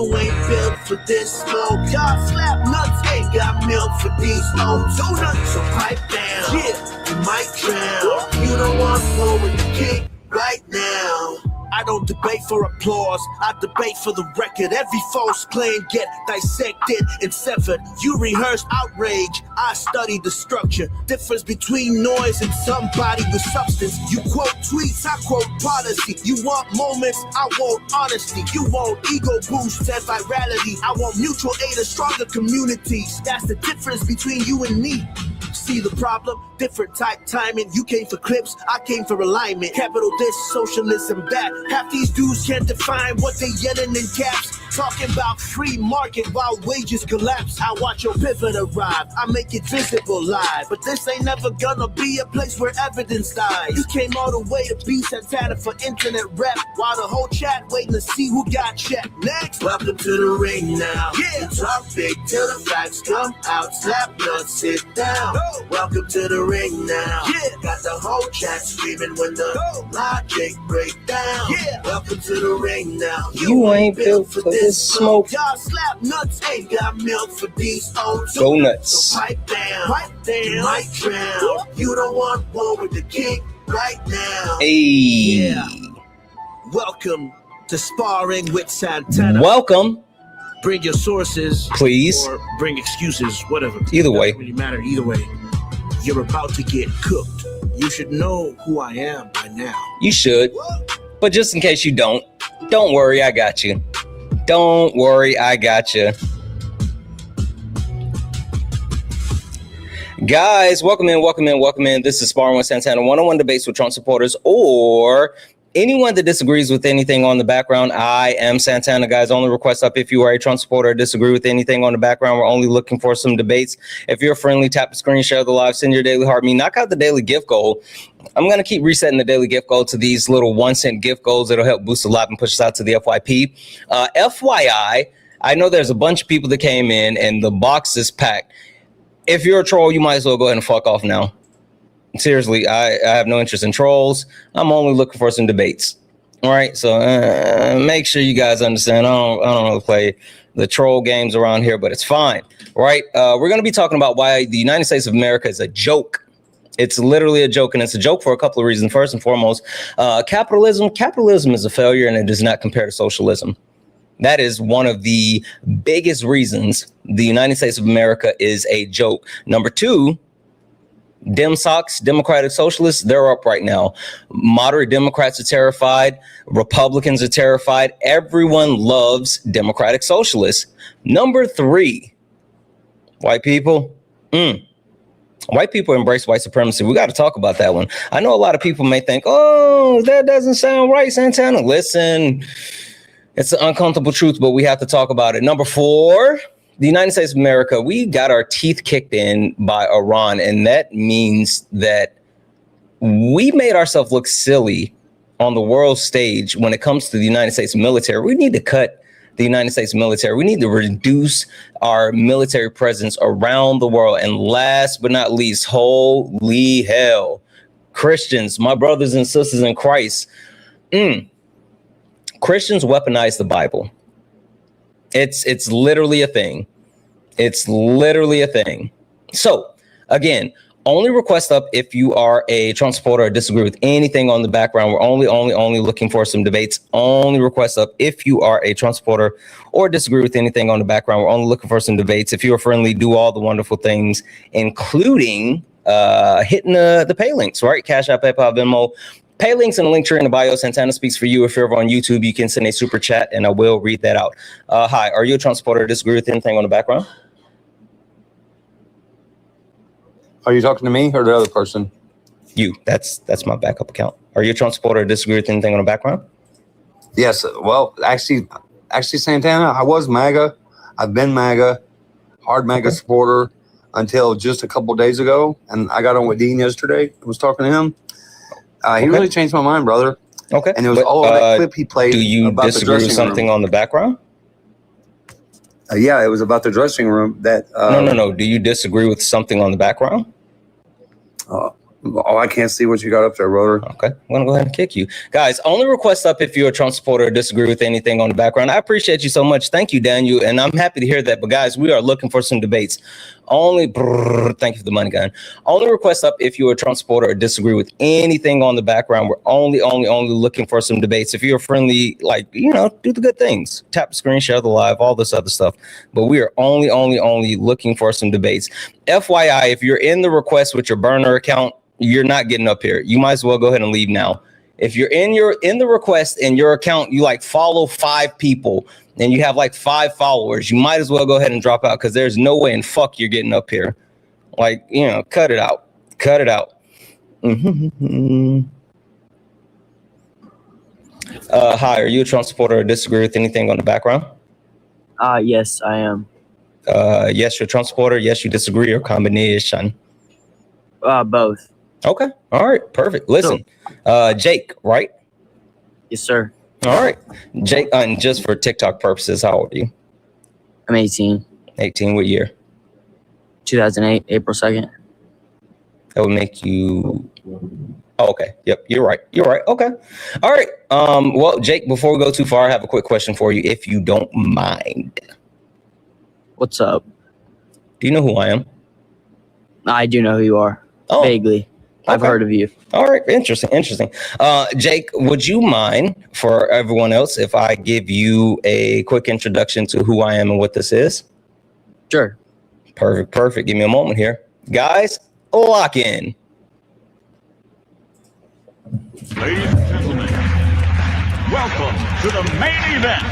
You ain't built for this smoke. Y'all slap nuts, ain't got milk for these hoes. Donuts, so pipe down. Yeah, you might drown. You don't want more with the king right now. I don't debate for applause, I debate for the record. Every false claim get dissected and severed. You rehearse outrage, I study the structure. Difference between noise and somebody with substance. You quote tweets, I quote policy. You want moments, I want honesty. You want ego boosts and virality. I want mutual aid and stronger communities. That's the difference between you and me. See the problem? Different type timing. You came for clips, I came for alignment. Capital this, socialism that. Half these dudes can't define what they yelling in caps. Talking about free market while wages collapse. I watch your pivot arrive, I make it visible live. But this ain't never gonna be a place where evidence dies. You came all the way to be Santana for internet rap, while the whole chat waiting to see who got checked. Next, welcome to the ring now. Yeah, talk big till the facts come out. Slap nuts, sit down. Go. Welcome to the ring now. Yeah, got the whole chat screaming when the logic break down. Yeah, welcome to the ring now. You ain't built for this smoke. Y'all slap nuts, ain't got milk for these old. Go nuts. So pipe down, you might drown. You don't want war with the king right now. Hey. Yeah. Welcome to Sparring with Santana. Welcome. Bring your sources, please, or bring excuses, whatever. Either way. Doesn't really matter. Either way, you're about to get cooked. You should know who I am by now. You should, but just in case you don't worry, I got you. Don't worry, I got you. Guys, welcome in. This is Sparring with Santana, one-on-one debates with Trump supporters or anyone that disagrees with anything on the background. I am Santana, guys. Only request up if you are a Trump supporter or disagree with anything on the background. We're only looking for some debates. If you're friendly, tap the screen, share the live, send your daily heart me, knock out the daily gift goal. I'm going to keep resetting the daily gift goal to these little 1-cent gift goals that'll help boost the live and push us out to the FYP. FYI, I know there's a bunch of people that came in and the box is packed. If you're a troll, you might as well go ahead and fuck off now. Seriously, I have no interest in trolls. I'm only looking for some debates. All right, so make sure you guys understand. I don't know to play the troll games around here, but it's fine. All right, we're going to be talking about why the United States of America is a joke. It's literally a joke, and it's a joke for a couple of reasons. First and foremost, capitalism is a failure, and it does not compare to socialism. That is one of the biggest reasons the United States of America is a joke. Number two, Democratic Socialists, they're up right now. Moderate Democrats are terrified. Republicans are terrified. Everyone loves Democratic Socialists. Number three, white people. White people embrace white supremacy. We got to talk about that one. I know a lot of people may think, oh, that doesn't sound right, Santana. Listen, it's an uncomfortable truth, but we have to talk about it. Number four, the United States of America, we got our teeth kicked in by Iran, and that means that we made ourselves look silly on the world stage when it comes to the United States military. We need to cut the United States military. We need to reduce our military presence around the world. And last but not least, holy hell, Christians, my brothers and sisters in Christ, Christians weaponize the Bible. It's literally a thing. It's literally a thing. So again, only request up if you are a Trump supporter or disagree with anything on the background. We're only looking for some debates. Only request up if you are a Trump supporter or disagree with anything on the background. We're only looking for some debates. If you are friendly, do all the wonderful things, including hitting the pay links, right? Cash App, PayPal, Venmo. Pay links in the link tree in the bio. Santana speaks for you. If you're over on YouTube, you can send a super chat and I will read that out. Hi, are you a Trump supporter or disagree with anything on the background? Are you talking to me or the other person? You. That's my backup account. Are you a Trump supporter or disagree with anything on the background? Yes. Well, actually, Santana, I was MAGA. I've been MAGA, hard MAGA supporter until just a couple of days ago. And I got on with Dean yesterday. I was talking to him. He really changed my mind, brother. Okay. And it was all that clip he played. Do you about disagree with something on the background? Yeah, it was about the dressing room. That No. Do you disagree with something on the background? Oh, I can't see what you got up there, brother. Okay, I'm gonna go ahead and kick you. Guys, only request up if you're a Trump supporter or disagree with anything on the background. I appreciate you so much. Thank you, Daniel, and I'm happy to hear that. But guys, we are looking for some debates. Thank you for the money, gun. Only request up if you're a Trump supporter or disagree with anything on the background. We're only looking for some debates. If you're friendly, like, you know, do the good things. Tap the screen, share the live, all this other stuff. But we are only looking for some debates. FYI, if you're in the request with your burner account, you're not getting up here. You might as well go ahead and leave now. If you're in the request in your account, you like follow 5 people and you have like 5 followers, you might as well go ahead and drop out, because there's no way in fuck you're getting up here. Like, you know, cut it out. Hi, are you a Trump supporter or disagree with anything on the background? Yes, I am. Yes, you're a Trump supporter. Yes, you disagree, or combination? Both. Okay. All right. Perfect. Listen, Jake, right? Yes, sir. All right. Jake, and just for TikTok purposes, how old are you? I'm 18. 18, what year? 2008, April 2nd. That would make you... Oh, okay. Yep, you're right. Okay. All right. Well, Jake, before we go too far, I have a quick question for you, if you don't mind. What's up? Do you know who I am? I do know who you are. Oh, vaguely. I've heard of you. All right. Interesting. Jake, would you mind, for everyone else, if I give you a quick introduction to who I am and what this is? Sure. Perfect. Give me a moment here. Guys, lock in. Ladies and gentlemen, welcome to the main event.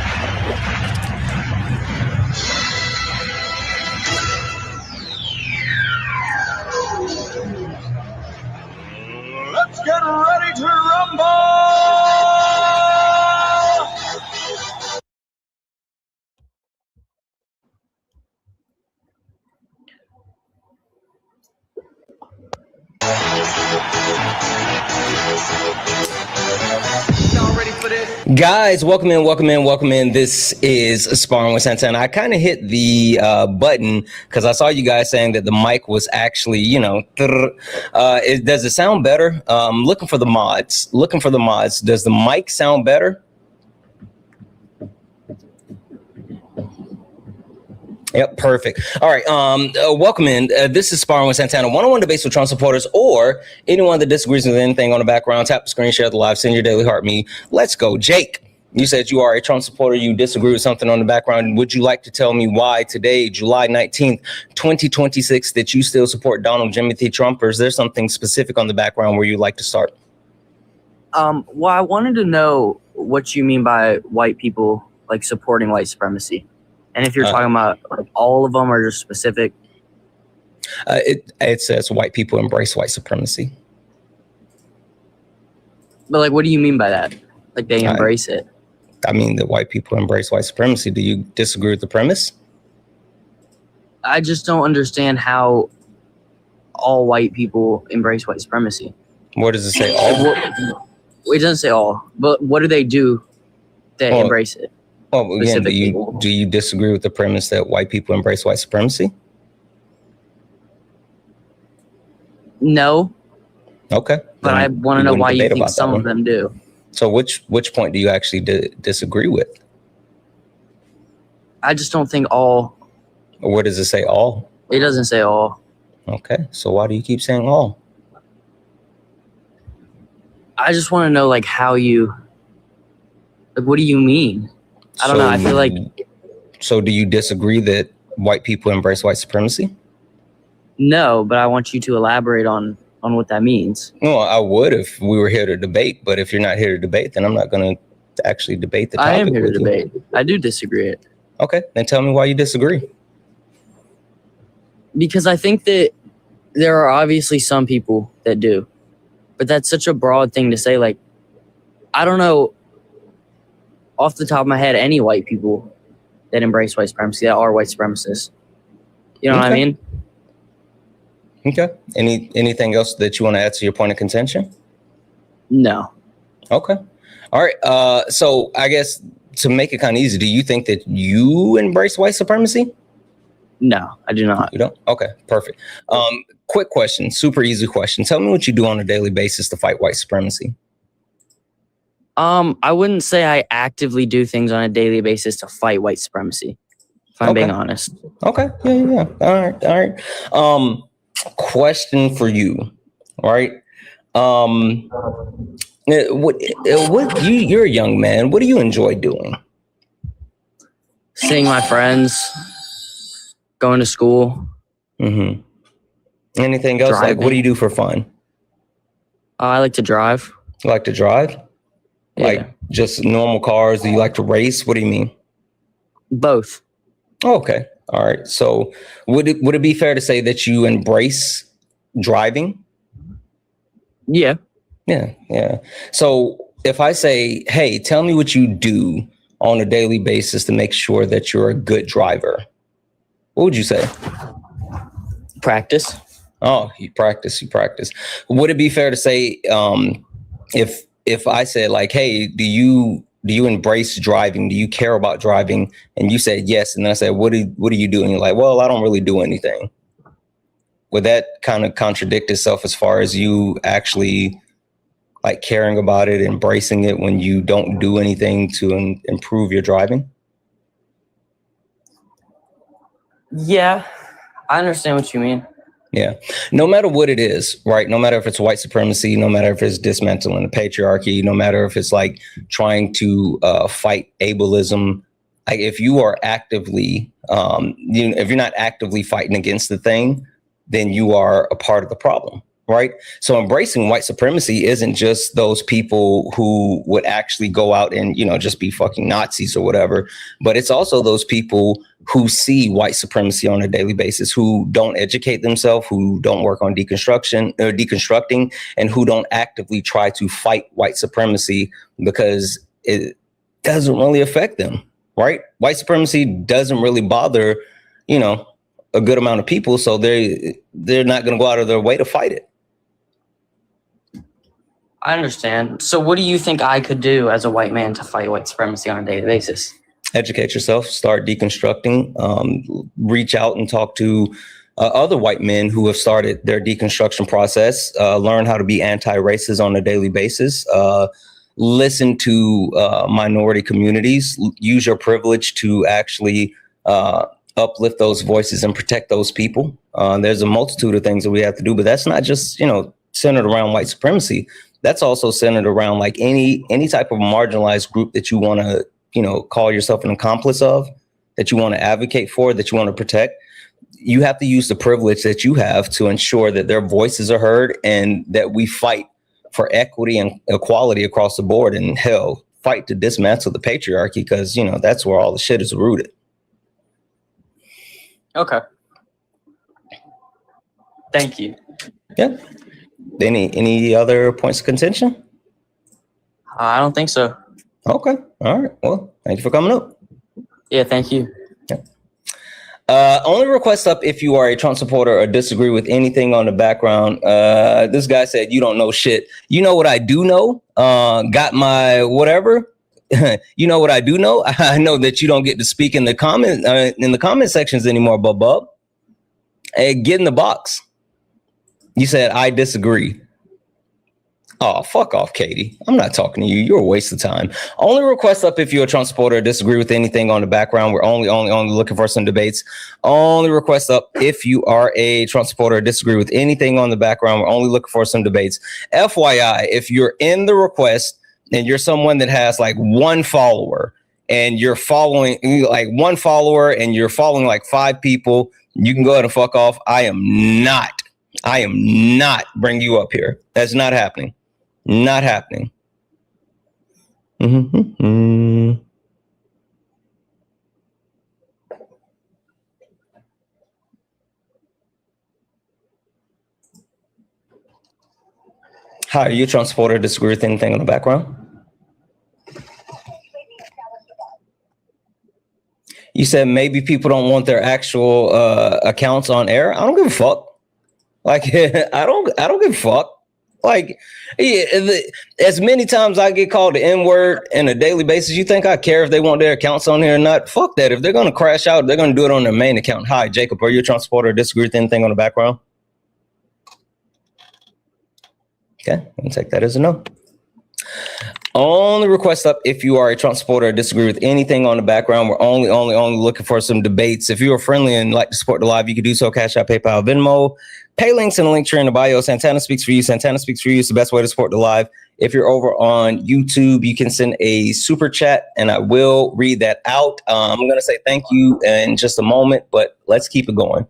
Let's get ready to rumble! Guys, welcome in. This is Sparring with Santana. I kind of hit the button because I saw you guys saying that the mic was actually, you know, does it sound better? Looking for the mods. Does the mic sound better? Yep, perfect. All right, welcome in. This is Sparring with Santana, one-on-one debates with Trump supporters or anyone that disagrees with anything on the background. Tap the screen, share the live, send your daily heart me. Let's go. Jake, you said you are a Trump supporter. You disagree with something on the background. Would you like to tell me why today, July 19th, 2026, that you still support Donald Jimothy Trump, or is there something specific on the background where you'd like to start? Well, I wanted to know what you mean by white people, like, supporting white supremacy. And if you're talking about like, all of them or just specific? It says white people embrace white supremacy. But like, what do you mean by that? Like they embrace it? I mean that white people embrace white supremacy. Do you disagree with the premise? I just don't understand how all white people embrace white supremacy. What does it say? All? It doesn't say all, but what do they do that embrace it? Well, again, do you disagree with the premise that white people embrace white supremacy? No. Okay. But I want to know why you think some of them do. So which point do you actually disagree with? I just don't think all. Where does it say all? It doesn't say all. Okay. So why do you keep saying all? I just want to know, like, how you, like, what do you mean? I don't know. I feel like. So do you disagree that white people embrace white supremacy? No, but I want you to elaborate on what that means. Well, I would if we were here to debate, but if you're not here to debate, then I'm not going to actually debate the topic. I am here to debate. I do disagree. Okay, then tell me why you disagree. Because I think that there are obviously some people that do, but that's such a broad thing to say. Like, I don't know off the top of my head any white people that embrace white supremacy, that are white supremacists. You know what I mean? Okay. Anything else that you want to add to your point of contention? No. Okay. All right. So I guess to make it kind of easy, do you think that you embrace white supremacy? No, I do not. You don't? Okay, perfect. Quick question, super easy question. Tell me what you do on a daily basis to fight white supremacy. I wouldn't say I actively do things on a daily basis to fight white supremacy, if I'm being honest. Okay, yeah. All right. Question for you, all right? You're a young man. What do you enjoy doing? Seeing my friends, going to school. Mm-hmm. Anything else? Driving. Like, what do you do for fun? I like to drive. You like to drive? Yeah. Like just normal cars? Do you like to race? What do you mean? Both. Oh, okay. All right. So would it be fair to say that you embrace driving? Yeah. Yeah. So if I say, hey, tell me what you do on a daily basis to make sure that you're a good driver, what would you say? Practice. Oh, you practice. Would it be fair to say, if I said like, hey, do you embrace driving? Do you care about driving? And you said yes, and then I said, what do you do? And you're like, well, I don't really do anything. Would that kind of contradict itself as far as you actually like caring about it, embracing it when you don't do anything to improve your driving? Yeah, I understand what you mean. Yeah. No matter what it is, right? No matter if it's white supremacy, no matter if it's dismantling the patriarchy, no matter if it's like trying to fight ableism, like if you are actively, if you're not actively fighting against the thing, then you are a part of the problem, right? So embracing white supremacy isn't just those people who would actually go out and, just be fucking Nazis or whatever, but it's also those people who see white supremacy on a daily basis, who don't educate themselves, who don't work on deconstructing, and who don't actively try to fight white supremacy because it doesn't really affect them, right? White supremacy doesn't really bother, a good amount of people, so they're not going to go out of their way to fight it. I understand. So what do you think I could do as a white man to fight white supremacy on a daily basis? Educate yourself, start deconstructing, reach out and talk to other white men who have started their deconstruction process, learn how to be anti-racist on a daily basis, listen to minority communities, use your privilege to actually uplift those voices and protect those people. There's a multitude of things that we have to do, but that's not just, centered around white supremacy. That's also centered around like any type of marginalized group that you want to, call yourself an accomplice of, that you want to advocate for, that you want to protect. You have to use the privilege that you have to ensure that their voices are heard and that we fight for equity and equality across the board, and hell, fight to dismantle the patriarchy, because, that's where all the shit is rooted. Okay. Thank you. Yeah. Any other points of contention? I don't think so. Okay. All right. Well, thank you for coming up. Yeah, thank you. Only request up if you are a Trump supporter or disagree with anything on the background. This guy said, you don't know shit. You know what I do know? Got my whatever. You know what I do know? I know that you don't get to speak in the comment sections anymore, bub. Hey, get in the box. You said, I disagree. Oh, fuck off, Katie. I'm not talking to you. You're a waste of time. Only request up if you're a Trump supporter or disagree with anything on the background. We're only looking for some debates. Only request up if you are a Trump supporter or disagree with anything on the background. We're only looking for some debates. FYI, if you're in the request and you're someone that has like one follower and you're following like one follower and you're following like 5 people, you can go ahead and fuck off. I am not bringing you up here. That's not happening. Not happening. Hi, are you a Trump supporter? Disagree with anything in the background? You said maybe people don't want their actual accounts on air. I don't give a fuck. Like I don't give a fuck. Like, as many times I get called the N-word on a daily basis, you think I care if they want their accounts on here or not? Fuck that. If they're going to crash out, they're going to do it on their main account. Hi, Jacob, are you a Trump supporter or disagree with anything on the background? Okay, I'll take that as a no. Only request up if you are a Trump supporter or disagree with anything on the background. We're only looking for some debates. If you are friendly and like to support the live, you can do so. Cash App, PayPal, Venmo. Pay links in the link tree in the bio. Santana speaks for you. Santana speaks for you. It's the best way to support the live. If you're over on YouTube, you can send a super chat and I will read that out. I'm going to say thank you in just a moment, but let's keep it going.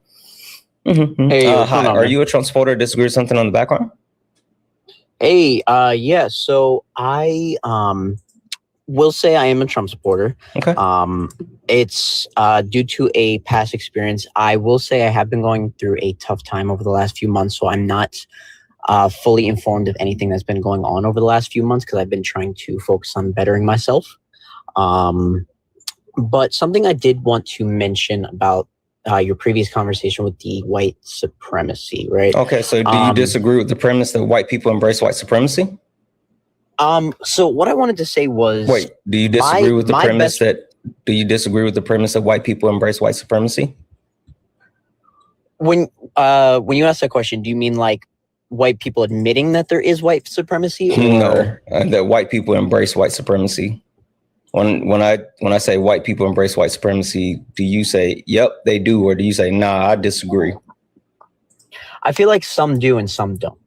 Hey, hi, are you a Trump supporter or disagree with something on the background? Hey, yeah, so I will say I am a Trump supporter. Okay. It's due to a past experience. I will say I have been going through a tough time over the last few months, so I'm not fully informed of anything that's been going on over the last few months because I've been trying to focus on bettering myself. But something I did want to mention about your previous conversation with the white supremacy, right? Okay, so do you disagree with the premise that white people embrace white supremacy? So what I wanted to say was, wait, do you disagree with the premise that white people embrace white supremacy? When you ask that question, do you mean like white people admitting that there is white supremacy? Or? No, that white people embrace white supremacy. When I say white people embrace white supremacy, do you say, yep, they do? Or do you say, nah, I disagree? I feel like some do and some don't.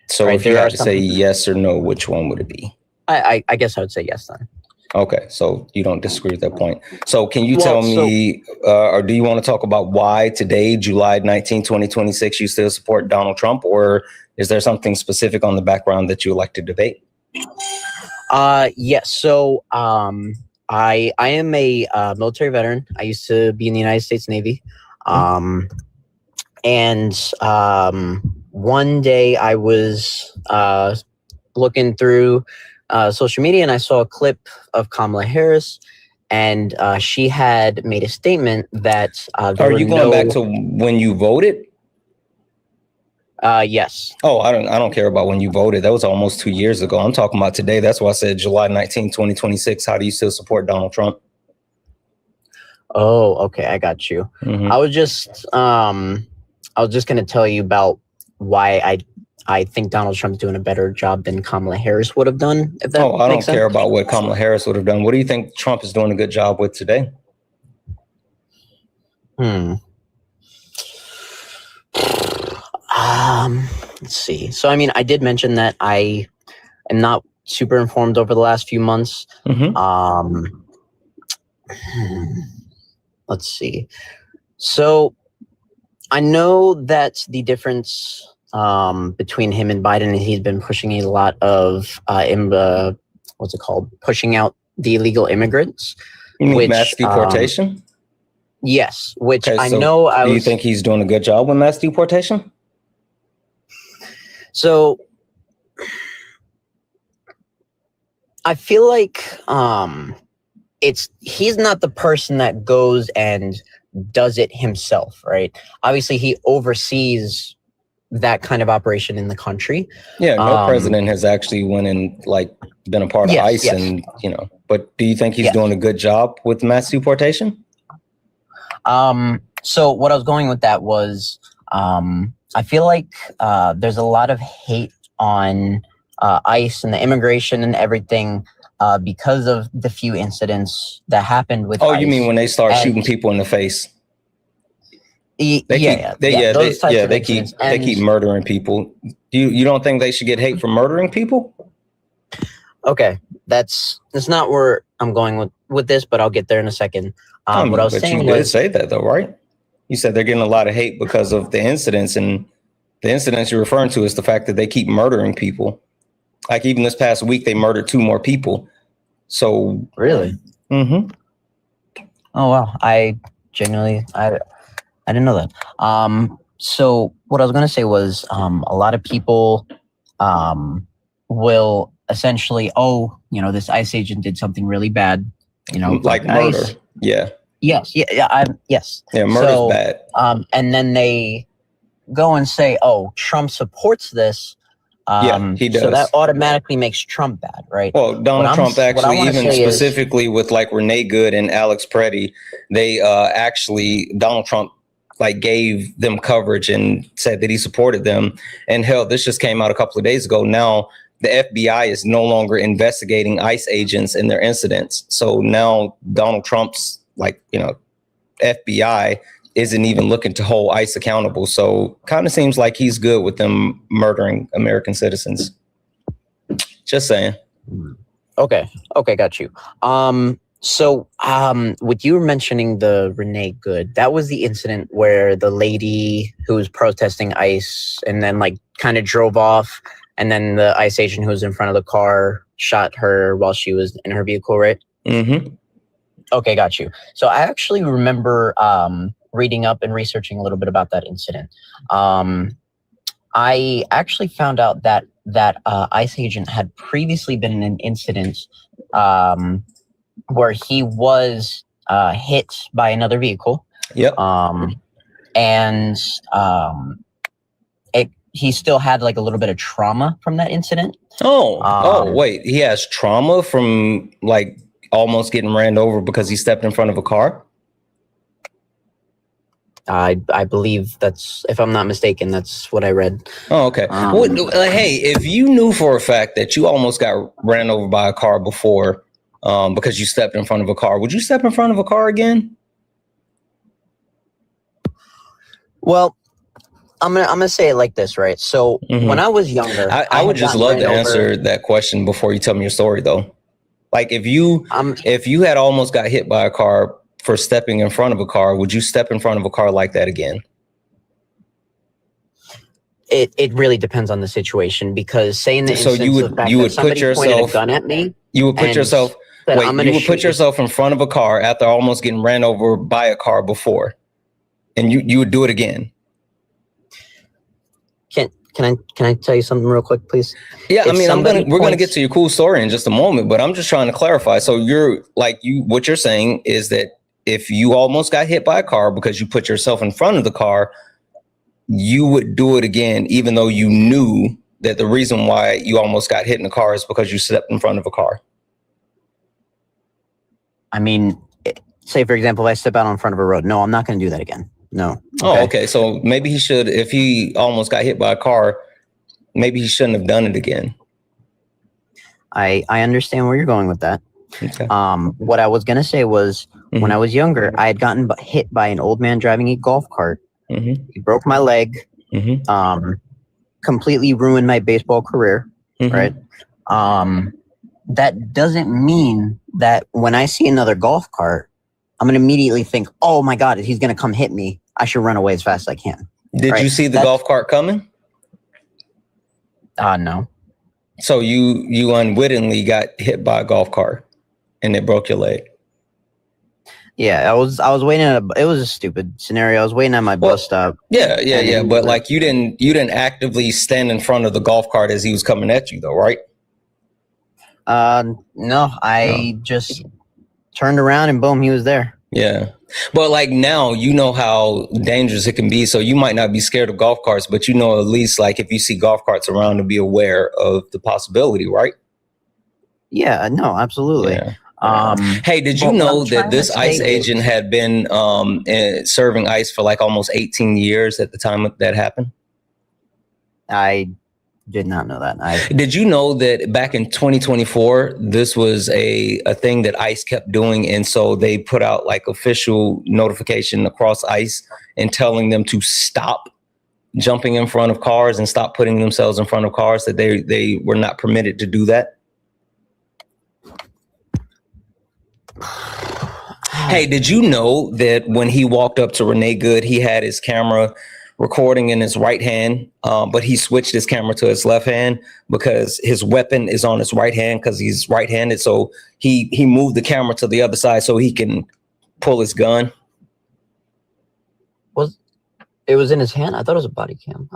So right? If you had to say yes or no, which one would it be? I guess I would say yes then. Okay, so you don't disagree with that point. So can you tell me, or do you want to talk about why today, July 19, 2026, you still support Donald Trump? Or is there something specific on the background that you would like to debate? Yes. So, I am a military veteran. I used to be in the United States Navy. And one day I was looking through social media and I saw a clip of Kamala Harris, and she had made a statement that are you going back to when you voted? Yes. Oh, I don't care about when you voted. That was almost 2 years ago. I'm talking about today. That's why I said July 19, 2026. How do you still support Donald Trump? Oh, okay. I got you. Mm-hmm. I was just going to tell you about why I think Donald Trump's doing a better job than Kamala Harris would have done. If that I don't care about what Kamala Harris would have done. What do you think Trump is doing a good job with today? Let's see. So, I mean, I did mention that I am not super informed over the last few months. Mm-hmm. Let's see. So, I know that the difference between him and Biden is he's been pushing a lot of pushing out the illegal immigrants. You mean mass deportation? Yes, which okay, I know. Do you think he's doing a good job with mass deportation? So I feel like he's not the person that goes and does it himself, right? Obviously, he oversees that kind of operation in the country. Yeah, no president has actually went and been a part of ICE, and But do you think he's doing a good job with mass deportation? So what I was going with that was, I feel like there's a lot of hate on ICE and the immigration and everything because of the few incidents that happened with ICE. You mean when they start shooting people in the face? They keep murdering people. You don't think they should get hate for murdering people? Okay, that's not where I'm going with this, but I'll get there in a second. What I was saying you did say that though, right? You said they're getting a lot of hate because of the incidents, and the incidents you're referring to is the fact that they keep murdering people. Like even this past week, they murdered 2 more people. So really, mm-hmm. Oh wow, I didn't know that. So what I was going to say was, a lot of people will essentially, this ICE agent did something really bad, like murder. ICE. Yeah. Yes. Yes. Yeah, murder's bad. And then they go and say, "Oh, Trump supports this," He does. So that automatically makes Trump bad, right? Well, Donald Trump actually, even specifically with like Renee Good and Alex Preddy, they actually, Donald Trump like gave them coverage and said that he supported them. And hell, this just came out a couple of days ago. Now the FBI is no longer investigating ICE agents and their incidents. So now Donald Trump's like, FBI isn't even looking to hold ICE accountable. So kind of seems like he's good with them murdering American citizens. Just saying. Okay, got you. So with you mentioning the Renee Good, that was the incident where the lady who was protesting ICE and then like kind of drove off, and then the ICE agent who was in front of the car shot her while she was in her vehicle, right? Mm-hmm. Okay, got you. So I actually remember reading up and researching a little bit about that incident. I actually found out that ICE agent had previously been in an incident where he was hit by another vehicle. Yep. And he still had like a little bit of trauma from that incident. Wait, he has trauma from like almost getting ran over because he stepped in front of a car? I believe that's, if I'm not mistaken, that's what I read. Oh, okay. Hey, if you knew for a fact that you almost got ran over by a car before because you stepped in front of a car, would you step in front of a car again? Well, I'm gonna say it like this, right? So when I was younger, I would just love to answer that question before you tell me your story, though. Like if you had almost got hit by a car for stepping in front of a car, would you step in front of a car like that again? It really depends on the situation, because say in the so you would put yourself a gun at me. You would put yourself put yourself in front of a car after almost getting ran over by a car before, and you would do it again. Can I tell you something real quick, please? Yeah, we're gonna get to your cool story in just a moment, but I'm just trying to clarify. So what you're saying is that if you almost got hit by a car because you put yourself in front of the car, you would do it again, even though you knew that the reason why you almost got hit in the car is because you stepped in front of a car. I mean, say for example, if I step out in front of a road, no, I'm not going to do that again. No. Okay. Oh, okay. So maybe he should, if he almost got hit by a car, maybe he shouldn't have done it again. I understand where you're going with that. Okay. What I was going to say was when I was younger, I had gotten hit by an old man driving a golf cart. He broke my leg, completely ruined my baseball career. Right. That doesn't mean that when I see another golf cart, I'm going to immediately think, oh my God, he's going to come hit me. I should run away as fast as I can. Did you see the golf cart coming? No. So you unwittingly got hit by a golf cart and it broke your leg. Yeah, I was waiting it was a stupid scenario. I was waiting at my bus stop. Yeah. But like you didn't actively stand in front of the golf cart as he was coming at you though, right? No, I just turned around and boom, he was there. Yeah. But like now you know how dangerous it can be. So you might not be scared of golf carts, but at least like if you see golf carts around, to be aware of the possibility, right? Yeah, no, absolutely. Yeah. Hey, did you know that this ICE agent had been serving ICE for like almost 18 years at the time that happened? I did not know that. Did you know that back in 2024, this was a thing that ICE kept doing? And so they put out like official notification across ICE and telling them to stop jumping in front of cars and stop putting themselves in front of cars, that they were not permitted to do that. Hey, did you know that when he walked up to Renee Good, he had his camera recording in his right hand, but he switched his camera to his left hand because his weapon is on his right hand because he's right-handed. So he moved the camera to the other side so he can pull his gun. It was in his hand? I thought it was a body cam.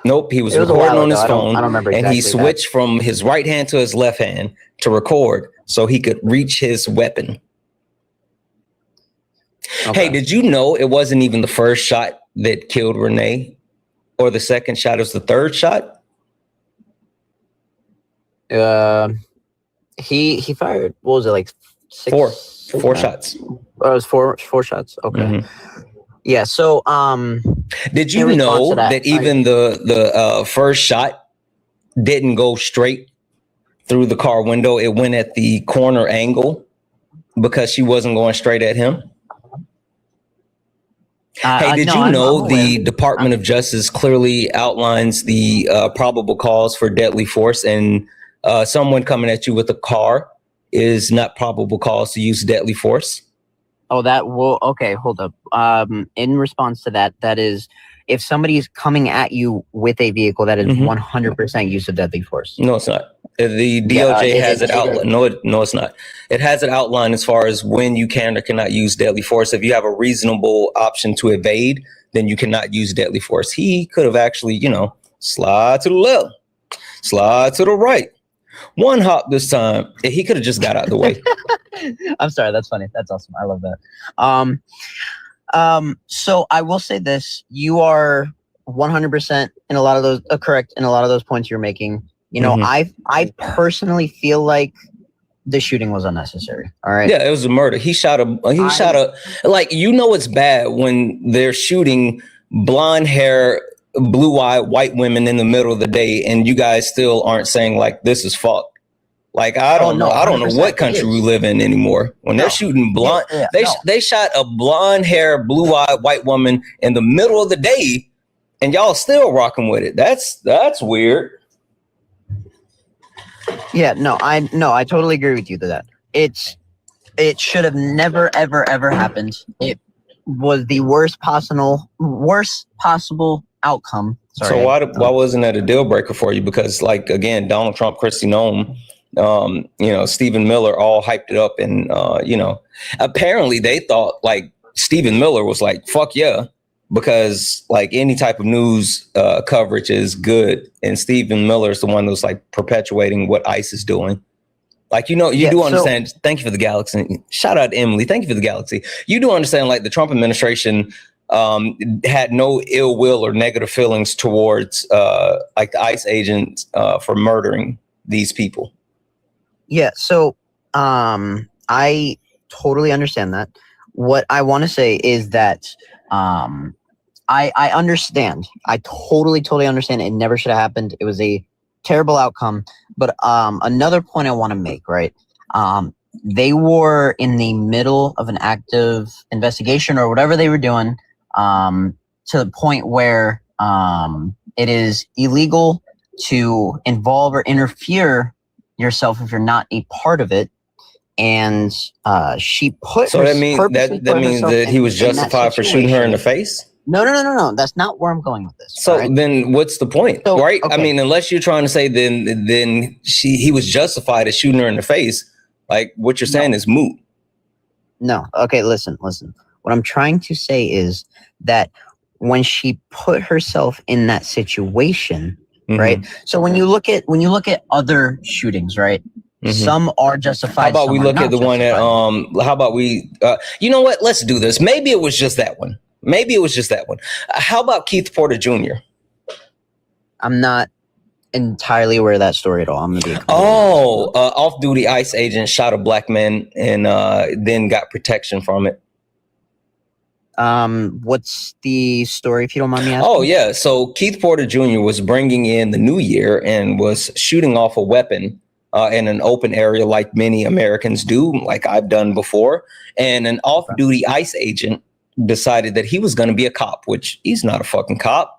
Nope. He was recording on his phone. I don't remember exactly. And he switched from his right hand to his left hand to record so he could reach his weapon. Okay. Hey, did you know it wasn't even the first shot that killed Renee or the second shot? It was the third shot? He fired. What was it, like Four shots. Oh, it was four shots. Okay. Mhm. Yeah. So Did in you response know to that even the first shot didn't go straight through the car window? It went at the corner angle because she wasn't going straight at him. Hey, did you know the Department of Justice clearly outlines the probable cause for deadly force, and someone coming at you with a car is not probable cause to use deadly force? Oh, okay, hold up. In response to that, that is, if somebody's coming at you with a vehicle, that is 100% use of deadly force. No, it's not. The DOJ has it outlined. No, it's not. It has it outlined as far as when you can or cannot use deadly force. If you have a reasonable option to evade, then you cannot use deadly force. He could have actually, slide to the left, slide to the right. One hop this time. He could have just got out of the way. I'm sorry. That's funny. That's awesome. I love that. So I will say this: you are 100% in a lot of those correct in a lot of those points you're making. I personally feel like the shooting was unnecessary. All right. Yeah, it was a murder. He shot a. It's bad when they're shooting blonde hair, blue-eyed white women in the middle of the day, and you guys still aren't saying like this is fucked. Like I don't know what country we live in anymore. When they're shooting blonde, they shot a blonde hair, blue-eyed white woman in the middle of the day, and y'all still rocking with it. That's weird. Yeah, I totally agree with you to that. It should have never ever happened. It was the worst possible outcome. Sorry. So why wasn't that a deal breaker for you? Because again, Donald Trump, Kristi Noem, Stephen Miller all hyped it up, and apparently they thought like Stephen Miller was like, fuck yeah, because like any type of news coverage is good, and Stephen Miller is the one that's like perpetuating what ICE is doing. Like, you do understand. Thank you for the galaxy. Shout out to Emily. Thank you for the galaxy. You do understand, like, the Trump administration had no ill will or negative feelings towards like the ICE agents for murdering these people. Yeah. So I totally understand that. What I want to say is that I understand. I totally understand. It never should have happened. It was a terrible outcome. But another point I want to make, right? They were in the middle of an active investigation or whatever they were doing, to the point where it is illegal to involve or interfere yourself if you're not a part of it. And she put. So that means that he was justified for shooting her in the face? No. That's not where I'm going with this. So then what's the point, right? Okay. I mean, unless you're trying to say then he was justified at shooting her in the face, like what you're saying is moot. No. Okay, listen. What I'm trying to say is that when she put herself in that situation, right? So when you look at other shootings, right? Some are justified. How about we look at the one that how about we you know what? Let's do this. Maybe it was just that one. How about Keith Porter Jr.? I'm not entirely aware of that story at all. I'm gonna be off-duty ICE agent shot a black man and then got protection from it. What's the story, if you don't mind me asking? Oh yeah, so Keith Porter Jr. was bringing in the new year and was shooting off a weapon in an open area, like many Americans do, like I've done before. And an off-duty ICE agent decided that he was going to be a cop, which he's not a fucking cop.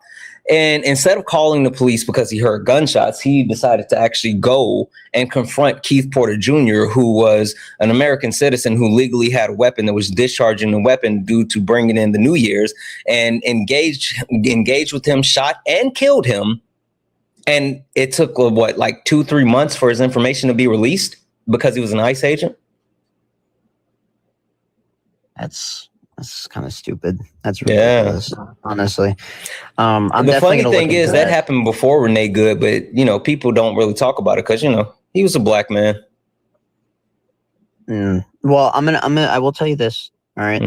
And instead of calling the police because he heard gunshots, he decided to actually go and confront Keith Porter Jr., who was an American citizen who legally had a weapon, that was discharging the weapon due to bringing in the New Year's, and engaged with him, shot and killed him. And it took, 2-3 months for his information to be released because he was an ICE agent? That's kind of stupid. That's ridiculous, honestly. The funny thing is that happened before Renee Good, but people don't really talk about it because he was a black man. Well, I will tell you this. All right,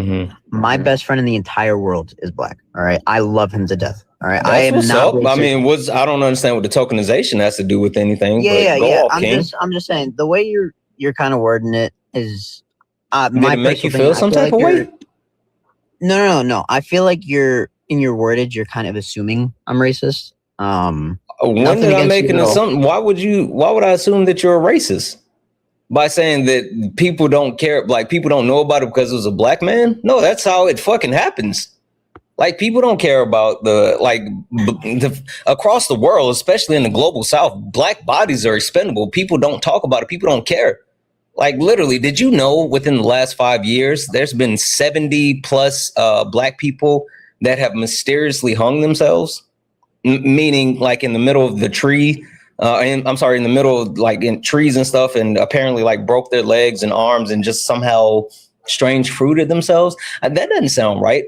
my best friend in the entire world is black. All right, I love him to death. All right, That's I am what's not. up. I mean, I don't understand what the tokenization has to do with anything. Yeah, but go yeah. off, King. I'm just saying the way you're kind of wording it is. Did My it make you personal feel some opinion, type of way? No. I feel like you're in your wordage. You're kind of assuming I'm racist. When Nothing did I against make you an at all. assumption? Why would I assume that you're a racist? By saying that people don't care, like people don't know about it because it was a black man? No, that's how it fucking happens. Like people don't care about across the world, especially in the global south, black bodies are expendable. People don't talk about it. People don't care. Like literally, did you know within the last 5 years, there's been 70 plus black people that have mysteriously hung themselves? Meaning like in the middle of the tree, in the middle of like in trees and stuff, and apparently like broke their legs and arms and just somehow strange fruited themselves. That doesn't sound right.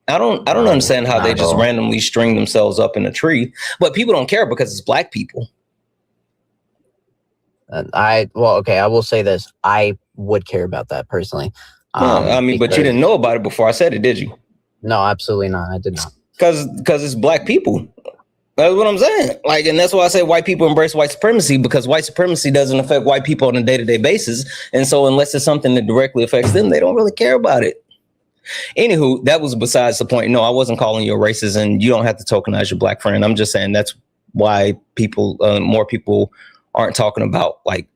I don't understand how Not they at just all. randomly string themselves up in a tree, but people don't care because it's black people. I will say this. I would care about that personally. I mean, but you didn't know about it before I said it, did you? No, absolutely not. I did not. Because it's black people. That's what I'm saying. Like, and that's why I say white people embrace white supremacy, because white supremacy doesn't affect white people on a day-to-day basis. And so unless it's something that directly affects them, they don't really care about it. Anywho, that was besides the point. No, I wasn't calling you a racist, and you don't have to tokenize your black friend. I'm just saying that's why more people aren't talking about like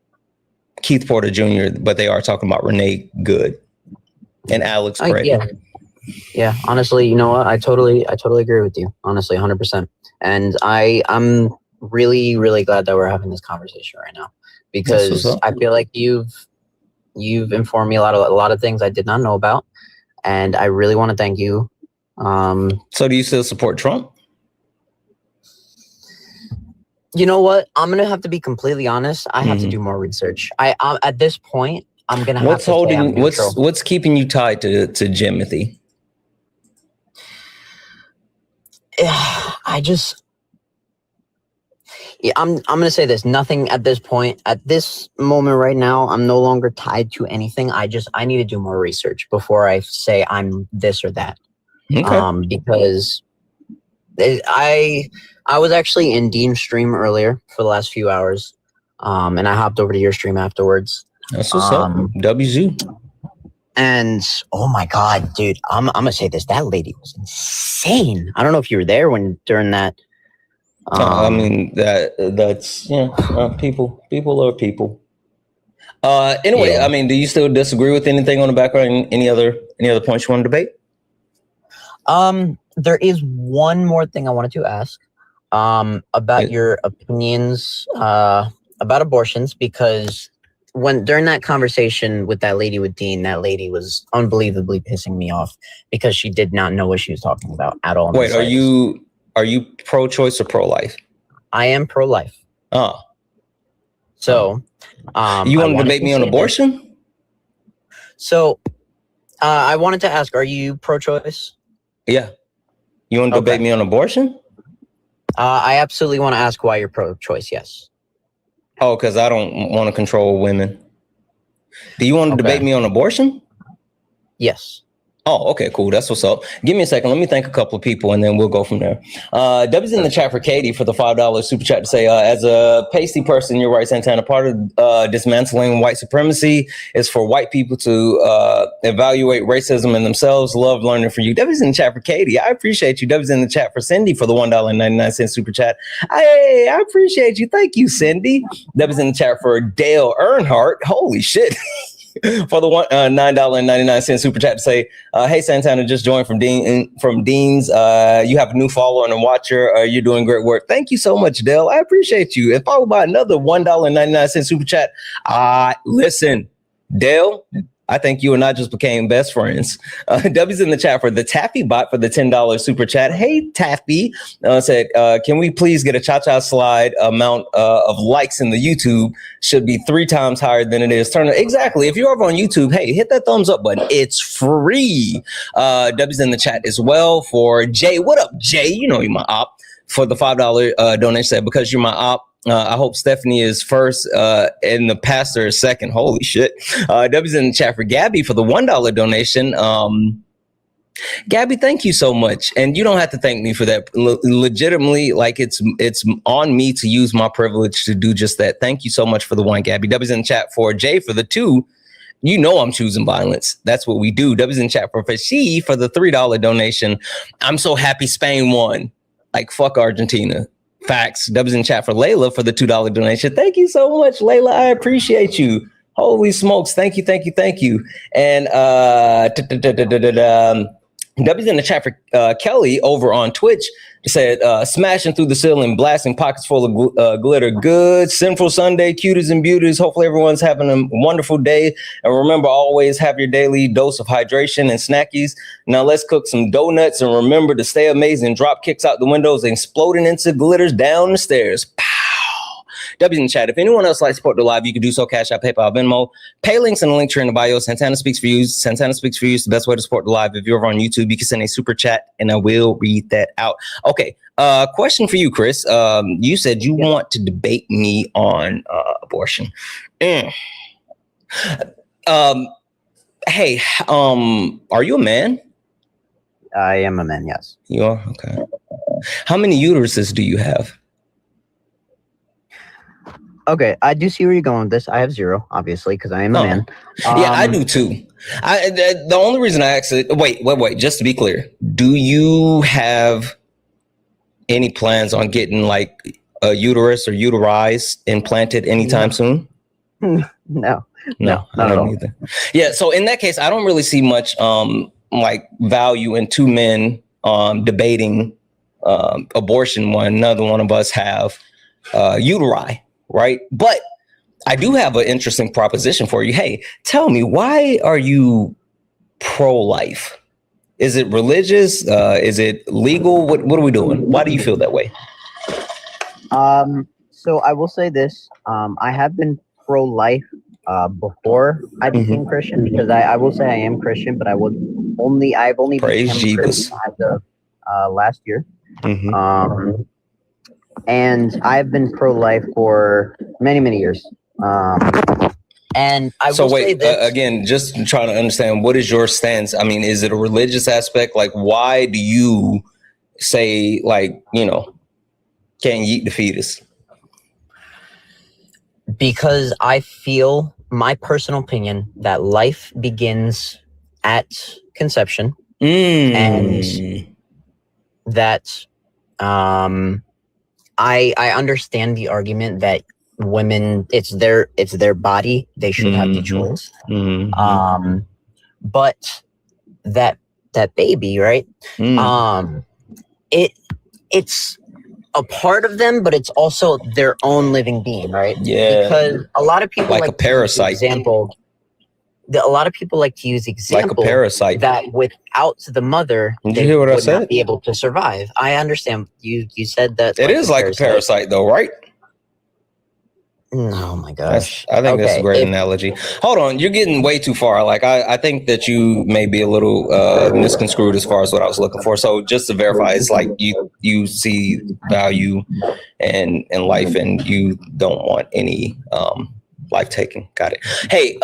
Keith Porter Jr., but they are talking about Renee Good and Alex Gray. Yeah. Honestly, you know what? I totally agree with you. Honestly, 100%. And I'm really, really glad that we're having this conversation right now, because I feel like you've informed me a lot of things I did not know about, and I really want to thank you. So do you still support Trump? You know what? I'm gonna have to be completely honest. I have to do more research. I at this point, I'm gonna have to say I'm neutral. What's keeping you tied to Jimothy? I'm gonna say this. Nothing at this point, at this moment right now, I'm no longer tied to anything. I need to do more research before I say I'm this or that. Okay. Because I was actually in Dean's stream earlier for the last few hours, and I hopped over to your stream afterwards. That's what's up. WZ. And oh my god, dude, I'm gonna say this. That lady was insane. I don't know if you were there during that. I mean that's people are people. Anyway, yeah. I mean, do you still disagree with anything on the background? Any other points you want to debate? There is one more thing I wanted to ask about your opinions about abortions, because during that conversation with that lady with Dean, that lady was unbelievably pissing me off because she did not know what she was talking about at all. Wait, are you pro-choice or pro-life? I am pro-life. Oh. So, you want to debate me on abortion? So, I wanted to ask, are you pro-choice? Yeah. You want to debate me on abortion? I absolutely want to ask why you're pro-choice, yes. Oh, because I don't want to control women. Do you want to debate me on abortion? Yes. Oh, okay, cool. That's what's up. Give me a second. Let me thank a couple of people, and then we'll go from there. W's in the chat for Katie for the $5 super chat to say, as a pasty person, you're right, Santana. Part of dismantling white supremacy is for white people to evaluate racism in themselves. Love learning from you. W's in the chat for Katie. I appreciate you. W's in the chat for Cindy for the $1.99 super chat. Hey, I appreciate you. Thank you, Cindy. W's in the chat for Dale Earnhardt. Holy shit. For the $9.99 super chat to say, hey Santana, just joined from Dean's. You have a new follower and a watcher. You're doing great work. Thank you so much, Dale. I appreciate you. And followed by another $1.99 super chat. Listen, Dale, I think you and I just became best friends. W's in the chat for the Taffy bot for the $10 super chat. Hey, Taffy, said, can we please get a cha-cha slide amount of likes in the YouTube? Should be 3 times higher than it is. Exactly. If you're over on YouTube, hey, hit that thumbs up button. It's free. W's in the chat as well for Jay. What up, Jay? You know you're my op. For the $5 donation, said, because you're my op, I hope Stephanie is first and the pastor is second. Holy shit. W's in the chat for Gabby for the $1 donation. Gabby, thank you so much. And you don't have to thank me for that. Legitimately, like it's on me to use my privilege to do just that. Thank you so much for the 1, Gabby. W's in the chat for Jay for the 2. You know I'm choosing violence. That's what we do. W's in the chat for she for the $3 donation. I'm so happy Spain won. Like, fuck Argentina. Facts. W's in the chat for Layla for the $2 donation. Thank you so much, Layla. I appreciate you. Holy smokes. Thank you. And W's in the chat for Kelly over on Twitch said, smashing through the ceiling, blasting pockets full of glitter. Good, sinful Sunday, cuties and beauties. Hopefully everyone's having a wonderful day. And remember, always have your daily dose of hydration and snackies. Now let's cook some donuts and remember to stay amazing. Drop kicks out the windows and exploding into glitters down the stairs. Pow! W's in the chat. If anyone else likes to support the live, you can do so. Cash App, PayPal, Venmo. Pay links in the link tree in the bio. Santana Speaks for You. Santana Speaks for You is the best way to support the live. If you're over on YouTube, you can send a super chat and I will read that out. Okay. Question for you, Chris. You said you want to debate me on abortion. Hey, are you a man? I am a man, yes. You are? Okay. How many uteruses do you have? Okay, I do see where you're going with this. I have 0, obviously, because I am a man. Yeah, I do too. The only reason I asked it, wait, just to be clear, do you have any plans on getting like a uterus or uterize implanted anytime soon? No, I don't either. Yeah, so in that case, I don't really see much like value in 2 men debating abortion when neither one of us have uteri. Right. But I do have an interesting proposition for you. Hey, tell me, why are you pro-life? Is it religious? Is it legal? What are we doing? Why do you feel that way? So I will say this. I have been pro-life before I became Christian, because I will say I am Christian, but I've only Praise become Jesus. Christian as of last year. And I've been pro-life for many, many years. And I will say this. Again, just trying to understand, what is your stance? I mean, is it a religious aspect? Like, why do you say, like, can't eat the fetus? Because I feel, my personal opinion, that life begins at conception. And that I understand the argument that women, it's their body, they should have the choice. But that baby, right? It's a part of them, but it's also their own living being, right? Yeah. Because a lot of people like a parasite. A lot of people like to use example like a parasite, that without the mother, did you hear what I said? Not be able to survive. I understand. You said that it is like a parasite, though, right? Oh my gosh! I think that's a great analogy. Hold on, you're getting way too far. Like I think that you may be a little misconstrued as far as what I was looking for. So just to verify, it's like you see value in life, and you don't want any life taking. Got it. Hey,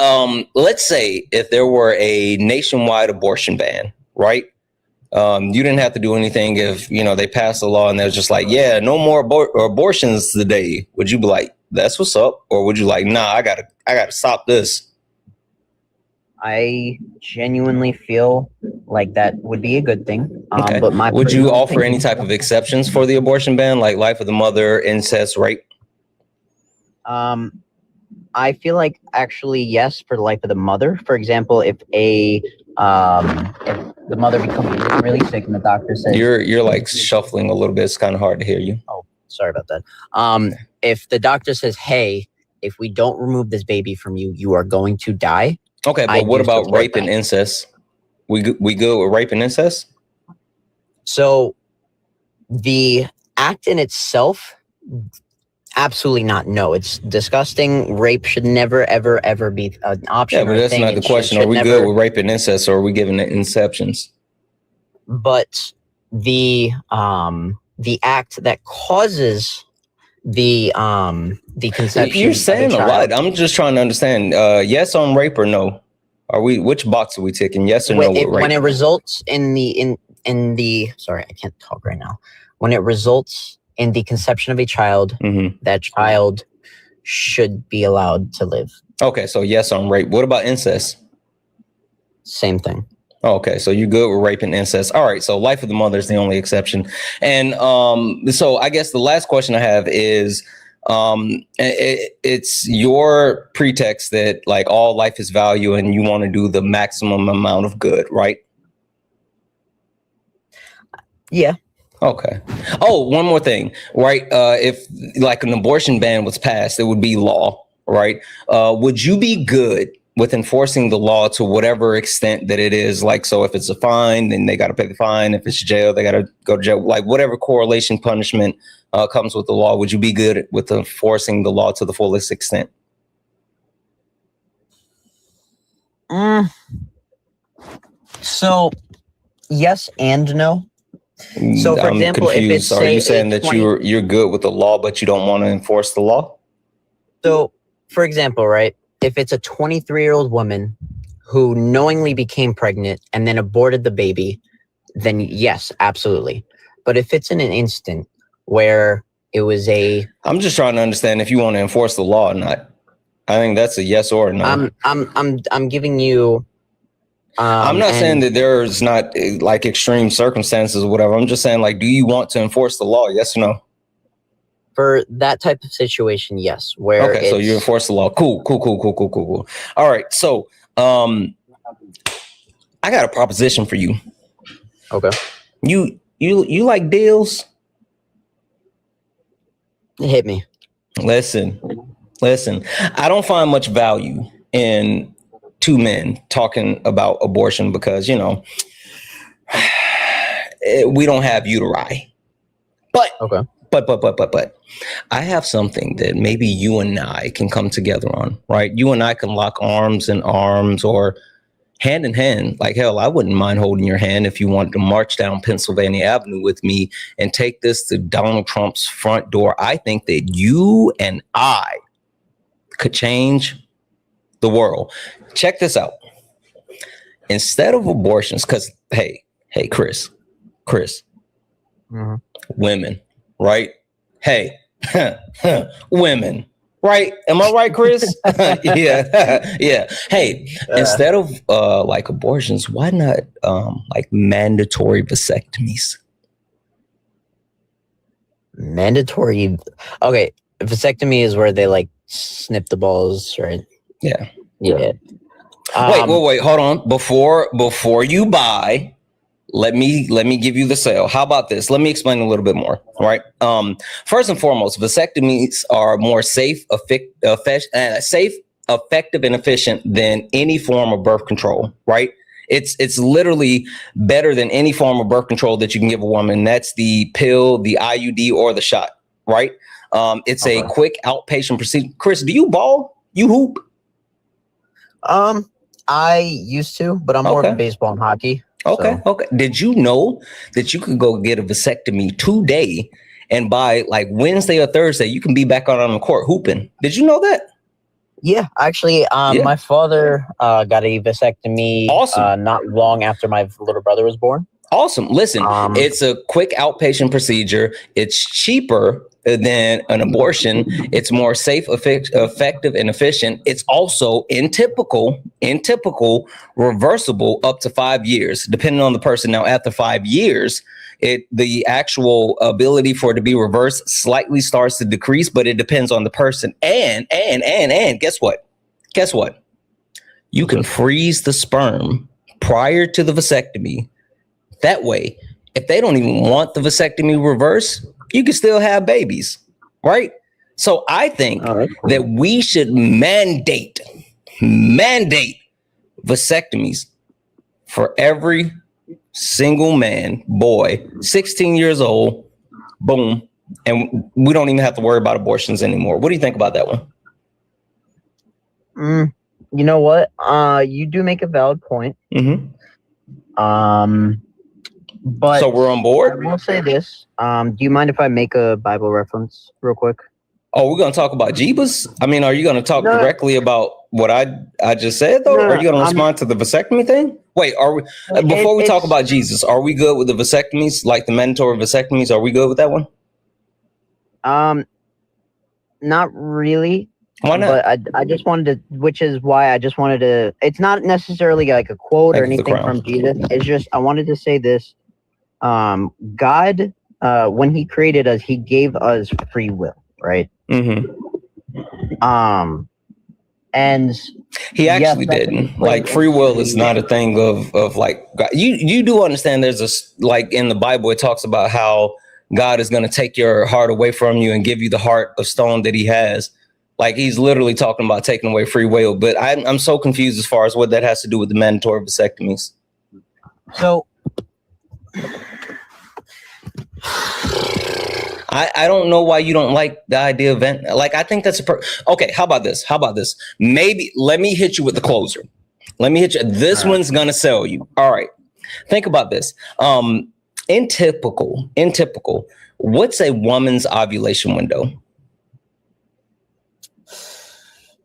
let's say if there were a nationwide abortion ban, right? You didn't have to do anything. If they passed a law and they're just like, yeah, no more abortions today, would you be like, that's what's up? Or would you like, nah, I gotta stop this? I genuinely feel like that would be a good thing. Okay. But would you offer any type of exceptions for the abortion ban, like life of the mother, incest, rape? I feel like actually yes, for the life of the mother. For example, if the mother becomes really sick and the doctor says, you're like shuffling a little bit. It's kind of hard to hear you. Oh, sorry about that. If the doctor says, hey, if we don't remove this baby from you, you are going to die. Okay, but what about rape and incest? We good with rape and incest? So the act in itself, absolutely not. No, it's disgusting. Rape should never, ever, ever be an option. Yeah, but that's not the question. Are we good with rape and incest, or are we giving it inceptions? But the act that causes the conception. You're saying a lot. I'm just trying to understand. Yes on rape or no? Are we? Which box are we ticking? Yes or no? When it results in the sorry, I can't talk right now. When it results in the conception of a child, that child should be allowed to live. Okay, so yes on rape. What about incest? Same thing. Okay, so you good with rape and incest. All right, so life of the mother is the only exception. And so I guess the last question I have is, it's your pretext that like all life is value and you want to do the maximum amount of good, right? Yeah. Okay. Oh, one more thing, right? If like an abortion ban was passed, it would be law, right? Would you be good with enforcing the law to whatever extent that it is? Like, so if it's a fine, then they got to pay the fine. If it's jail, they got to go to jail. Like whatever correlation punishment comes with the law, would you be good with enforcing the law to the fullest extent? So, yes and no. So, for example, confused. if it's are you saying that you're good with the law, but you don't want to enforce the law? So, for example, right, if it's a 23-year-old woman who knowingly became pregnant and then aborted the baby, then yes, absolutely. But if it's in an instant where it was I'm just trying to understand if you want to enforce the law or not. I think that's a yes or a no. I'm giving you. I'm not saying that there's not like extreme circumstances or whatever. I'm just saying, like, do you want to enforce the law? Yes or no? For that type of situation, yes. Where okay, so you enforce the law. Cool. All right, so I got a proposition for you. Okay. You like deals? Hit me. Listen. I don't find much value in two men talking about abortion because, you know, we don't have uteri. But I have something that maybe you and I can come together on, right? You and I can lock arms in arms or hand in hand. Like, hell, I wouldn't mind holding your hand if you wanted to march down Pennsylvania Avenue with me and take this to Donald Trump's front door. I think that you and I could change the world. Check this out. Instead of abortions, because hey, Chris, women, right? Hey, women, right? Am I right, Chris? yeah. Hey, instead of like abortions, why not like mandatory vasectomies? Mandatory. Okay, vasectomy is where they like snip the balls, right? Yeah. Wait, hold on. Before you buy, let me give you the sale. How about this? Let me explain a little bit more. All right. First and foremost, vasectomies are more safe, effective, and efficient than any form of birth control. Right. It's literally better than any form of birth control that you can give a woman. That's the pill, the IUD, or the shot. Right. It's a quick outpatient procedure. Chris, do you ball? You hoop? I used to, but I'm more of baseball and hockey. Okay. Did you know that you could go get a vasectomy today, and by like Wednesday or Thursday, you can be back on the court hooping? Did you know that? Yeah, actually, my father got a vasectomy not long after my little brother was born. Awesome. Listen, it's a quick outpatient procedure. It's cheaper than an abortion. It's more safe, effective, and efficient. It's also in typical reversible up to 5 years, depending on the person. Now, after 5 years, the actual ability for it to be reversed slightly starts to decrease, but it depends on the person. And guess what? You can freeze the sperm prior to the vasectomy. That way, if they don't even want the vasectomy reverse, you can still have babies, right? So I think that we should mandate vasectomies for every single man, boy, 16 years old, boom, and we don't even have to worry about abortions anymore. What do you think about that one? You know what? You do make a valid point. But so we're on board. I will say this. Do you mind if I make a Bible reference real quick? Oh, we're going to talk about Jeebus? I mean, are you going to talk directly about what I just said though? No, Are you going to I'm- respond to the vasectomy thing? Wait, are we before we talk about Jesus? Are we good with the vasectomies, like the mandatory vasectomies? Are we good with that one? Not really. Why not? But I just wanted to, which is why I just wanted to. It's not necessarily like a quote or Thank you for the anything crown. from Jesus. It's just I wanted to say this. God, when He created us, He gave us free will, right? Mm-hmm. And He actually yes, didn't. Like free will is not a thing of like God. You do understand there's like in the Bible it talks about how God is going to take your heart away from you and give you the heart of stone that He has. Like he's literally talking about taking away free will. But I'm so confused as far as what that has to do with the mandatory vasectomies. So I don't know why you don't like the idea of like I think that's okay. How about this? Maybe let me hit you with the closer. Let me hit you. This one's gonna sell you. All right. Think about this. In typical, what's a woman's ovulation window?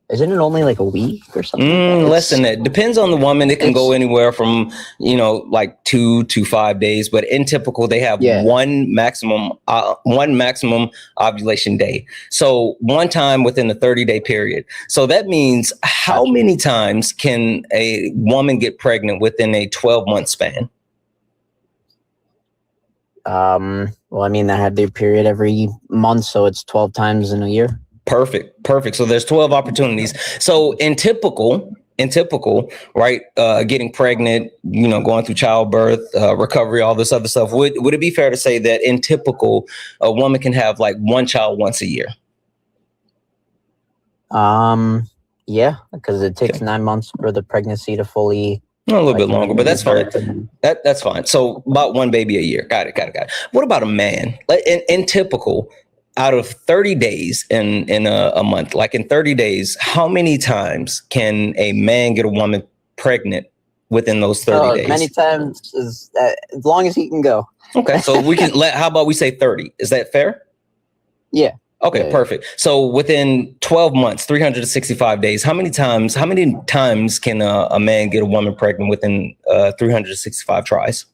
isn't it only like a week or something? Less than that. Depends on the woman. It can go anywhere from, like 2 to 5 days. But in typical, they have one maximum ovulation day. So one time within the 30-day period. So that means how many times can a woman get pregnant within a 12-month span? Well, I mean, they have their period every month, so it's 12 times in a year. Perfect. So there's 12 opportunities. So in typical, right? Getting pregnant, going through childbirth, recovery, all this other stuff. Would it be fair to say that in typical, a woman can have like one child once a year? Yeah, because it takes 9 months for the pregnancy to fully. A little bit longer, but that's fine. That's fine. So about one baby a year. Got it. What about a man? In typical, out of 30 days in a month, like in 30 days, how many times can a man get a woman pregnant within those 30 days? Many times, as long as he can go. Okay, so we can how about we say 30? Is that fair? Yeah. Okay, yeah. Perfect. So within 12 months, 365 days, how many times can a man get a woman pregnant within 365 tries?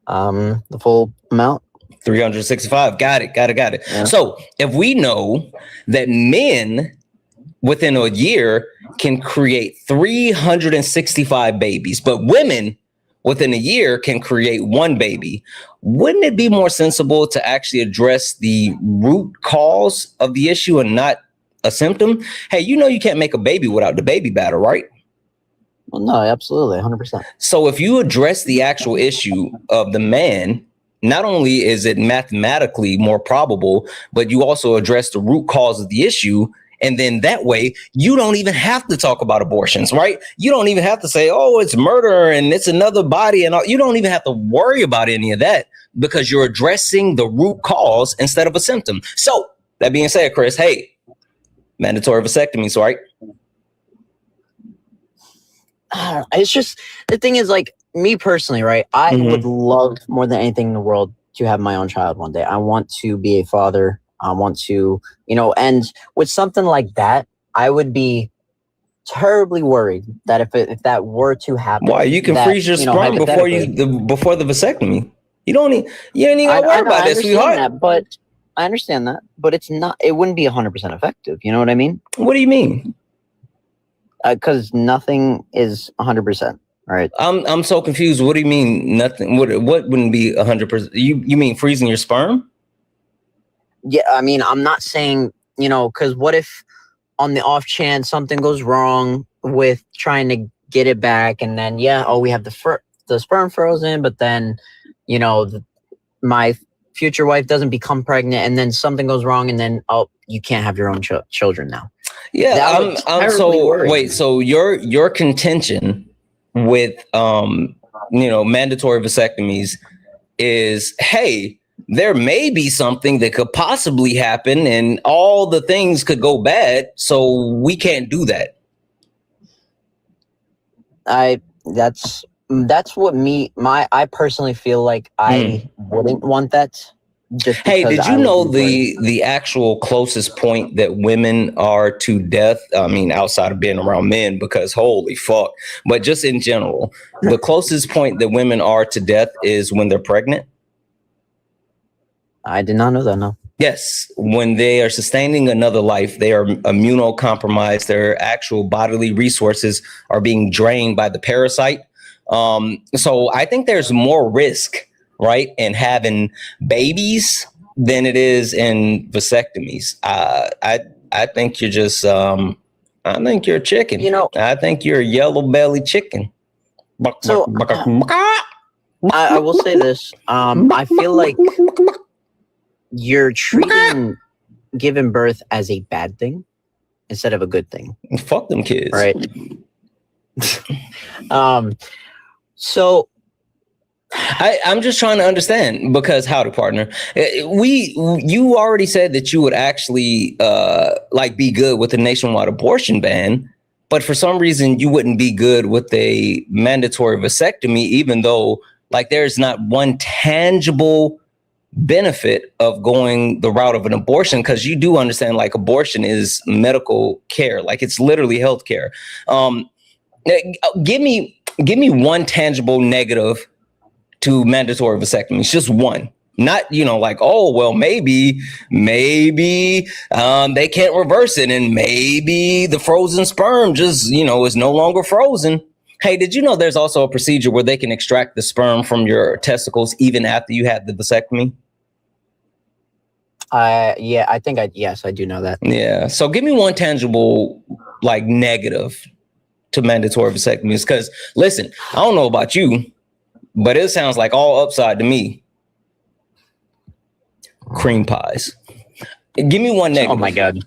The full amount. 365. Got it. Yeah. So if we know that men within a year can create 365 babies, but women within a year can create one baby, wouldn't it be more sensible to actually address the root cause of the issue and not a symptom? Hey, you can't make a baby without the baby batter, right? Well, no, absolutely, 100%. So if you address the actual issue of the man, not only is it mathematically more probable, but you also address the root cause of the issue. And then that way, you don't even have to talk about abortions, right? You don't even have to say, oh, it's murder and it's another body. And all. You don't even have to worry about any of that because you're addressing the root cause instead of a symptom. So that being said, Chris, hey, mandatory vasectomies, right? It's just, the thing is, like, me personally, right? I would love more than anything in the world to have my own child one day. I want to be a father. I want to, and with something like that, I would be terribly worried that if that were to happen. Why? You can freeze your sperm before the vasectomy. You ain't even gotta worry about that, sweetheart. But I understand that, but it wouldn't be 100% effective. You know what I mean? What do you mean? Because nothing is 100%. Right. I'm so confused. What do you mean nothing? What wouldn't be 100%? You mean freezing your sperm? Yeah, I mean, I'm not saying, because what if on the off chance something goes wrong with trying to get it back, and then we have the sperm frozen, but then my future wife doesn't become pregnant, and then something goes wrong, and then you can't have your own children now. Yeah, I'm so worried. Wait, so your contention with mandatory vasectomies is, hey, there may be something that could possibly happen and all the things could go bad, so we can't do that. That's what I personally feel like I wouldn't want that. Just Hey, because did I you would know be the actual closest point that women are to death? I mean, outside of being around men, because holy fuck. But just in general, the closest point that women are to death is when they're pregnant. I did not know that. No. Yes, when they are sustaining another life, they are immunocompromised. Their actual bodily resources are being drained by the parasite. So I think there's more risk, right, in having babies than it is in vasectomies. I think you're just I think you're a chicken. You know, I think you're a yellow belly chicken. So I will say this. I feel like you're treating giving birth as a bad thing instead of a good thing. Fuck them kids, right? So I'm just trying to understand, because howdy partner, you already said that you would actually like be good with a nationwide abortion ban, but for some reason you wouldn't be good with a mandatory vasectomy, even though like there's not one tangible benefit of going the route of an abortion, because you do understand like abortion is medical care, like it's literally health care. Give me one tangible negative to mandatory vasectomies, just one. Not, like, oh, well, maybe they can't reverse it, and maybe the frozen sperm just, is no longer frozen. Hey, did you know there's also a procedure where they can extract the sperm from your testicles even after you had the vasectomy? Yeah, I think yes, I do know that. Yeah. So give me one tangible, like, negative to mandatory vasectomies. Because, listen, I don't know about you, but it sounds like all upside to me. Cream pies. Give me one negative. Oh, my God.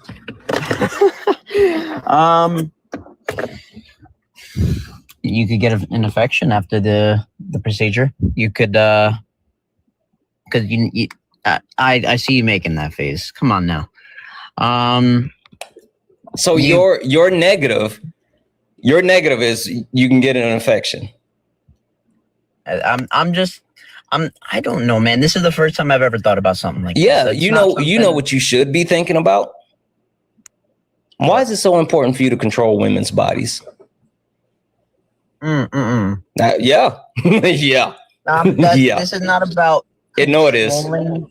You could get an infection after the procedure. You could, because I see you making that face. Come on now. So your negative is you can get an infection. I don't know, man. This is the first time I've ever thought about something like yeah, this. you know what you should be thinking about. Why is it so important for you to control women's bodies? Yeah. Yeah. Yeah. This is not about. It is.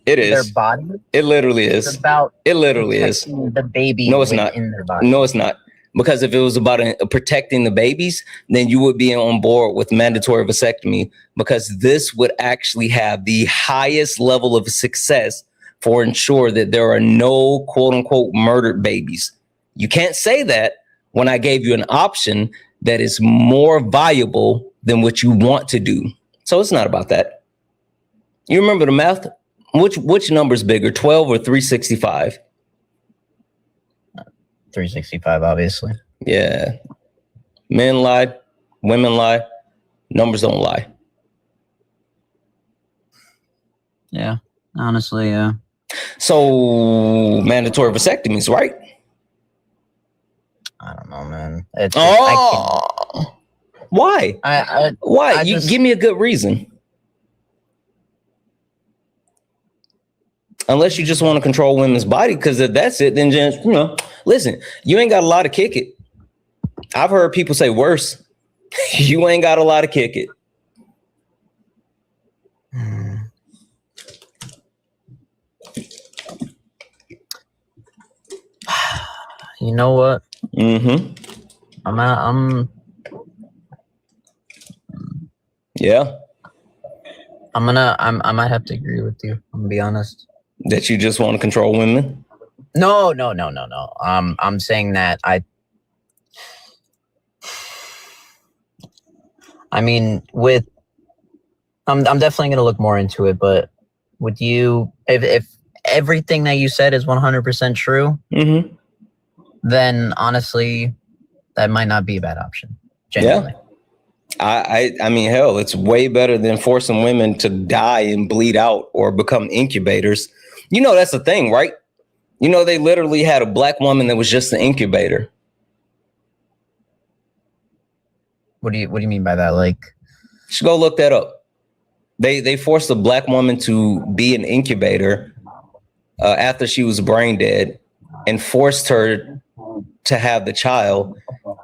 It is. Their body. It literally is. It's about. It literally is. The baby. No, it's not. In their body. No, it's not. Because if it was about protecting the babies, then you would be on board with mandatory vasectomy, because this would actually have the highest level of success for ensure that there are no quote unquote murdered babies. You can't say that when I gave you an option that is more viable than what you want to do. So it's not about that. You remember the math? Which number's bigger, 12 or 365? 365, obviously. Yeah. Men lie, women lie, numbers don't lie. Yeah, honestly, yeah. So mandatory vasectomies, right? I don't know, man. It's why? Why? You give me a good reason. Unless you just want to control women's body, because if that's it, then just, listen, you ain't got a lot to kick it. I've heard people say worse. You ain't got a lot to kick it. You know what? Mm-hmm. Yeah. I might have to agree with you. I'm gonna be honest. That you just want to control women? No. I'm saying that I'm definitely gonna look more into it, but would you, if everything that you said is 100% true, mm-hmm. then honestly, that might not be a bad option. Genuinely. Yeah. I mean, hell, it's way better than forcing women to die and bleed out or become incubators. That's the thing, right? They literally had a black woman that was just an incubator. What do you mean by that? Like, you should go look that up. They forced a black woman to be an incubator after she was brain dead, and forced her to have the child,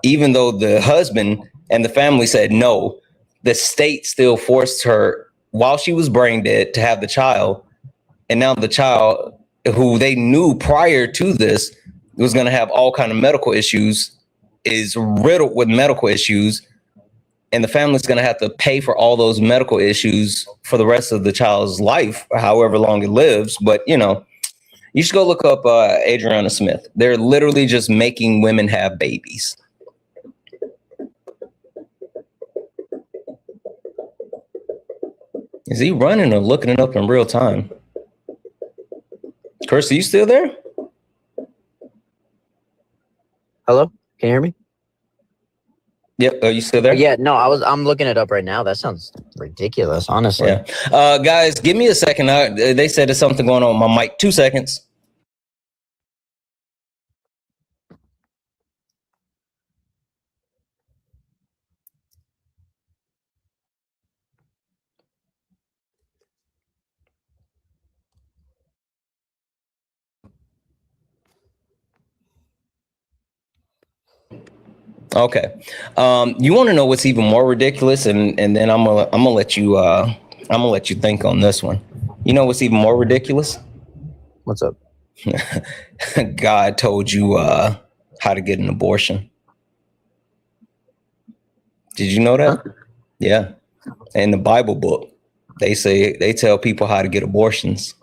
even though the husband and the family said no. The state still forced her while she was brain dead to have the child, and now the child, who they knew prior to this was going to have all kind of medical issues, is riddled with medical issues, and the family's going to have to pay for all those medical issues for the rest of the child's life, however long it lives. But you should go look up Adriana Smith. They're literally just making women have babies. Is he running or looking it up in real time? Chris, are you still there? Hello? Can you hear me? Yep. Are you still there? Yeah, no, I'm looking it up right now. That sounds ridiculous, honestly. Yeah. Guys, give me a second. They said there's something going on with my mic. 2 seconds. Okay. You want to know what's even more ridiculous, and then I'm gonna let you think on this one. You know what's even more ridiculous? What's up? God told you how to get an abortion. Did you know that? Huh? Yeah. In the Bible book, they tell people how to get abortions.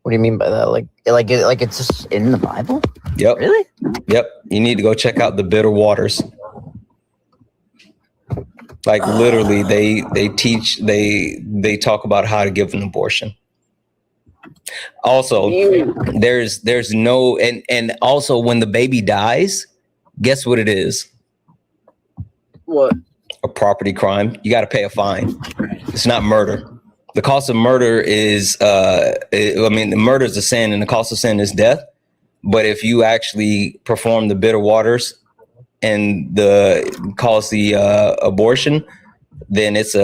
What do you mean by that? Like it's just in the Bible? Yep. Really? Yep. You need to go check out the Bitter Waters. Like literally, they talk about how to give an abortion. Also, there's no, and also when the baby dies, guess what it is? What? A property crime. You got to pay a fine. It's not murder. The cost of murder is, murder is a sin, and the cost of sin is death. But if you actually perform the Bitter Waters and cause the abortion, then it's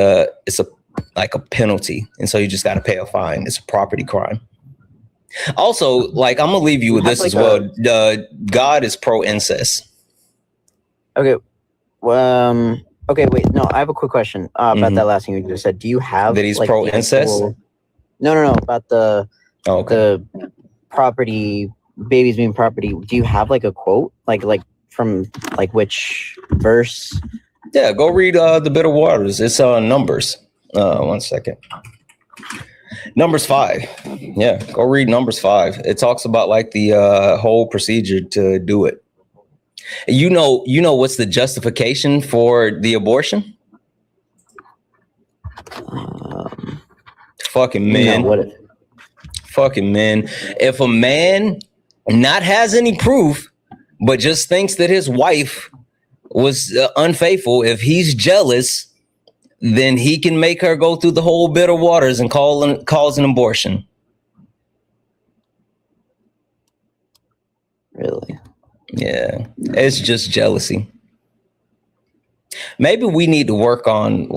like a penalty, and so you just got to pay a fine. It's a property crime. Also, like, I'm gonna leave you with this as well. God is pro incest. Okay. Okay, wait. No, I have a quick question about that last thing you just said. Do you have that he's pro incest? No. About the property, babies being property. Do you have like a quote, like from like which verse? Yeah, go read the Bitter Waters. It's Numbers. 1 second. Numbers 5. Yeah, go read Numbers 5. It talks about like the whole procedure to do it. You know what's the justification for the abortion? Fucking men. Fucking men. If a man not has any proof, but just thinks that his wife was unfaithful, if he's jealous, then he can make her go through the whole Bitter Waters and cause an abortion. Really? Yeah, it's just jealousy. Maybe we need to work on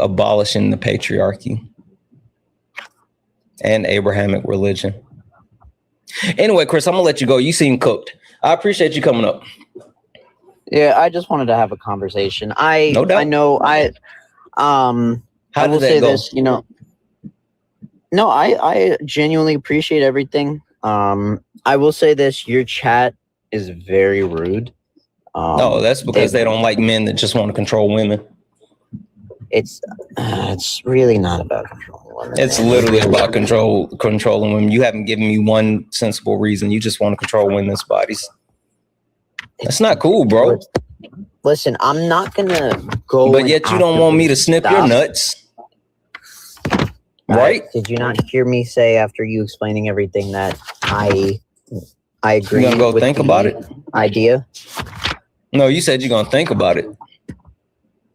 abolishing the patriarchy and Abrahamic religion. Anyway, Chris, I'm gonna let you go. You seem cooked. I appreciate you coming up. Yeah, I just wanted to have a conversation. No doubt. I know. I will say this. No, I genuinely appreciate everything. I will say this: your chat is very rude. No, that's because they don't like men that just want to control women. It's really not about controlling women. It's literally about controlling women. You haven't given me one sensible reason. You just want to control women's bodies. That's not cool, bro. Listen, I'm not gonna go. But yet you don't want me to snip your nuts. Right? Did you not hear me say after you explaining everything that I agree? You're gonna go think about it? Idea? No, you said you're gonna think about it.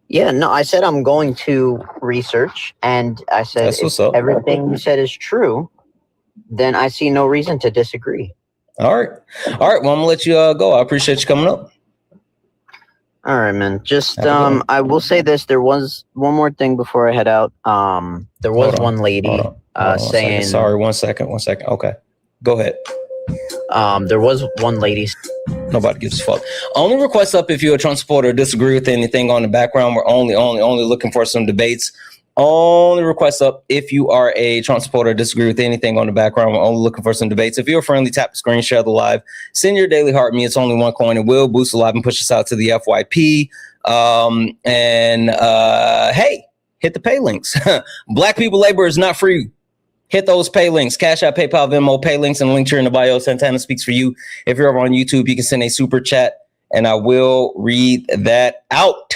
Yeah, no, I said I'm going to research, and I said if everything you said is true, then I see no reason to disagree. All right. Well, I'm gonna let you go. I appreciate you coming up. All right, man. Just Have a good one. I will say this. There was one more thing before I head out. There was Hold on, one lady Hold on 1 saying. second. Sorry, 1 second. 1 second. Okay, go ahead. There was one lady. Nobody gives a fuck. Only request up if you're a Trump supporter or disagree with anything on the background. We're only looking for some debates. Only request up if you are a Trump supporter or disagree with anything on the background. We're only looking for some debates. If you're friendly, tap the screen, share the live, send your daily heart me. It's only one coin. It will boost the live and push us out to the FYP. Hey, hit the pay links. Black people labor is not free. Hit those pay links. Cash App, PayPal, Venmo, pay links, and link here in the bio. Santana speaks for you. If you're over on YouTube, you can send a super chat, and I will read that out.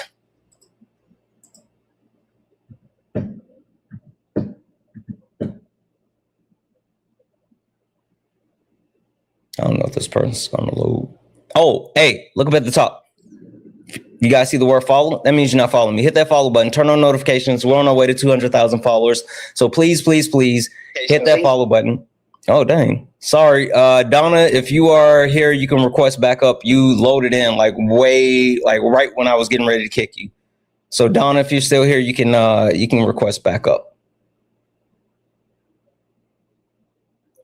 I don't know if this person's going to load. Oh, hey, look up at the top. You guys see the word follow? That means you're not following me. Hit that follow button. Turn on notifications. We're on our way to 200,000 followers. So please, please, please hit that follow button. Oh, dang. Sorry. Donna, if you are here, you can request backup. You loaded in like right when I was getting ready to kick you. So Donna, if you're still here, you can request backup.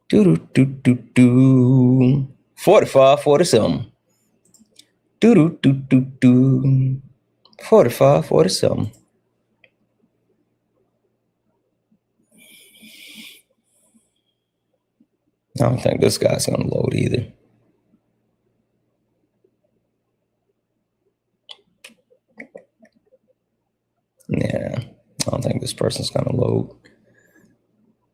Do 45, 47. Do 45, 47. I don't think this guy's gonna load either. Yeah, I don't think this person's gonna load.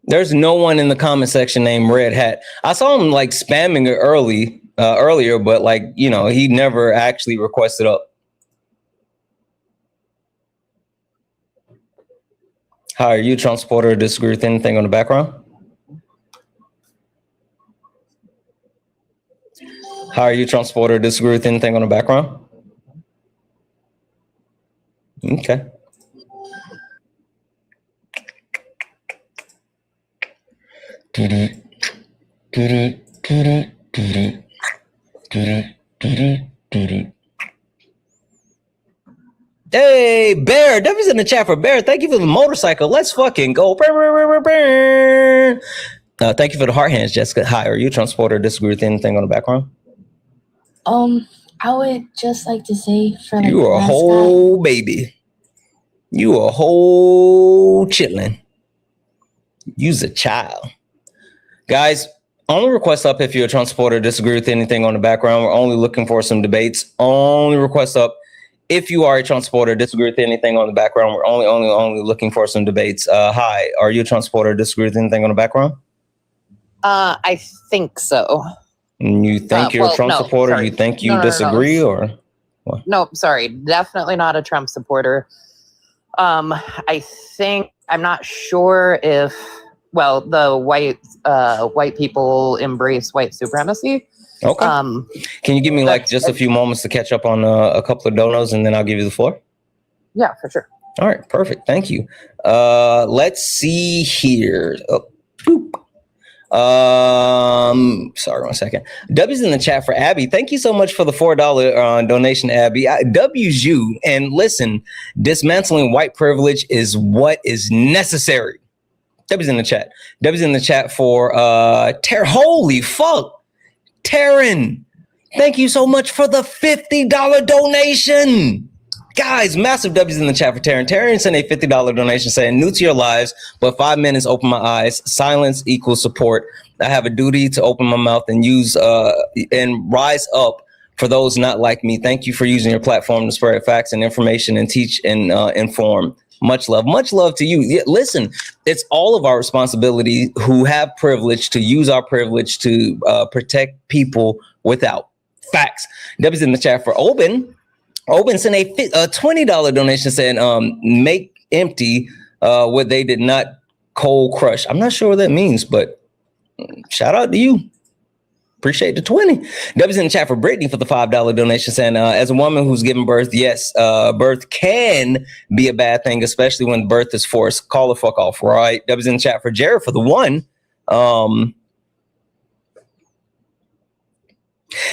There's no one in the comment section named Red Hat. I saw him like spamming it earlier, but like, you know, he never actually requested up. How are you, Trump supporter, or disagree with anything on the background? How are you, Trump supporter, or disagree with anything on the background? Okay. Hey, Bear, W's in the chat for Bear. Thank you for the motorcycle. Let's fucking go. Thank you for the heart hands, Jessica. Hi, are you a Trump supporter or disagree with anything on the background? I would just like to say for like you are a whole baby. You a whole chitlin'. You's a child. Guys, only request up if you're a Trump supporter, disagree with anything on the background. We're only looking for some debates. Only request up if you are a Trump supporter, disagree with anything on the background. We're only looking for some debates. Hi, are you a Trump supporter, disagree with anything on the background? I think so. And you think you're a Trump supporter? Sorry. You think you disagree or what? No, sorry, definitely not a Trump supporter. I think I'm not sure if the white people embrace white supremacy. Okay. Can you give me like just a few moments to catch up on a couple of donos, and then I'll give you the floor? Yeah, for sure. All right, perfect. Thank you. Let's see here. Sorry, 1 second. W's in the chat for Abby. Thank you so much for the $4 donation, Abby. W's you. And listen, dismantling white privilege is what is necessary. W's in the chat. W's in the chat for holy fuck. Taryn, thank you so much for the $50 donation. Guys, massive W's in the chat for Taryn. Taryn sent a $50 donation saying, new to your lives, but 5 minutes open my eyes. Silence equals support. I have a duty to open my mouth and use and rise up for those not like me. Thank you for using your platform to spread facts and information and teach and inform. Much love to you. Yeah, listen, it's all of our responsibility who have privilege to use our privilege to protect people without. Facts. W's in the chat for Oben. Oben sent a $20 donation saying, make empty what they did not cold crush. I'm not sure what that means, but shout out to you. Appreciate the 20. W's in the chat for Brittany for the $5 donation saying, as a woman who's given birth, yes, birth can be a bad thing, especially when birth is forced. Call the fuck off, right? W's in the chat for Jared for the 1.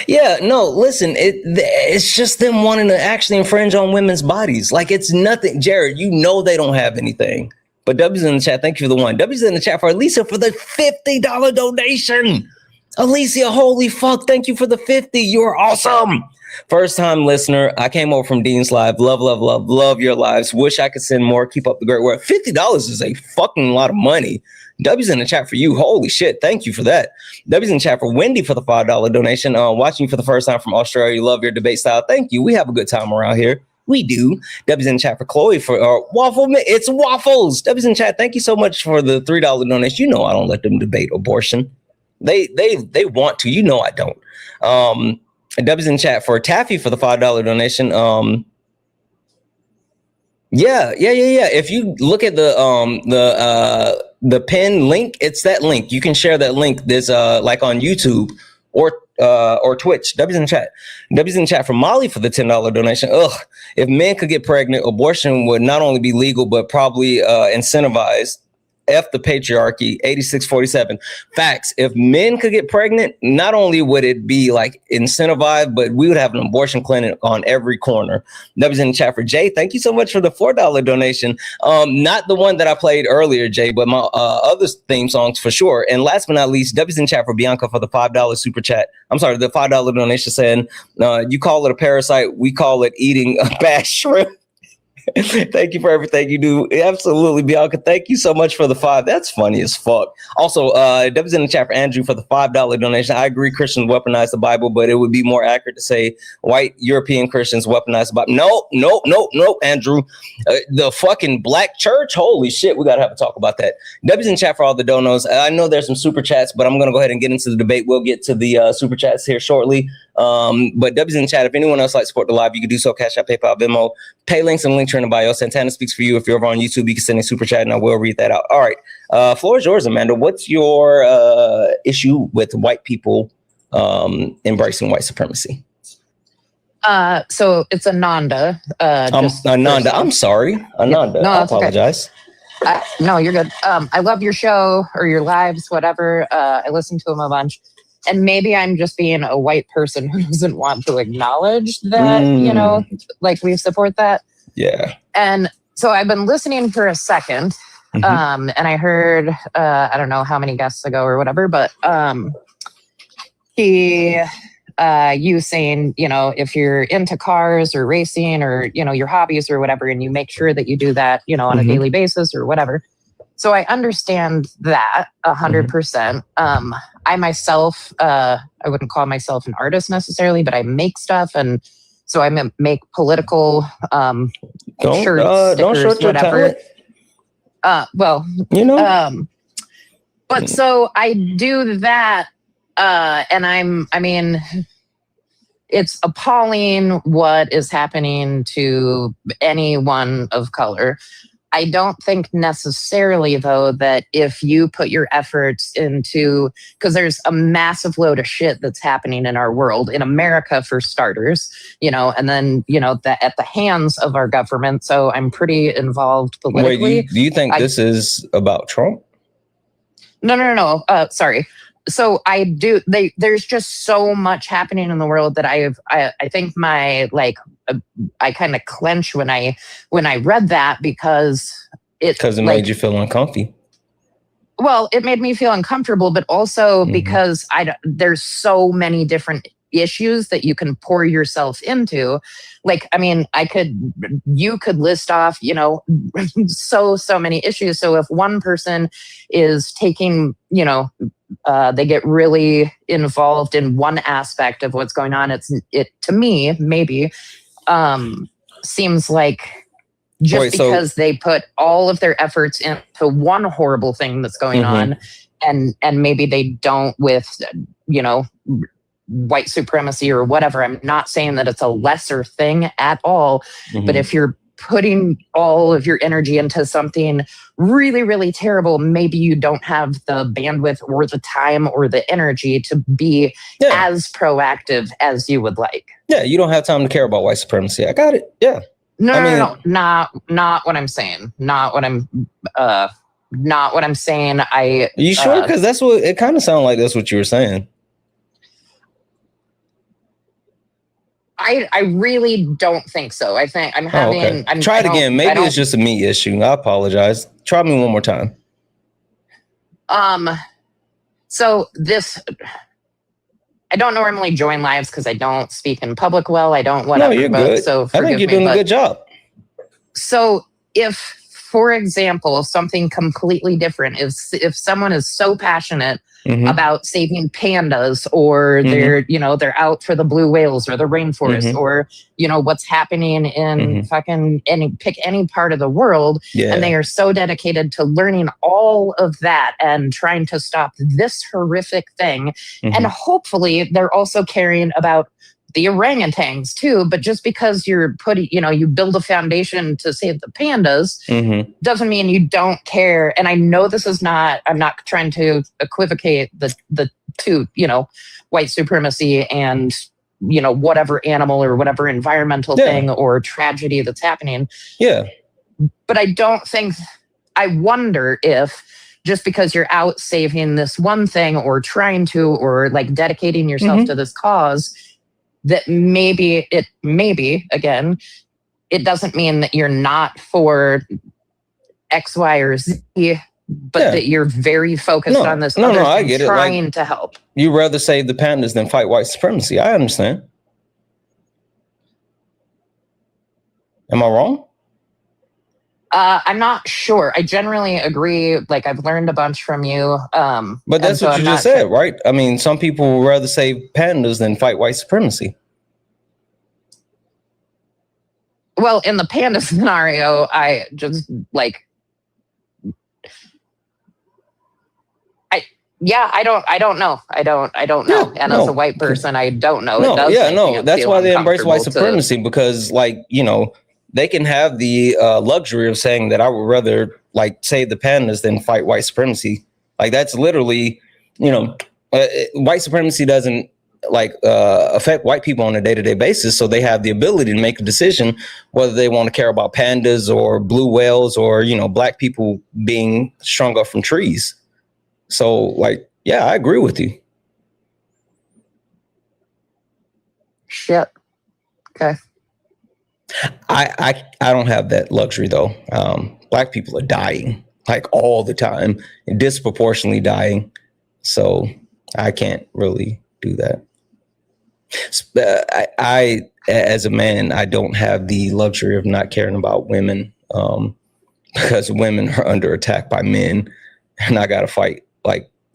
Yeah, no, listen, it's just them wanting to actually infringe on women's bodies. Like, it's nothing. Jared, you know they don't have anything. But W's in the chat, thank you for the one. W's in the chat for Alicia for the $50 donation. Alicia, holy fuck, thank you for the 50. You're awesome. First time listener. I came over from Dean's Live. Love your lives. Wish I could send more. Keep up the great work. $50 is a fucking lot of money. W's in the chat for you. Holy shit. Thank you for that. W's in the chat for Wendy for the $5 donation. Watching you for the first time from Australia. Love your debate style. Thank you. We have a good time around here. We do. W's in the chat for Chloe for waffle. It's waffles. W's in the chat. Thank you so much for the $3 donation. You know I don't let them debate abortion. They want to. You know I don't. W's in the chat for Taffy for the $5 donation. Yeah. If you look at the pin link, it's that link. You can share that link. There's like on YouTube or Twitch. W's in the chat. W's in the chat for Molly for the $10 donation. Ugh, if men could get pregnant, abortion would not only be legal but probably incentivized. F the patriarchy. 8647. Facts. If men could get pregnant, not only would it be like incentivized, but we would have an abortion clinic on every corner. That was in the chat for Jay. Thank you so much for the $4 donation. Not the one that I played earlier, Jay, but my other theme songs for sure. And last but not least, W's in the chat for Bianca for the $5 super chat. I'm sorry, the $5 donation saying you call it a parasite, we call it eating a bad shrimp. Thank you for everything you do. Absolutely, Bianca. Thank you so much for the $5. That's funny as fuck. Also, that was in the chat for Andrew for the $5 donation. I agree Christians weaponize the Bible, but it would be more accurate to say white European Christians weaponize the Bible. No, Andrew. The fucking black church? Holy shit, we got to have a talk about that. W's in chat for all the donos. I know there's some super chats, but I'm going to go ahead and get into the debate. We'll get to the super chats here shortly. But W's in the chat. If anyone else likes to support the live, you can do so. Cash App, PayPal, Venmo, pay links and link in the bio. Santana speaks for you. If you're over on YouTube, you can send a super chat and I will read that out. All right. Floor is yours, Amanda. What's your issue with white people embracing white supremacy? So it's Ananda. Ananda. I'm sorry. Ananda. No, I apologize. Okay. No, you're good. I love your show or your lives, whatever. I listen to them a bunch. And maybe I'm just being a white person who doesn't want to acknowledge that, you know, like we support that. Yeah. And so I've been listening for a second. And I heard, I don't know how many guests ago or whatever, but you saying, you know, if you're into cars or racing or, you know, your hobbies or whatever, and you make sure that you do that, you know, on a daily basis or whatever. So I understand that 100%. I myself, I wouldn't call myself an artist necessarily, but I make stuff. And so I make political shirts, stickers, whatever. Well, you know, but so I do that. And I mean, it's appalling what is happening to anyone of color. I don't think necessarily, though, that if you put your efforts into, because there's a massive load of shit that's happening in our world, in America for starters, you know, and then, you know, that at the hands of our government. So I'm pretty involved politically. Wait, do you think this is about Trump? No. Sorry. So I do. There's just so much happening in the world that I think my I kind of clench when I read that because it made you feel uncomfy. Well, it made me feel uncomfortable, but also because there's so many different issues that you can pour yourself into. Like, I mean, you could list off, you know, so many issues. So if one person is taking, you know, they get really involved in one aspect of what's going on, it to me maybe seems like because they put all of their efforts into one horrible thing that's going on, and maybe they don't with, you know, white supremacy or whatever. I'm not saying that it's a lesser thing at all, but if you're putting all of your energy into something really, really terrible, maybe you don't have the bandwidth or the time or the energy to be as proactive as you would like. Yeah, you don't have time to care about white supremacy. I got it. Yeah. No, not what I'm saying. Not what I'm saying. Are you sure? Because that's what it kind of sounded like. That's what you were saying. I really don't think so. I think I'm having. Try it again. Maybe it's just a me issue. I apologize. Try me one more time. So this, I don't normally join lives because I don't speak in public well. I don't whatever. No, you're good. So I think you're doing a good job. So if, for example, something completely different, if someone is so passionate about saving pandas, or they're out for the blue whales or the rainforest, or what's happening in fucking pick any part of the world, and they are so dedicated to learning all of that and trying to stop this horrific thing, and hopefully they're also caring about the orangutans too, but just because you're putting, you build a foundation to save the pandas doesn't mean you don't care. And I know this is not, I'm not trying to equivocate the two, white supremacy and, whatever animal or whatever environmental thing or tragedy that's happening. Yeah. But I don't think, I wonder if just because you're out saving this one thing or trying to, or like dedicating yourself to this cause, that maybe, again, it doesn't mean that you're not for X, Y, or Z, but that you're very focused on this other thing, I get it. Trying to help. You'd rather save the pandas than fight white supremacy. I understand. Am I wrong? I'm not sure. I generally agree. Like, I've learned a bunch from you. But that's what you just said, right? I mean, some people would rather save pandas than fight white supremacy. Well, in the panda scenario, I just like, I don't know. I don't know. And as a white person, I don't know. That's why they embrace white supremacy, because they can have the luxury of saying that I would rather save the pandas than fight white supremacy. Like, that's literally, white supremacy doesn't affect white people on a day-to-day basis. So they have the ability to make a decision whether they want to care about pandas or blue whales or, black people being strung up from trees. So yeah, I agree with you. Shit. Okay. I don't have that luxury though. Black people are dying all the time, and disproportionately dying. So I can't really do that. I as a man, I don't have the luxury of not caring about women, because women are under attack by men, and I gotta fight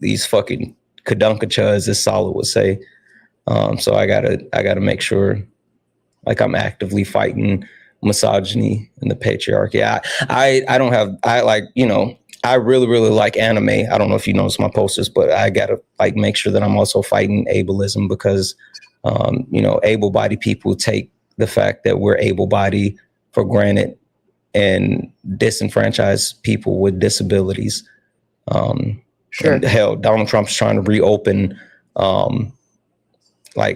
these fucking kadunkachas, as Solid would say. So I gotta make sure I'm actively fighting misogyny and the patriarchy. I don't have, I really, really like anime. I don't know if you notice my posters, but I gotta make sure that I'm also fighting ableism, because able-bodied people take the fact that we're able-bodied for granted and disenfranchise people with disabilities. Sure. And hell, Donald Trump's trying to reopen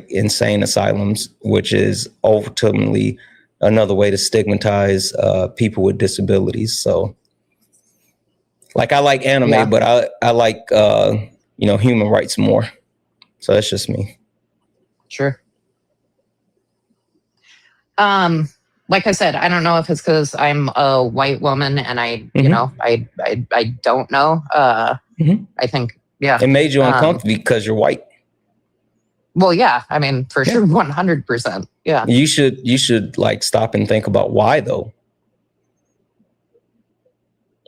insane asylums, which is ultimately another way to stigmatize people with disabilities. So I like anime, but I like human rights more. So that's just me. Sure. Like I said, I don't know if it's because I'm a white woman and I don't know. I think, it made you uncomfortable because you're white. Well, yeah, I mean, for sure, 100%. Yeah. You should stop and think about why though.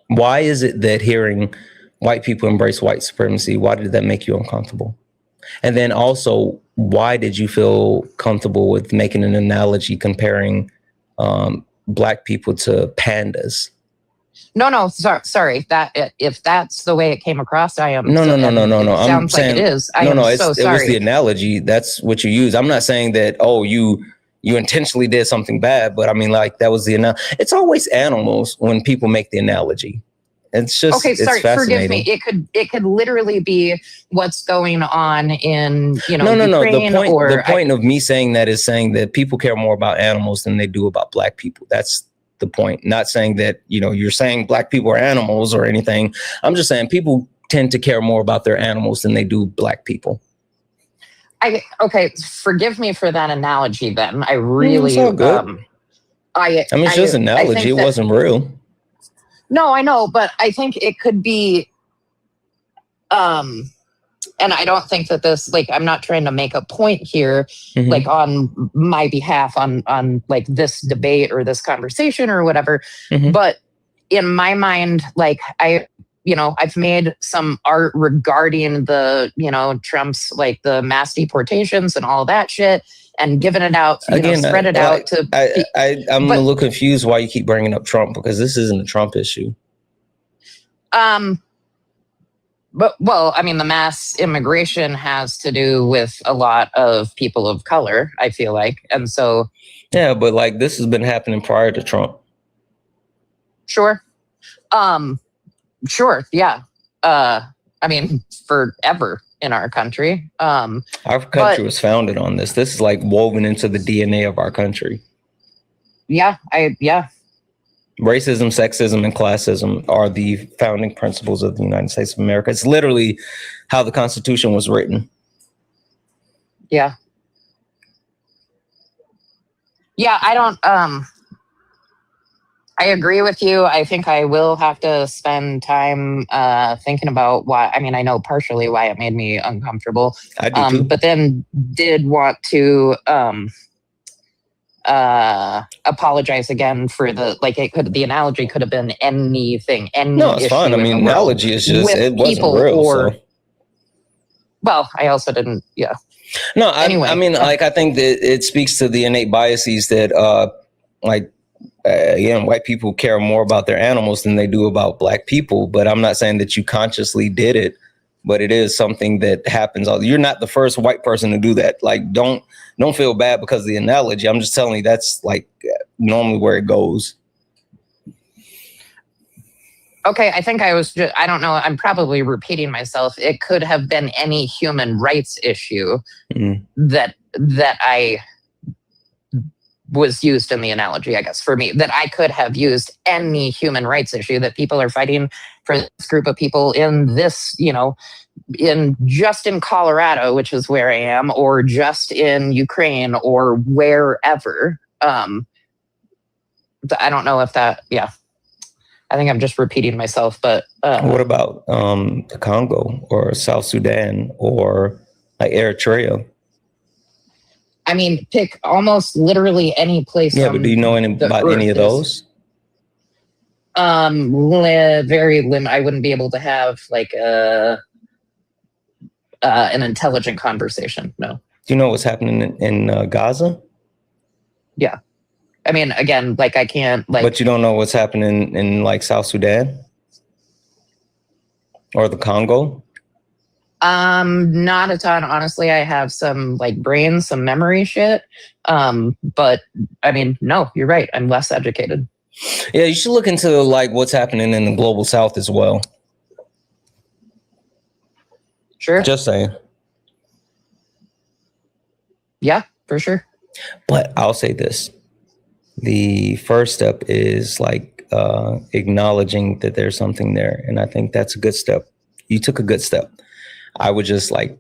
Why is it that hearing white people embrace white supremacy, why did that make you uncomfortable? And then also, why did you feel comfortable with making an analogy comparing black people to pandas? No, sorry. That if that's the way it came across, I am. No. Sounds like it is. It was the analogy. That's what you use. I'm not saying that. Oh, you intentionally did something bad, but I mean, that was the analogy. It's always animals when people make the analogy. It's just okay. Sorry, fascinating. forgive me. It could literally be what's going on in No. Ukraine, The point of me saying that is saying that people care more about animals than they do about black people. That's the point. Not saying that you're saying black people are animals or anything. I'm just saying people tend to care more about their animals than they do black people. Okay, forgive me for that analogy then. I really It's all good. I mean, it's just an analogy. It wasn't real. No, I know, but I think it could be and I don't think that this, like, I'm not trying to make a point here, like on my behalf on like this debate or this conversation or whatever. But in my mind, like I've made some art regarding the, Trump's, like the mass deportations and all that shit and given it out, spread it out to. I'm a little confused why you keep bringing up Trump, because this isn't a Trump issue. But, well, I mean, the mass immigration has to do with a lot of people of color, I feel like. And so. Yeah, but like this has been happening prior to Trump. Sure. Sure. Yeah. I mean, forever in our country. Our country was founded on this. This is like woven into the DNA of our country. Yeah. Racism, sexism, and classism are the founding principles of the United States of America. It's literally how the Constitution was written. Yeah. Yeah, I don't, I agree with you. I think I will have to spend time thinking about why. I mean, I know partially why it made me uncomfortable. I do too. But then did want to apologize again for the analogy could have been anything. No, it's fine. I mean, analogy is just, it wasn't real. Well, I also didn't, yeah. No, anyway, I mean, like, I think that it speaks to the innate biases that, again, white people care more about their animals than they do about black people. But I'm not saying that you consciously did it, but it is something that happens. You're not the first white person to do that. Like, don't feel bad because of the analogy. I'm just telling you that's like normally where it goes. Okay, I think I don't know, I'm probably repeating myself. It could have been any human rights issue that I was used in the analogy, I guess, for me, that I could have used any human rights issue that people are fighting for this group of people in this, just in Colorado, which is where I am, or just in Ukraine or wherever. I don't know if that, yeah. I think I'm just repeating myself, but what about the Congo or South Sudan or like Eritrea? I mean, pick almost literally any place. Yeah, but do you know about any of those? Very limited. I wouldn't be able to have like an intelligent conversation. No. Do you know what's happening in Gaza? Yeah. I mean, again, like I can't like. But you don't know what's happening in like South Sudan or the Congo? Not a ton. Honestly, I have some like brains, some memory shit. But I mean, no, you're right. I'm less educated. Yeah, you should look into like what's happening in the global South as well. Sure. Just saying. Yeah, for sure. But I'll say this. The first step is like acknowledging that there's something there. And I think that's a good step. You took a good step. I would just like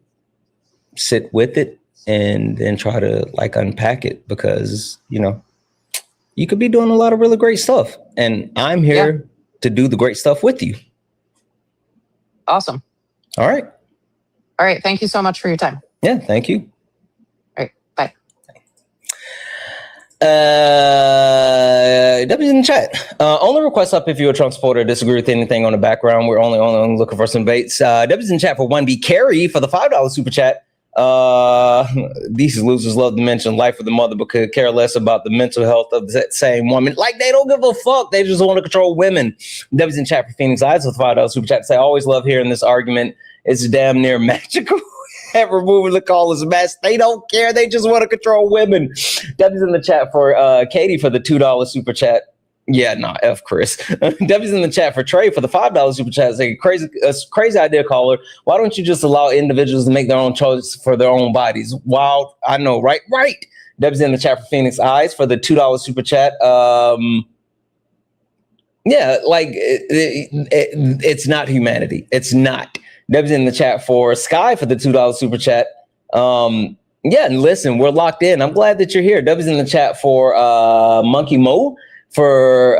sit with it and then try to like unpack it because, you could be doing a lot of really great stuff. And I'm here to do the great stuff with you. Awesome. All right. All right. Thank you so much for your time. Yeah, thank you. All right. Bye. W's in the chat. Only request up if you're a Trump supporter or disagree with anything on the background. We're only looking for some baits. W's in the chat for 1B Carry for the $5 super chat. These losers love to mention life of the mother but could care less about the mental health of that same woman. Like they don't give a fuck. They just want to control women. W's in chat for Phoenix Eyes with $5 super chat. Say, I always love hearing this argument. It's damn near magical. At removing the caller's mask. They don't care. They just want to control women. W's in the chat for Katie for the $2 super chat. Yeah, no, F Chris. W's in the chat for Trey for the $5 super chat. Say crazy idea, caller. Why don't you just allow individuals to make their own choice for their own bodies? Wow, I know, right? W's in the chat for Phoenix Eyes for the $2 super chat. Yeah, like it's not humanity. It's not. Deb's in the chat for Sky for the $2 super chat. Yeah, and listen, we're locked in. I'm glad that you're here. W's in the chat for Monkey Mo. For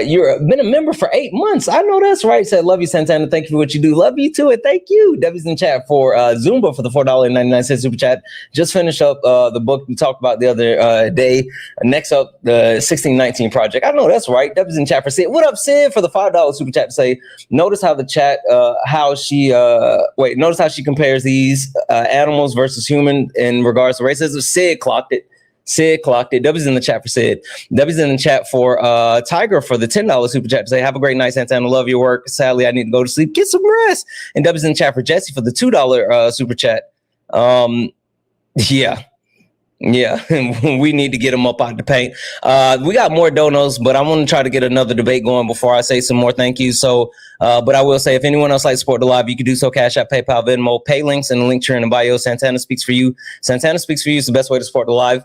you've been a member for 8 months. I know that's right. Said, love you, Santana. Thank you for what you do. Love you too, and thank you. W's in the chat for Zumba for the $4.99 super chat. Just finished up the book we talked about the other day. Next up, the 1619 project. I know that's right. W's in the chat for Sid. What up, Sid? For the $5 super chat to say, notice how the chat notice how she compares these animals versus human in regards to racism. Sid clocked it. Sid clocked it. W's in the chat for Sid. W's in the chat for Tiger for the $10 super chat to say, have a great night, Santana. Love your work. Sadly, I need to go to sleep. Get some rest. And W's in the chat for Jesse for the $2 super chat. Yeah. We need to get them up out the paint. We got more donos, but I want to try to get another debate going before I say some more thank yous. So, but I will say, if anyone else likes to support the live, you can do so. Cash App, PayPal, Venmo, pay links, and the link here in the bio. Santana Speaks for You. Santana Speaks for You is the best way to support the live.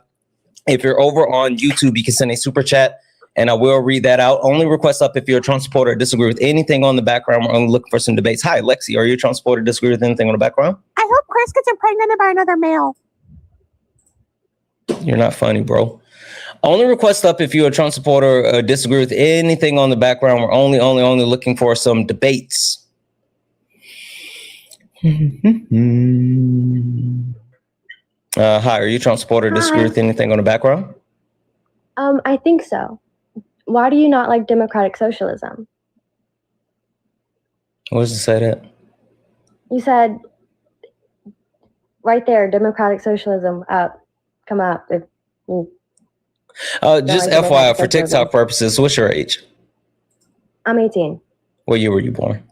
If you're over on YouTube, you can send a super chat, and I will read that out. Only request up if you're a Trump supporter or disagree with anything on the background. We're only looking for some debates. Hi, Lexi. Are you a Trump supporter or disagree with anything on the background? I hope Chris gets impregnated by another male. You're not funny, bro. Only request up if you're a Trump supporter or disagree with anything on the background. We're only looking for some debates. Hi, are you a Trump supporter or disagree with anything on the background? I think so. Why do you not like democratic socialism? What does it say that? You said right there, democratic socialism up. Come up. Just FYI, for TikTok purposes, what's your age? I'm 18. What year were you born?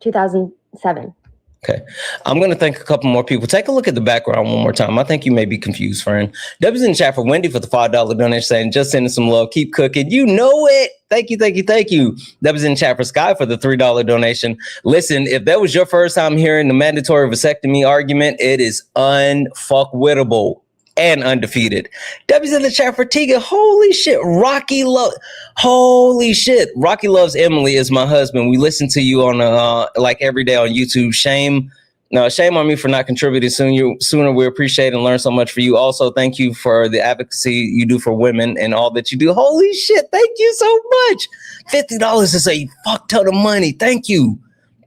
2007. Okay. I'm going to thank a couple more people. Take a look at the background one more time. I think you may be confused, friend. W's in the chat for Wendy for the $5 donation saying, just sending some love. Keep cooking. You know it. Thank you. W's in the chat for Sky for the $3 donation. Listen, if that was your first time hearing the mandatory vasectomy argument, it is unfuckwittable and undefeated. W's in the chat for Tegan. Holy shit. Rocky loves Emily is my husband. We listen to you on like every day on YouTube. Shame on me for not contributing sooner. We appreciate and learn so much for you. Also, thank you for the advocacy you do for women and all that you do. Holy shit. Thank you so much. $50 is a fuck ton of money. Thank you.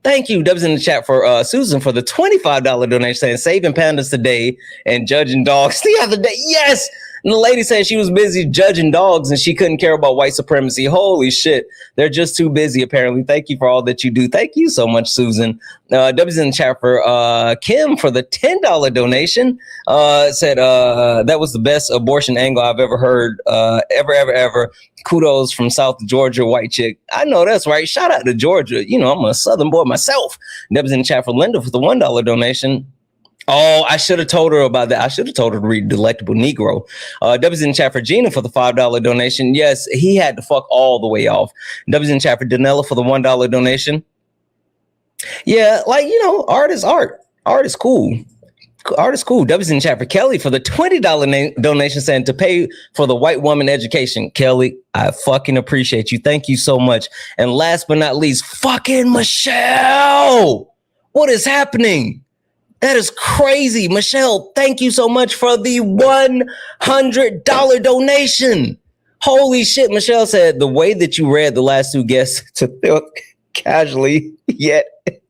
W's in the chat for Susan for the $25 donation saying saving pandas today and judging dogs the other day. Yes. And the lady said she was busy judging dogs and she couldn't care about white supremacy. Holy shit. They're just too busy, apparently. Thank you for all that you do. Thank you so much, Susan. W's in the chat for Kim for the $10 donation. Said that was the best abortion angle I've ever heard. Ever. Kudos from South Georgia, white chick. I know that's right. Shout out to Georgia. You know, I'm a Southern boy myself. W's in the chat for Linda for the $1 donation. Oh, I should have told her about that. I should have told her to read Delectable Negro. W's in the chat for Gina for the $5 donation. Yes, he had to fuck all the way off. W's in the chat for Danella for the $1 donation. Yeah, like, you know, art is art. Art is cool. W's in the chat for Kelly for the $20 donation saying to pay for the white woman education. Kelly, I fucking appreciate you. Thank you so much. And last but not least, fucking Michelle. What is happening? That is crazy. Michelle, thank you so much for the $100 donation. Holy shit. Michelle said the way that you read the last two guests to casually yet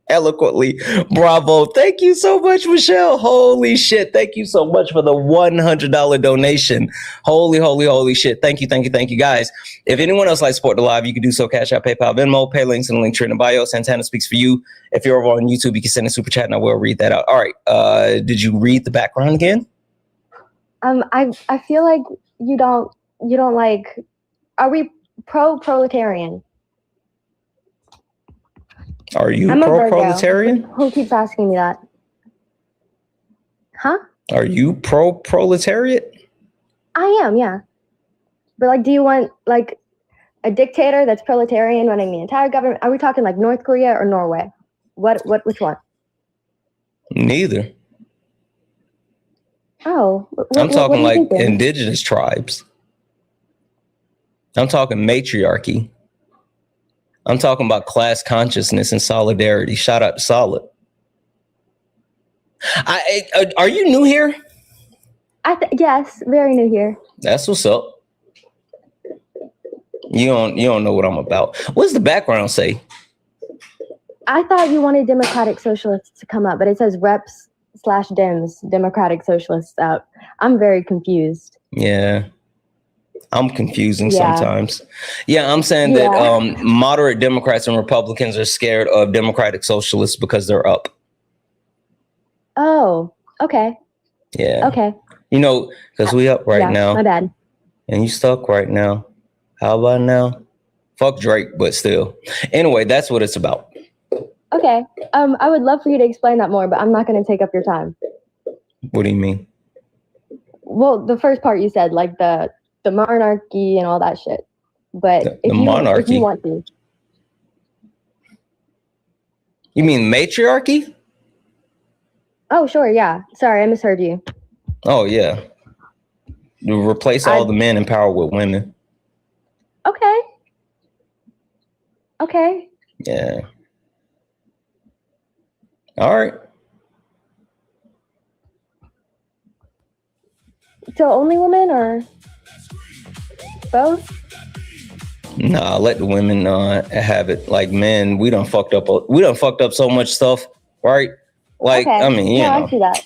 eloquently. Bravo. Thank you so much, Michelle. Holy shit. Thank you so much for the $100 donation. Holy shit. Thank you, guys. If anyone else likes to support the live, you can do so. Cash App, PayPal, Venmo, pay links in the link tree in the bio. Santana Speaks for You. If you're over on YouTube, you can send a super chat and I will read that out. All right. Did you read the background again? I feel like you don't like, are we pro-proletarian? Are you pro-proletarian? Who keeps asking me that? Huh? Are you pro-proletariat? I am, yeah. But like, do you want like a dictator that's proletarian running the entire government? Are we talking like North Korea or Norway? Which one? Neither. Oh. I'm talking like indigenous tribes. I'm talking matriarchy. I'm talking about class consciousness and solidarity. Shout out to Solid. Are you new here? Yes, very new here. That's what's up. You don't know what I'm about. What's the background say? I thought you wanted Democratic Socialists to come up, but it says Reps/Dems, Democratic Socialists up. I'm very confused. Yeah. I'm confusing sometimes. Yeah, I'm saying that moderate Democrats and Republicans are scared of Democratic Socialists because they're up. Oh, okay. Yeah. Okay. You know, because we up right now. My bad. And you stuck right now. How about now? Fuck Drake, but still. Anyway, that's what it's about. Okay. I would love for you to explain that more, but I'm not going to take up your time. What do you mean? Well, the first part you said, like the monarchy and all that shit. But if you want to. You mean matriarchy? Oh, sure, yeah. Sorry, I misheard you. Oh, yeah. You replace all the men in power with women. Okay. Okay. Yeah. All right. So only women or both? Nah, let the women have it. Like men, we done fucked up so much stuff, right? Like, okay. I mean, you know. I see that.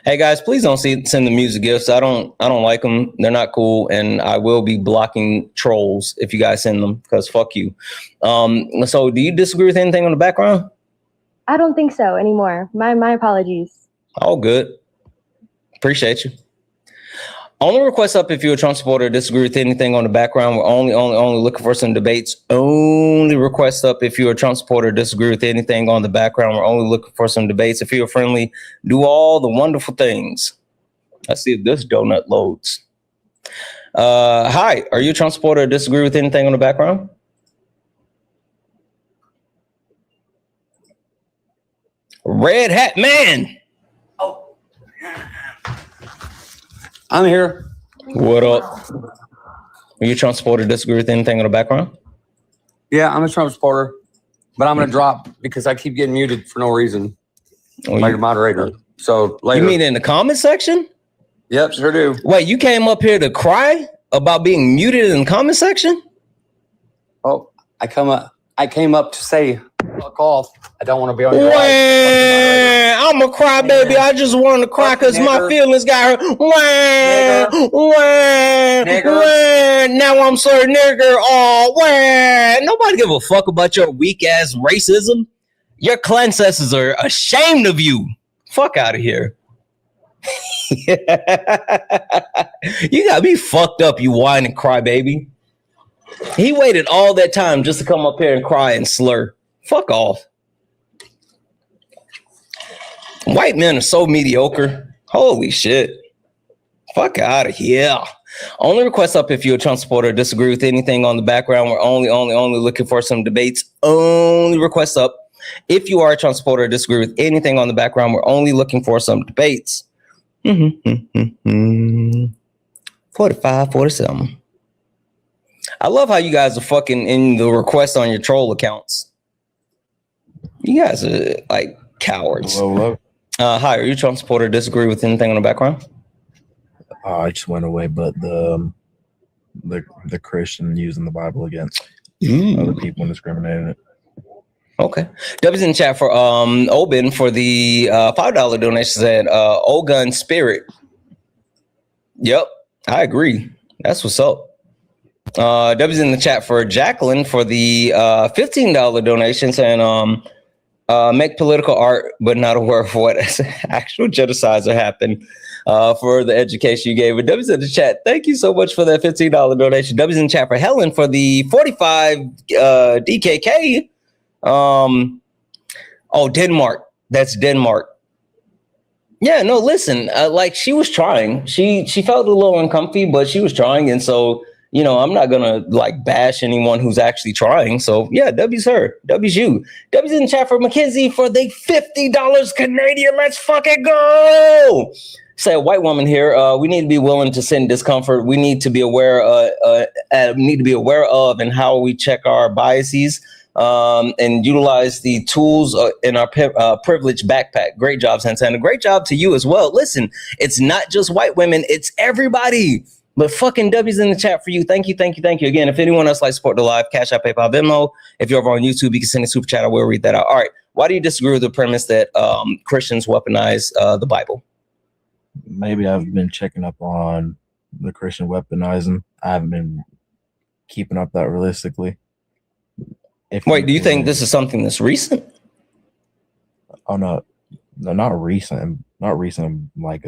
Hey guys, please don't send the music gifts. I don't like them. They're not cool, and I will be blocking trolls if you guys send them because fuck you. So do you disagree with anything on the background? I don't think so anymore. My apologies. All good. Appreciate you. Only request up if you're a Trump supporter, disagree with anything on the background. We're only looking for some debates. Only request up if you're a Trump supporter, disagree with anything on the background. We're only looking for some debates. If you're friendly, do all the wonderful things. Let's see if this donut loads. Hi, are you a Trump supporter, disagree with anything on the background? Red hat man. I'm here. What up? Are you a Trump supporter, disagree with anything in the background? Yeah, I'm a Trump supporter, but I'm going to drop because I keep getting muted for no reason. By your moderator. So later. You mean in the comment section? Yep, sure do. Wait, you came up here to cry about being muted in the comment section? Oh, I came up to say, fuck off. I don't want to be on your live. I'm a cry baby. I just want to cry because my feelings got hurt. Now I'm sorry, nigger. Oh, nobody give a fuck about your weak ass racism. Your clan ancestors are ashamed of you. Fuck out of here. You got me fucked up, you whine and cry baby. He waited all that time just to come up here and cry and slur. Fuck off. White men are so mediocre. Holy shit. Fuck out of here. Only request up if you're a Trump supporter, disagree with anything on the background. We're only looking for some debates. Only request up if you are a Trump supporter, disagree with anything on the background. We're only looking for some debates. 45, 47. I love how you guys are fucking in the request on your troll accounts. You guys are like cowards. Hello. Hi, are you a Trump supporter? Disagree with anything on the background? I just went away, but the Christian using the Bible against other people and discriminating it. Okay. W's in chat for Obin for the $5 donation said old gun spirit. Yep, I agree. That's what's up. W's in the chat for Jacqueline for the $15 donation saying make political art but not aware of what actual genocides are happening for the education you gave. But W's in the chat, thank you so much for that $15 donation. W's in the chat for Helen for the 45 DKK. Denmark. That's Denmark. Yeah, no, listen, like she was trying. She felt a little uncomfy, but she was trying. And so, you know, I'm not gonna like bash anyone who's actually trying. So yeah, W's her, W's you. W's in the chat for Mackenzie for the $50 Canadian. Let's fucking go. Say a white woman here. We need to be willing to send discomfort. We need to be aware of and how we check our biases. and utilize the tools in our privileged backpack. Great job, Santana. Great job to you as well. Listen, it's not just white women, it's everybody. But fucking W's in the chat for you. Thank you, thank you, thank you. Again, if anyone else likes to support the live, Cash App, PayPal, Venmo. If you're over on YouTube, you can send a super chat. I will read that out. All right. Why do you disagree with the premise that Christians weaponize the Bible? Maybe I've been checking up on the Christian weaponizing. I haven't been keeping up that realistically. Wait, do you think this is something that's recent? Oh no, not recent. Not recent. Like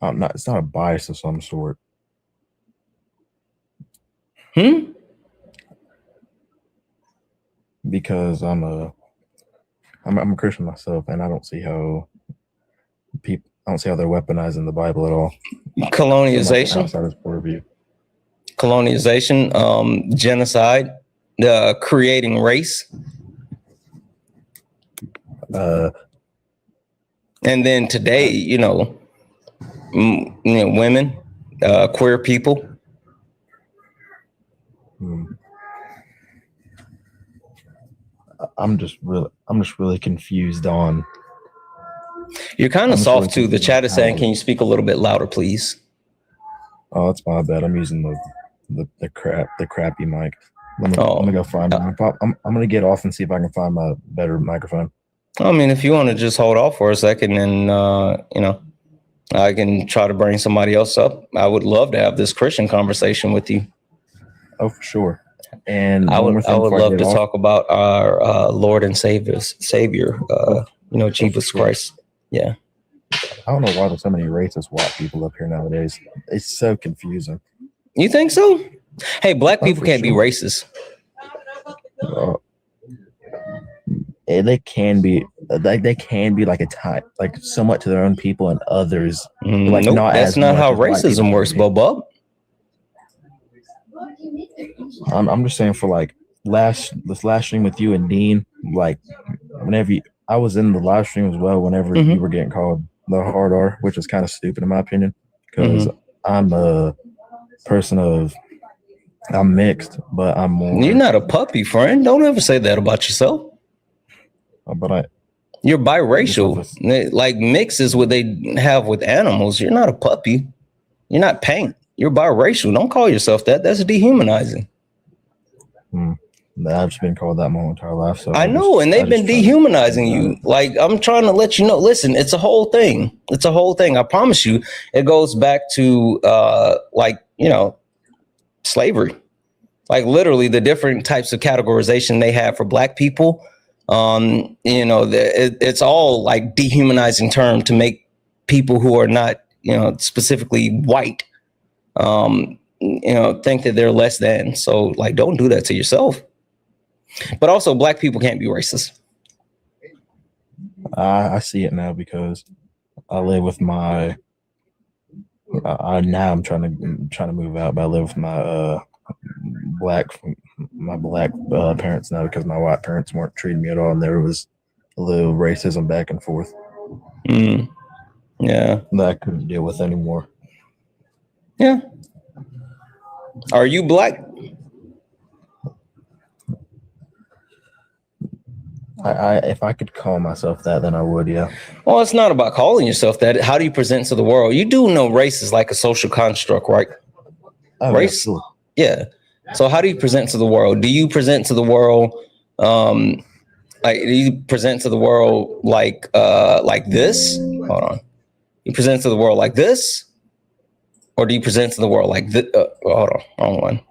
it's not a bias of some sort. Because I'm a Christian myself, and I don't see how they're weaponizing the Bible at all. Colonization, genocide, creating race, and then today, women, queer people. I'm just really confused on. You're kind of soft too. The chat is saying, "Can you speak a little bit louder, please?" Oh, that's my bad. I'm using the crappy mic. Let me go find it. I'm gonna get off and see if I can find my better microphone. I mean, if you want to just hold off for a second, and I can try to bring somebody else up. I would love to have this Christian conversation with you. Oh, for sure. And I would love to talk about our Lord and Savior, Jesus Christ. Yeah. I don't know why there's so many racist white people up here nowadays. It's so confusing. You think so? Hey, black people can't be racist. They can be like a type, like somewhat to their own people and others. Like nope, that's not how racism works, Bub. I'm just saying for like this last stream with you and Dean, like whenever I was in the live stream as well, whenever you were getting called the hard R, which is kind of stupid in my opinion, because I'm a person I'm mixed, but I'm more. You're not a puppy, friend. Don't ever say that about yourself. But you're biracial. Like mix is what they have with animals. You're not a puppy. You're not paint. You're biracial. Don't call yourself that. That's dehumanizing. I've just been called that my whole entire life. So I know, and they've been dehumanizing you. Like, I'm trying to let you know. Listen, it's a whole thing. It's a whole thing. I promise you. It goes back to slavery. Like literally the different types of categorization they have for black people. It's all like dehumanizing term to make people who are not, specifically white, think that they're less than. So like, don't do that to yourself. But also black people can't be racist. I see it now because I live with my, now I'm trying to move out, but I live with my, black parents now because my white parents weren't treating me at all, and there was a little racism back and forth. Yeah, that I couldn't deal with anymore. Yeah. Are you black? If I could call myself that, then I would, yeah. Well, it's not about calling yourself that. How do you present to the world? You do know race is like a social construct, right? Race, yeah. So how do you present to the world? Do you present to the world like this? Hold on. You present to the world like this? Or do you present to the world like this? Hold on, wrong one.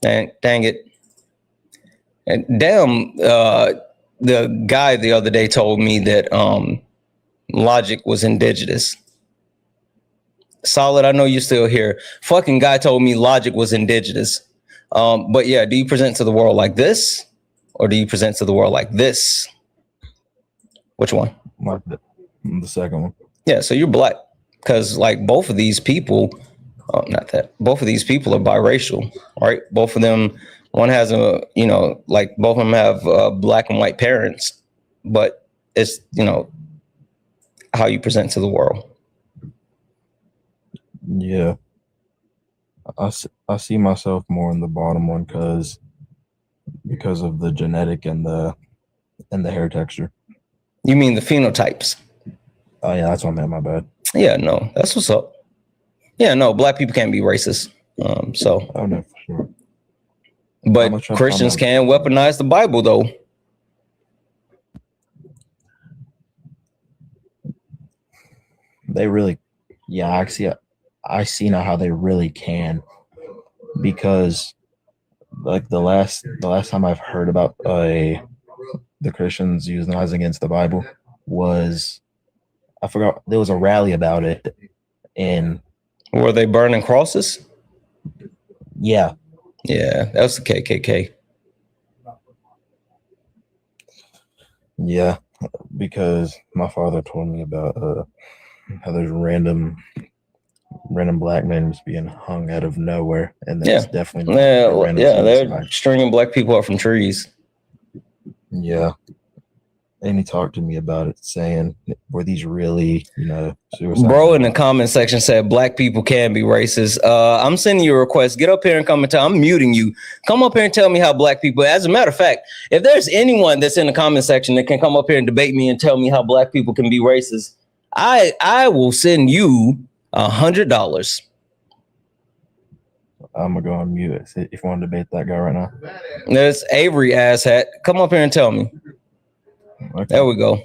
Dang it. And damn, the guy the other day told me that Logic was indigenous. Solid, I know you're still here. Fucking guy told me Logic was indigenous. But yeah, do you present to the world like this? Or do you present to the world like this? Which one? The second one. Yeah, so you're black. Because like both of these people, both of these people are biracial, right? Both of them, one has both of them have black and white parents, but it's, how you present to the world. Yeah. I see myself more in the bottom one because because of the genetic and the hair texture. You mean the phenotypes? Oh yeah, that's what I meant. My bad. Yeah, no, that's what's up. Yeah, no, black people can't be racist. So, Oh no, for sure. But Christians can weaponize the Bible, though. They really, yeah, I see now how they really can, because like the last time I've heard about the Christians using knives against the Bible was, I forgot, there was a rally about it. And were they burning crosses? Yeah. Yeah, that was the KKK. Yeah, because my father told me about how there's random black men just being hung out of nowhere, and that's definitely they're stringing black people up from trees. Yeah. And he talked to me about it, saying, were these really, suicide? Bro in the comment section said black people can be racist. I'm sending you a request. Get up here and come and tell. I'm muting you. Come up here and tell me how black people. As a matter of fact, if there's anyone that's in the comment section that can come up here and debate me and tell me how black people can be racist, I will send you $100. I'm gonna go on mute if you want to debate that guy right now. There's Avery asshat. Come up here and tell me. Okay. There we go.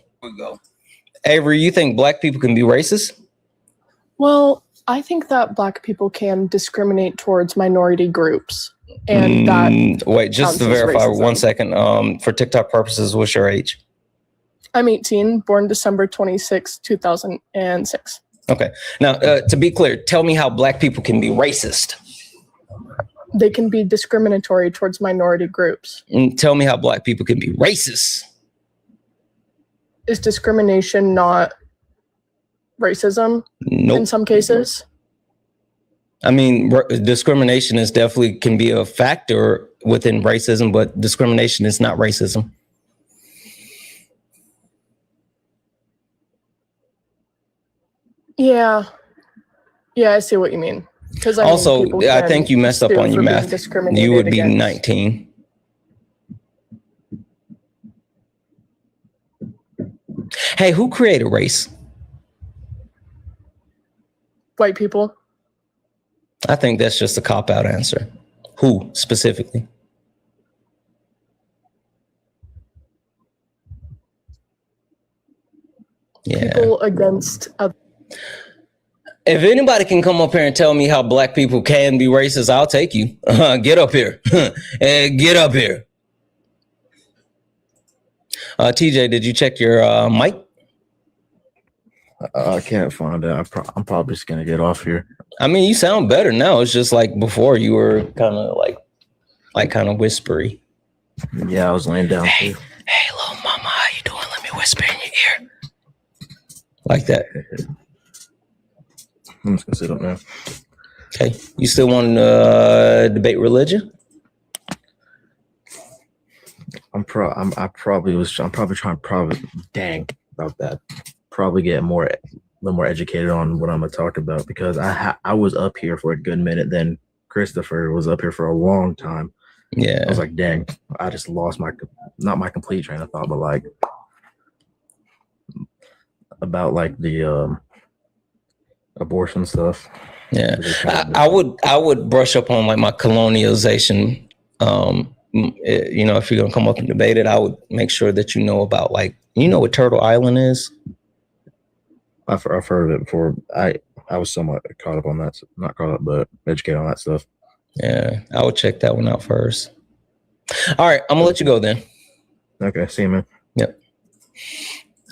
Avery, you think black people can be racist? Well, I think that black people can discriminate towards minority groups. And that wait, just to verify racism. 1 second. For TikTok purposes, what's your age? I'm 18, born December 26, 2006. Okay. Now, to be clear, tell me how black people can be racist. They can be discriminatory towards minority groups. Tell me how black people can be racist. Is discrimination not racism? Nope. In some cases? I mean, discrimination is definitely can be a factor within racism, but discrimination is not racism. Yeah. Yeah, I see what you mean. Because also, I think you messed up on your math. You would be 19. Hey, who created race? White people. I think that's just a cop-out answer. Who specifically? Yeah. People against other. If anybody can come up here and tell me how black people can be racist, I'll take you. Get up here. Get up here. TJ, did you check your mic? I can't find it. I'm probably just going to get off here. I mean, you sound better now. It's just like before you were kind of like kind of whispery. Yeah, I was laying down. Hey, little mama, how you doing? Let me whisper in your ear. Like that. I'm just gonna sit up now. Okay. You still want to debate religion? I'm probably get a little more educated on what I'm gonna talk about, because I was up here for a good minute. Then Christopher was up here for a long time. Yeah. I was like, dang, I just lost not my complete train of thought, but like about like the abortion stuff. Yeah. I would brush up on like my colonialization. If you're gonna come up and debate it, I would make sure that you know about what Turtle Island is. I've heard of it before. I was somewhat caught up on that, not caught up, but educated on that stuff. Yeah, I would check that one out first. All right, I'm gonna let you go then. Okay, see you, man. Yep.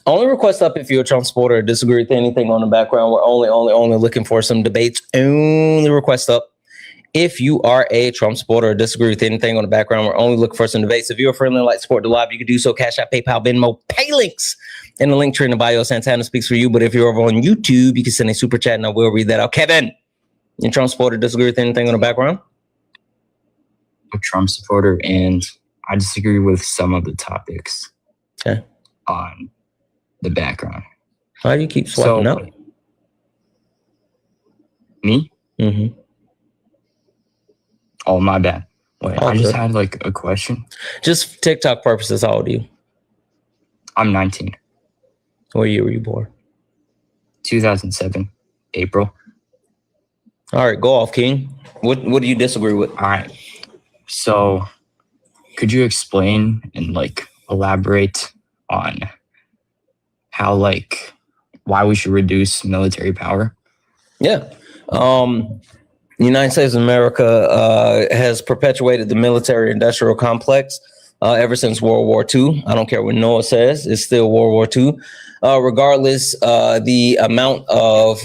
Only request up if you're a Trump supporter or disagree with anything on the background. We're only looking for some debates. Only request up if you are a Trump supporter or disagree with anything on the background. We're only looking for some debates. If you're a friendly and like to support the live, you can do so. Cash App, PayPal, Venmo, pay links in the link tree in the bio. Santana speaks for you. But if you're over on YouTube, you can send a super chat and I will read that out. Kevin, you Trump supporter, disagree with anything on the background? A Trump supporter, and I disagree with some of the topics. Okay. On the background. Why do you keep swiping up? Me? Mm-hmm. Oh, my bad. Wait, All I just good. had like a question. Just TikTok purposes, how old are you? I'm 19. What year were you born? 2007, April. All right, go off, King. What do you disagree with? All right. So, could you explain and like elaborate on how like why we should reduce military power? Yeah. The United States of America has perpetuated the military-industrial complex ever since World War II. I don't care what Noah says; it's still World War II. Regardless, the amount of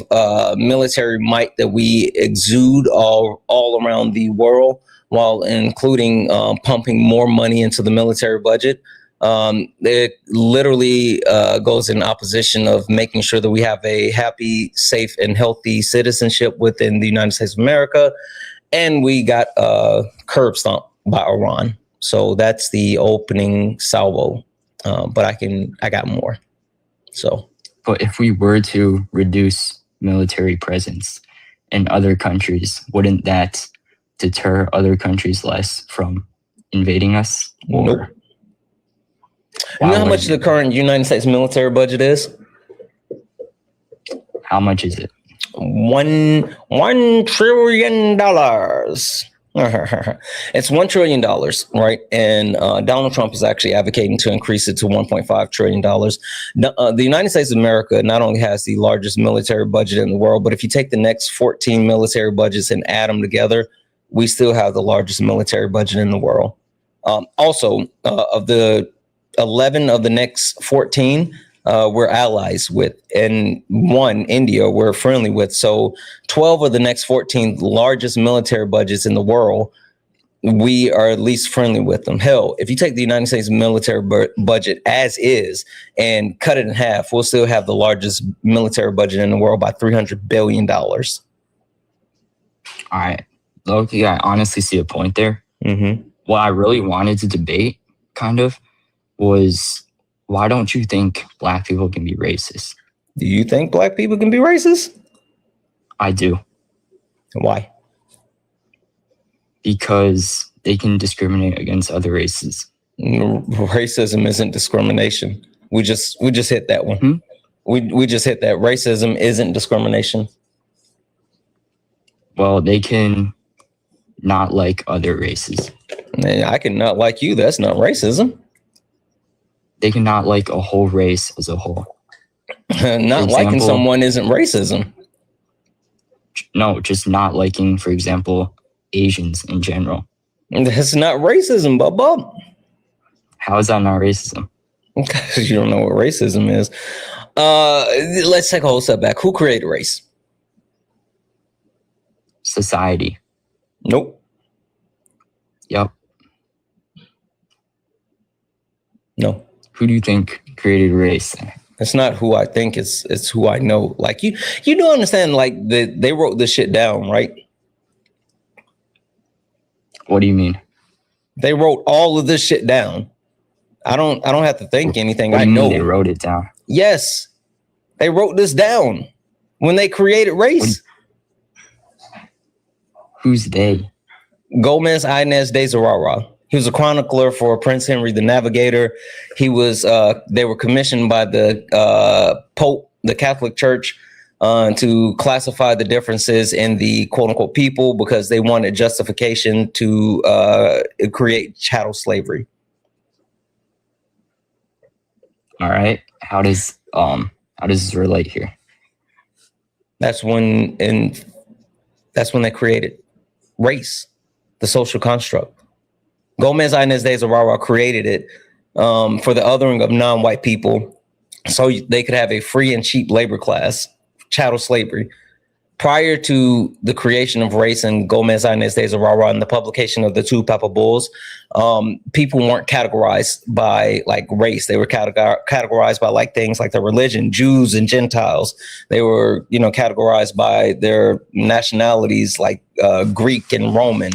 military might that we exude all around the world, while including pumping more money into the military budget, it literally goes in opposition of making sure that we have a happy, safe, and healthy citizenship within the United States of America. And we got curb stomped by Iran. So that's the opening salvo. But I got more. So, but if we were to reduce military presence in other countries, wouldn't that deter other countries less from invading us? Or nope. You know how much the current United States military budget is? How much is it? $1 trillion. It's $1 trillion, right? And Donald Trump is actually advocating to increase it to $1.5 trillion. The United States of America not only has the largest military budget in the world, but if you take the next 14 military budgets and add them together, we still have the largest military budget in the world. Also, of the 11 of the next 14, we're allies with, and one, India, we're friendly with. So 12 of the next 14 largest military budgets in the world, we are at least friendly with them. Hell, if you take the United States military budget as is and cut it in half, we'll still have the largest military budget in the world by $300 billion. All right. Okay, I honestly see a point there. Mm-hmm. What I really wanted to debate, kind of, was why don't you think Black people can be racist? Do you think Black people can be racist? I do. Why? Because they can discriminate against other races. Racism isn't discrimination. We just hit that one. We just hit that. Racism isn't discrimination. Well, they can not like other races. I can not like you. That's not racism. They can not like a whole race as a whole. Not liking someone isn't racism. No, just not liking, for example, Asians in general. That's not racism, Bubba. How is that not racism? Because you don't know what racism is. Let's take a whole step back. Who created race? Society. Nope. Yep. No. Who do you think created race? It's not who I think, it's who I know. Like you do understand, like they wrote this shit down, right? What do you mean? They wrote all of this shit down. I don't have to think anything. What do I you know mean they wrote it down. Yes. They wrote this down when they created race. Who's they? Gomez Inez de Zurara. He was a chronicler for Prince Henry the Navigator. He was. They were commissioned by the Pope, the Catholic Church, to classify the differences in the quote unquote people because they wanted justification to create chattel slavery. All right. How does this relate here? That's when they created race, the social construct. Gomez Inez de Zurara created it for the othering of non-white people so they could have a free and cheap labor class, chattel slavery. Prior to the creation of race and Gomez Inez de Zurara and the publication of the two Papa Bulls, people weren't categorized by like race. They were categorized by like things like their religion, Jews and Gentiles. They were, categorized by their nationalities like Greek and Roman.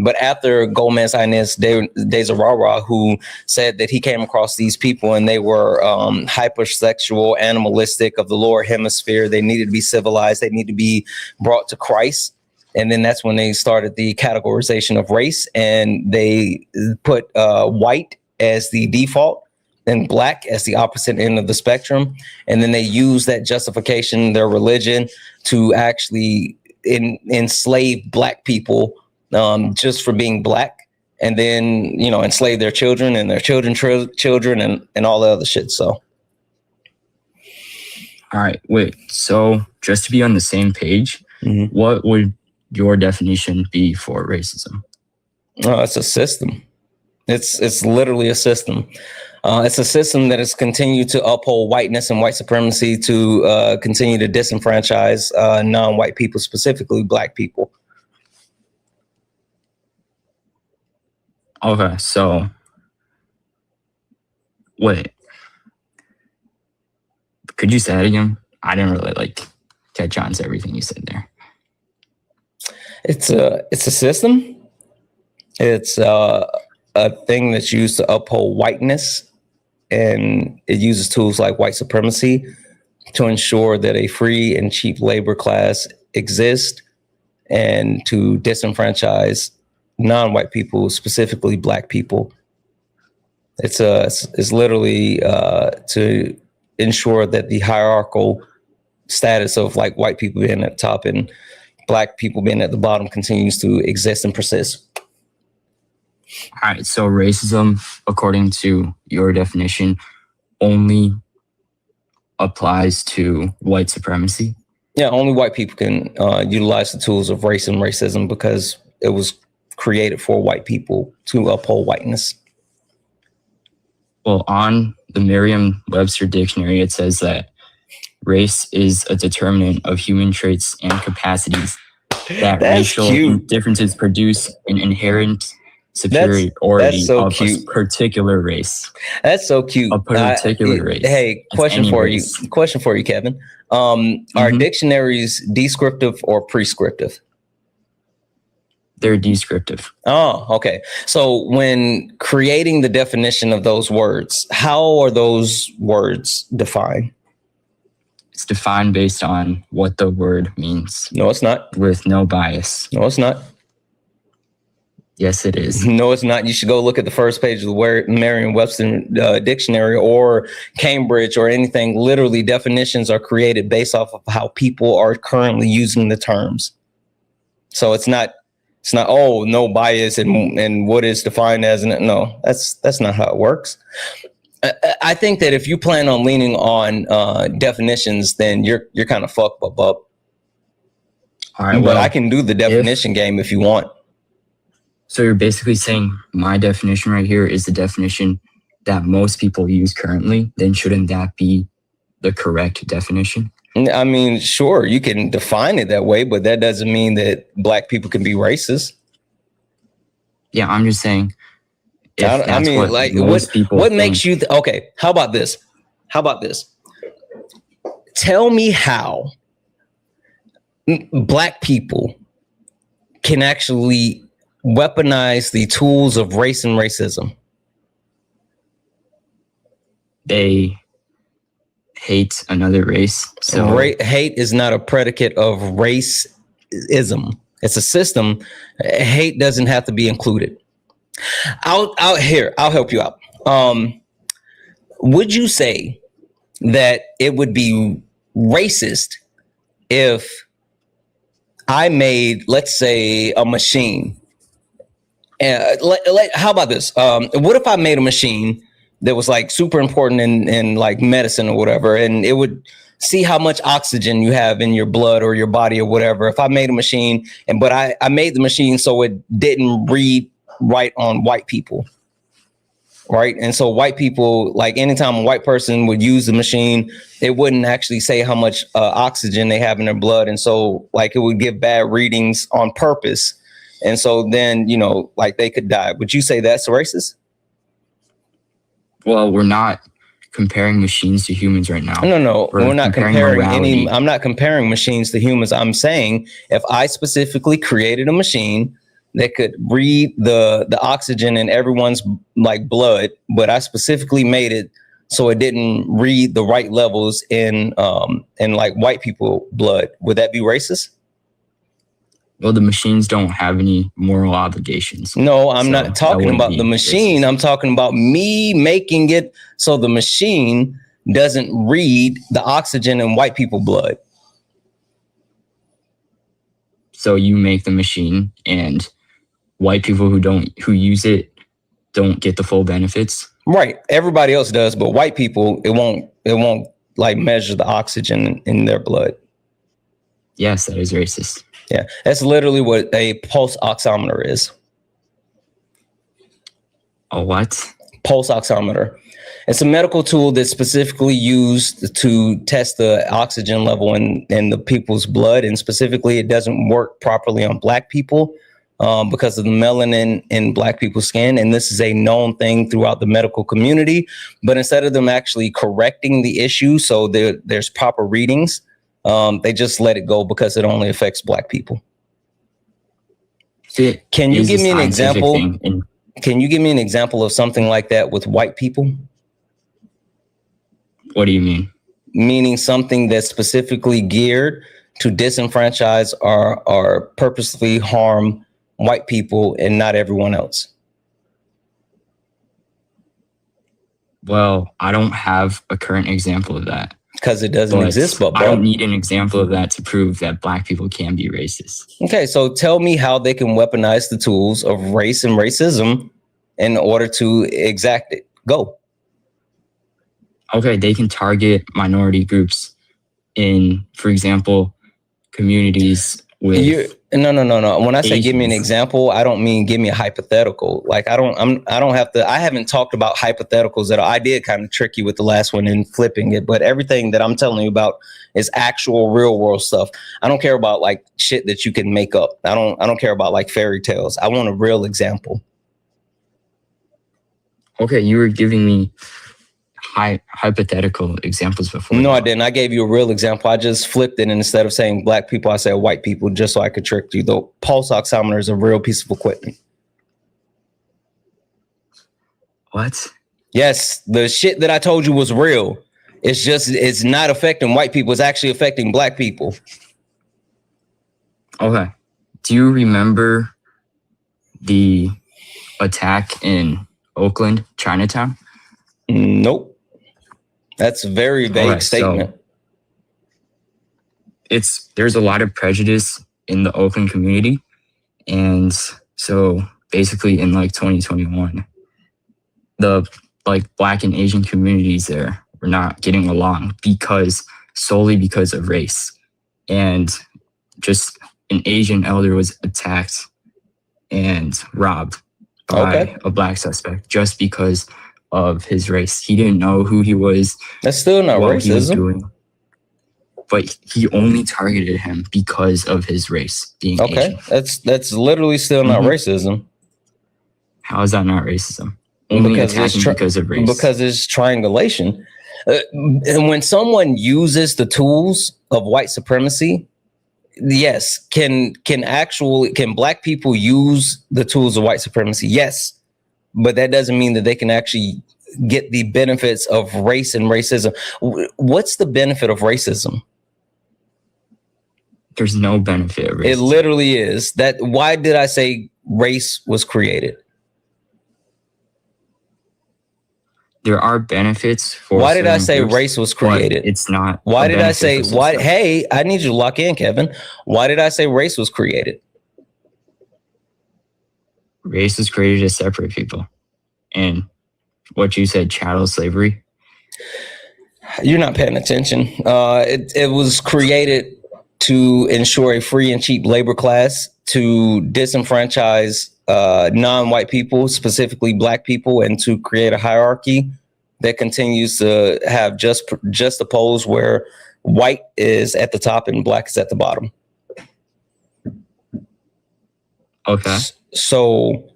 But after Gomez Inez de Zurara, who said that he came across these people and they were hypersexual, animalistic of the lower hemisphere, they needed to be civilized, they need to be brought to Christ. And then that's when they started the categorization of race, and they put white as the default and black as the opposite end of the spectrum. And then they use that justification, their religion, to actually enslave black people just for being black, and then, you know, enslave their children and their children and all the other shit. So. All right, wait. So just to be on the same page, what would your definition be for racism? It's a system. It's literally a system. It's a system that has continued to uphold whiteness and white supremacy to continue to disenfranchise non-white people, specifically black people. Okay, so wait. Could you say that again? I didn't really catch on to everything you said there. It's a system. It's a thing that's used to uphold whiteness, and it uses tools like white supremacy to ensure that a free and cheap labor class exists, and to disenfranchise non-white people, specifically black people. It's literally to ensure that the hierarchical status of white people being at the top and black people being at the bottom continues to exist and persist. All right, so racism, according to your definition, only applies to white supremacy? Yeah, only white people can utilize the tools of race and racism because it was created for white people to uphold whiteness. Well, on the Merriam-Webster dictionary, it says that race is a determinant of human traits and capacities that racial differences produce an inherent superiority of a particular race. That's so cute. A particular race. Hey, question for you, Kevin. Are dictionaries descriptive or prescriptive? They're descriptive. Oh, okay. So when creating the definition of those words, how are those words defined? It's defined based on what the word means. No, it's not. With no bias. No, it's not. Yes, it is. No, it's not. You should go look at the first page of the Merriam-Webster dictionary or Cambridge or anything. Literally, definitions are created based off of how people are currently using the terms. So it's not, oh, no bias and what is defined as, no, that's not how it works. I think that if you plan on leaning on definitions, then you're kind of fucked, Bub. All right, but I can do the definition game if you want. So you're basically saying my definition right here is the definition that most people use currently. Then shouldn't that be the correct definition? I mean, sure, you can define it that way, but that doesn't mean that black people can be racist. Yeah, I'm just saying. I mean, what makes you okay? How about this? Tell me how black people can actually weaponize the tools of race and racism. They hate another race. So hate is not a predicate of racism. It's a system. Hate doesn't have to be included. I'll help you out. Would you say that it would be racist if I made, let's say, a machine? How about this? What if I made a machine that was super important in medicine or whatever, and it would see how much oxygen you have in your blood or your body or whatever. If I made a machine, but I made the machine so it didn't read right on white people, right? And so white people, anytime a white person would use the machine, it wouldn't actually say how much oxygen they have in their blood, and so it would give bad readings on purpose. And so then, they could die. Would you say that's racist? Well, we're not comparing machines to humans right now. No. We're not comparing any. I'm not comparing machines to humans. I'm saying if I specifically created a machine that could read the oxygen in everyone's blood, but I specifically made it so it didn't read the right levels in white people blood, would that be racist? Well, the machines don't have any moral obligations. No, I'm So not that talking wouldn't about be the machine. racist. I'm talking about me making it so the machine doesn't read the oxygen in white people blood. So you make the machine, and white people who use it don't get the full benefits. Right. Everybody else does, but white people, it won't like measure the oxygen in their blood. Yes, that is racist. Yeah. That's literally what a pulse oximeter is. A what? Pulse oximeter. It's a medical tool that's specifically used to test the oxygen level in the people's blood. And specifically, it doesn't work properly on Black people because of the melanin in Black people's skin. And this is a known thing throughout the medical community. But instead of them actually correcting the issue, so there's proper readings, they just let it go because it only affects Black people. Can you give me an example? Can you give me an example of something like that with white people? What do you mean? Meaning something that's specifically geared to disenfranchise or purposely harm white people and not everyone else. Well, I don't have a current example of that. Because it doesn't exist, but I don't need an example of that to prove that Black people can be racist. Okay, so tell me how they can weaponize the tools of race and racism in order to exact it. Go. Okay, they can target minority groups in, for example, communities with No. When I say Asians. give me an example, I don't mean give me a hypothetical. Like I haven't talked about hypotheticals at all. I did kind of trick you with the last one and flipping it, but everything that I'm telling you about is actual real world stuff. I don't care about like shit that you can make up. I don't care about like fairy tales. I want a real example. Okay, you were giving me hypothetical examples before. No, I didn't. I gave you a real example. I just flipped it, and instead of saying Black people, I said white people, just so I could trick you. The pulse oximeter is a real piece of equipment. What? Yes, the shit that I told you was real. It's not affecting white people. It's actually affecting Black people. Okay. Do you remember the attack in Oakland, Chinatown? Nope. That's a very vague statement. So there's a lot of prejudice in the Oakland community. And so basically in like 2021, the like Black and Asian communities there were not getting along solely because of race. And just an Asian elder was attacked and robbed by a Black suspect just because of his race. He didn't know who he was. That's still not racism. But he only targeted him because of his race being Asian. That's literally still not racism. How is that not racism? Only attacking because of race. Because it's triangulation. And when someone uses the tools of white supremacy, yes, can Black people use the tools of white supremacy? Yes. But that doesn't mean that they can actually get the benefits of race and racism. What's the benefit of racism? There's no benefit of racism. It literally is. Why did I say race was created? There are benefits for. Why did I say race was created? It's not. Why did I say why? Hey, I need you to lock in, Kevin. Why did I say race was created? Race was created to separate people. And what you said, chattel slavery? You're not paying attention. It was created to ensure a free and cheap labor class, to disenfranchise non-white people, specifically Black people, and to create a hierarchy that continues to have just a pose where white is at the top and Black is at the bottom. Okay. So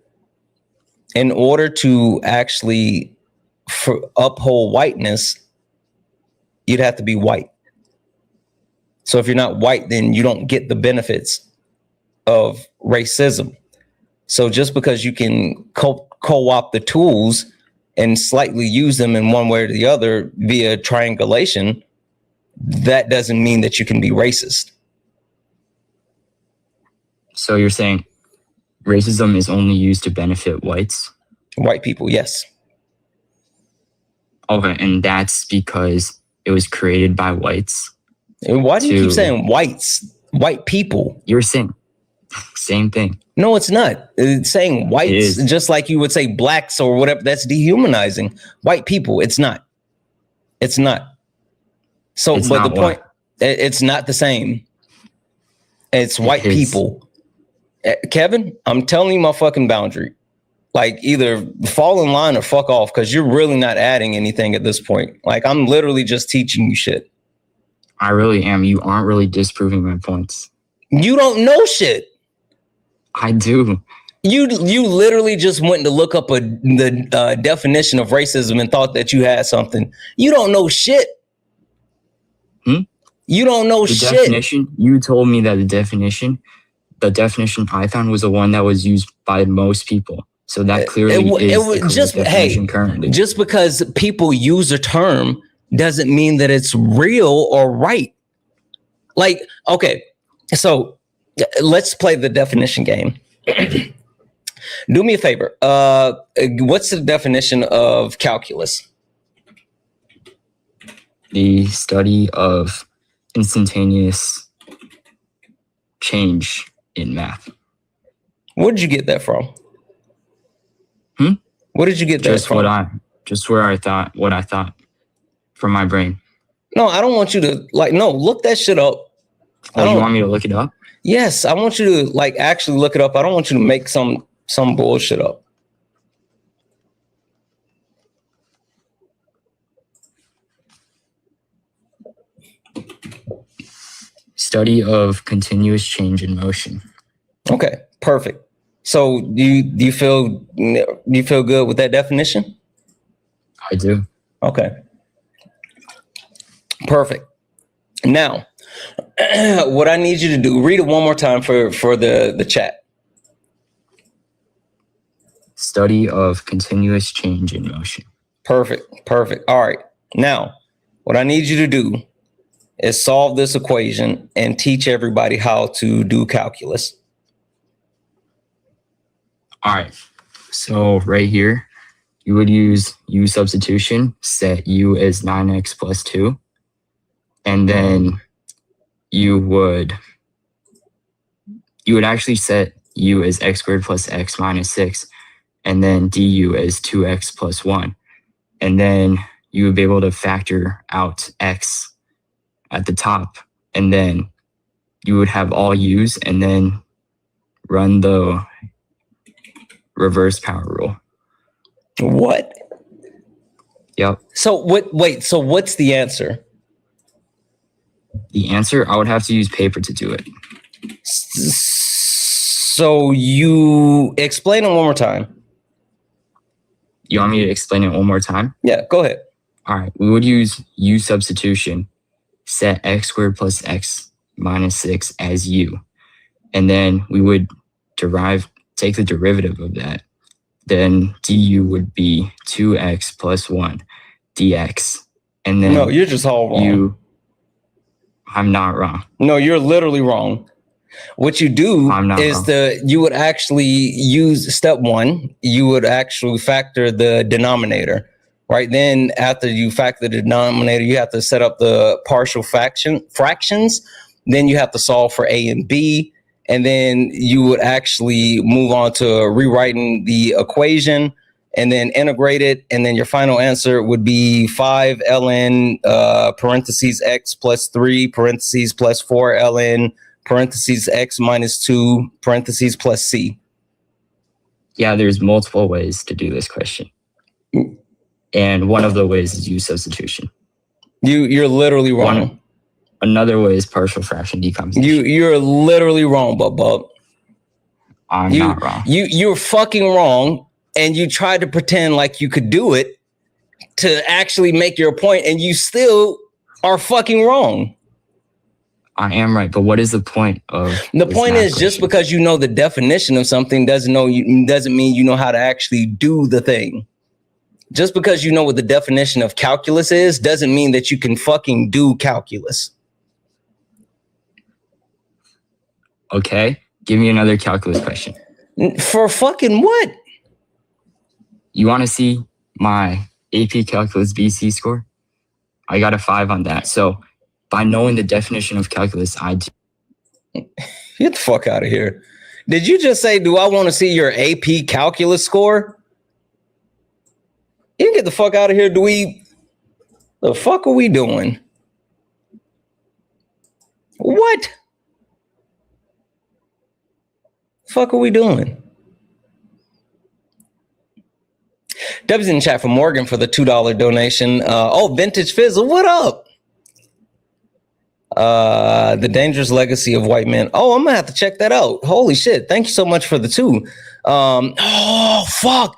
in order to actually uphold whiteness, you'd have to be white. So if you're not white, then you don't get the benefits of racism. So just because you can co-opt the tools and slightly use them in one way or the other via triangulation, that doesn't mean that you can be racist. So you're saying racism is only used to benefit whites? White people, yes. Okay, and that's because it was created by whites. And why do you keep saying whites? White people. You're saying same thing. No, it's not. It's saying whites, just like you would say blacks or whatever. That's dehumanizing. White people, it's not. It's not. So, It's but not the point, it's not the same. It's white people. Kevin, I'm telling you my fucking boundary. Like, either fall in line or fuck off, because you're really not adding anything at this point. Like, I'm literally just teaching you shit. I really am. You aren't really disproving my points. You don't know shit. I do. You literally just went to look up the definition of racism and thought that you had something. You don't know shit. You don't know the shit. Definition, you told me that the definition I found was the one that was used by most people. So that clearly is the just definition currently. Just because people use a term doesn't mean that it's real or right. Like, okay, so let's play the definition game. Do me a favor. What's the definition of calculus? The study of instantaneous change in math. Where did you get that from? What did you get that from? What I thought from my brain. No, I don't want you to look that shit up. Oh, you want me to look it up? Yes, I want you to actually look it up. I don't want you to make some bullshit up. Study of continuous change in motion. Okay, perfect. So do you feel good with that definition? I do. Okay. Perfect. Now, what I need you to do, read it one more time for the chat. Study of continuous change in motion. Perfect. All right. Now, what I need you to do is solve this equation and teach everybody how to do calculus. All right. So right here, you would use U substitution, set U as 9x plus 2. And then you would actually set U as x squared plus x minus 6. And then du as 2x plus 1. And then you would be able to factor out x at the top. And then you would have all u's and then run the reverse power rule. What? Yep. So so what's the answer? The answer, I would have to use paper to do it. So you explain it one more time. You want me to explain it one more time? Yeah, go ahead. All right. We would use U substitution, set x squared plus x minus 6 as U. And then we would take the derivative of that. Then du would be 2x plus 1 dx. And then no, you're just all wrong. I'm not wrong. No, you're literally wrong. What you do is you would actually use step 1. You would actually factor the denominator, right? Then after you factor the denominator, you have to set up the partial fractions. Then you have to solve for a and b. And then you would actually move on to rewriting the equation and then integrate it. And then your final answer would be 5 ln parentheses x plus 3 parentheses plus 4 ln parentheses x minus 2 parentheses plus c. Yeah, there's multiple ways to do this question. And one of the ways is use substitution. You're literally wrong. Another way is partial fraction decomposition. You're literally wrong, Bub. I'm not wrong. You're fucking wrong, and you tried to pretend like you could do it to actually make your point, and you still are fucking wrong. I am right, but what is the point of the point is just because you know the definition of something doesn't mean you know how to actually do the thing. Just because you know what the definition of calculus is doesn't mean that you can fucking do calculus. Okay, Give me another calculus question. For fucking what? You want to see my AP Calculus BC score? I got a 5 on that. So by knowing the definition of calculus, Get the fuck out of here. Did you just say, do I want to see your AP calculus score? You can get the fuck out of here. The fuck are we doing? What? The fuck are we doing? W's in the chat for Morgan for the $2 donation. Vintage Fizzle, what up? The Dangerous Legacy of White Men. Oh, I'm gonna have to check that out. Holy shit. Thank you so much for the 2. Fuck.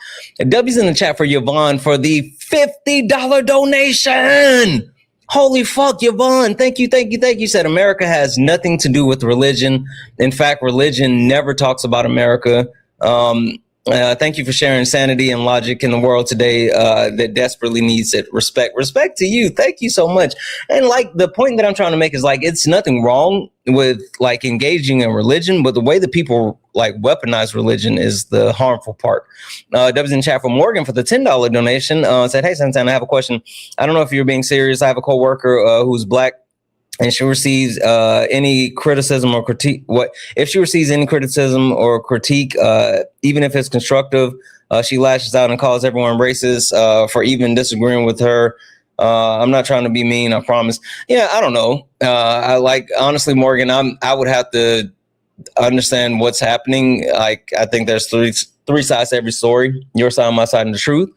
W's in the chat for Yvonne for the $50 donation. Holy fuck, Yvonne. Thank you. Said America has nothing to do with religion. In fact, religion never talks about America. Thank you for sharing sanity and logic in the world today that desperately needs it. Respect to you. Thank you so much. And like the point that I'm trying to make is like, it's nothing wrong with like engaging in religion, but the way that people like weaponize religion is the harmful part. Dubs in chat for Morgan for the $10 donation said, hey, Santana, I have a question. I don't know if you're being serious. I have a coworker who's black, and she receives any criticism or critique. If she receives any criticism or critique, even if it's constructive, she lashes out and calls everyone racist for even disagreeing with her. I'm not trying to be mean, I promise. Yeah, I don't know. Honestly, Morgan, I would have to understand what's happening. Like, I think there's three sides to every story: your side, my side, and the truth.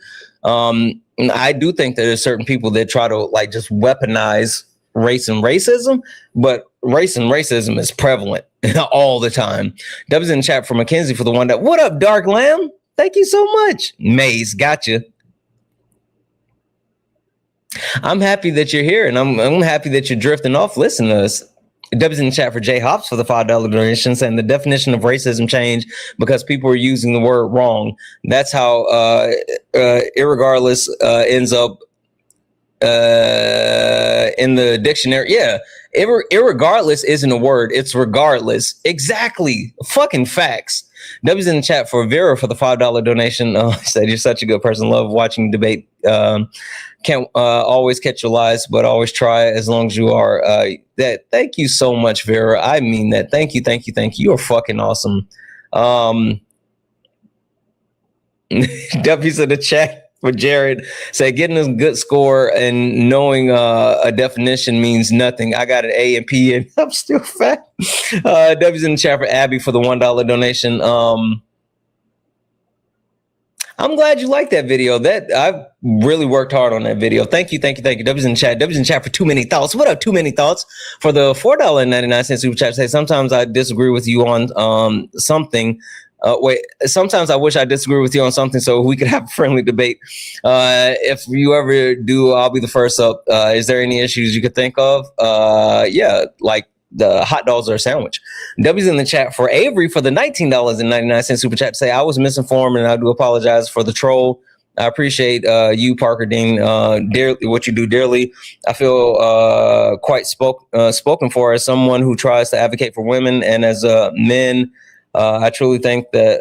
And I do think that there's certain people that try to like just weaponize race and racism, but race and racism is prevalent all the time. Dubs in the chat for Mackenzie for the one that, what up, Dark Lamb? Thank you so much. Maze, gotcha. I'm happy that you're here, and I'm happy that you're drifting off listening to us. Dubs in the chat for Jay Hops for the $5 donation, saying the definition of racism changed because people are using the word wrong. That's how irregardless ends up in the dictionary. Yeah, irregardless isn't a word, it's regardless. Exactly. Fucking facts. W's in the chat for Vera for the $5 donation. Said you're such a good person, love watching debate. Can't always catch your lies, but always try as long as you are. Thank you so much, Vera. I mean that. Thank you. You're fucking awesome. W's in the chat for Jared, say getting a good score and knowing a definition means nothing. I got an A and P and I'm still fat. W's in the chat for Abby for the $1 donation. I'm glad you liked that video. That I've really worked hard on that video. Thank you. W's in the chat. W's in the chat for Too Many Thoughts. What up, Too Many Thoughts? For the $4.99 super chat, say sometimes I disagree with you on something. Sometimes I wish I disagree with you on something so we could have a friendly debate. If you ever do, I'll be the first up. Is there any issues you could think of? Yeah, like the hot dogs or a sandwich. W's in the chat for Avery for the $19.99 super chat to say I was misinformed and I do apologize for the troll. I appreciate you, Parker Dean, dearly, what you do dearly. I feel quite spoken for as someone who tries to advocate for women and as men. I truly think that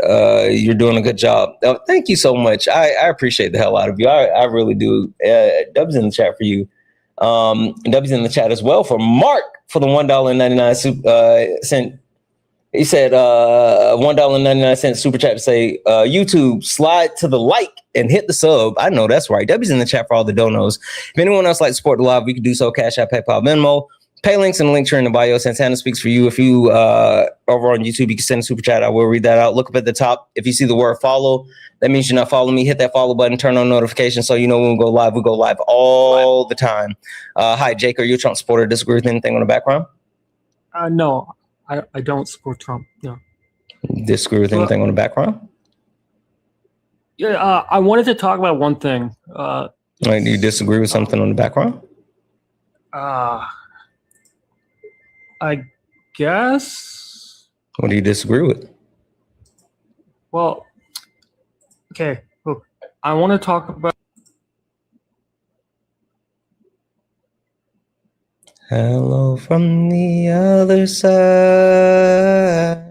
you're doing a good job. Thank you so much. I appreciate the hell out of you. I really do. Dubs in the chat for you. Dubs in the chat as well for Mark for the $1.99 He said $1.99 super chat to say YouTube, slide to the like and hit the sub. I know that's right. W's in the chat for all the donos. If anyone else like to support the live, we can do so. Cash App, PayPal, Venmo. Pay links in the link tree in the bio. Santana speaks for you. If you over on YouTube, you can send a super chat. I will read that out. Look up at the top. If you see the word follow, that means you're not following me. Hit that follow button. Turn on notifications so you know when we go live. We go live all the time. Hi, Jake. Are you a Trump supporter? Disagree with anything on the background? No, I don't support Trump. No. Disagree with anything on the background? Yeah, I wanted to talk about one thing. Do you disagree with something on the background? I guess. What do you disagree with? Well, okay. Look, I want to talk about. Hello from the other side.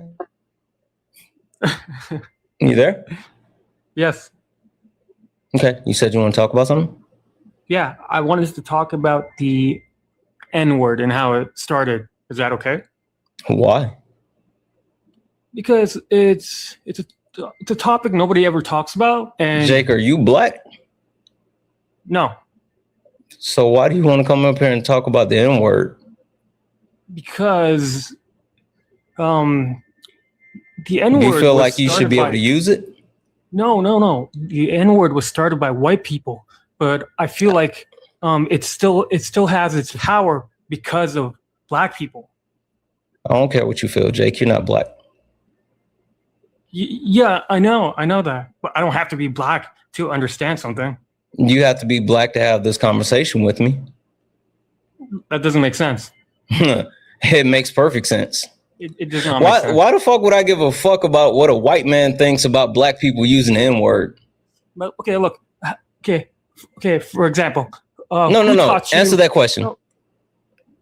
You there? Yes. Okay. You said you want to talk about something? Yeah, I wanted to talk about the N-word and how it started. Is that okay? Why? Because it's a topic nobody ever talks about. And Jake, are you black? No. So why do you want to come up here and talk about the N-word? Because the N-word. Do you feel like you should be able to use it? No. The N-word was started by white people, but I feel like it still has its power because of black people. I don't care what you feel, Jake. You're not black. Yeah, I know that, but I don't have to be black to understand something. You have to be black to have this conversation with me. That doesn't make sense. It makes perfect sense. It does not make sense. Why the fuck would I give a fuck about what a white man thinks about black people using the N-word? But okay, look. Okay. For example, no. Answer that question. No.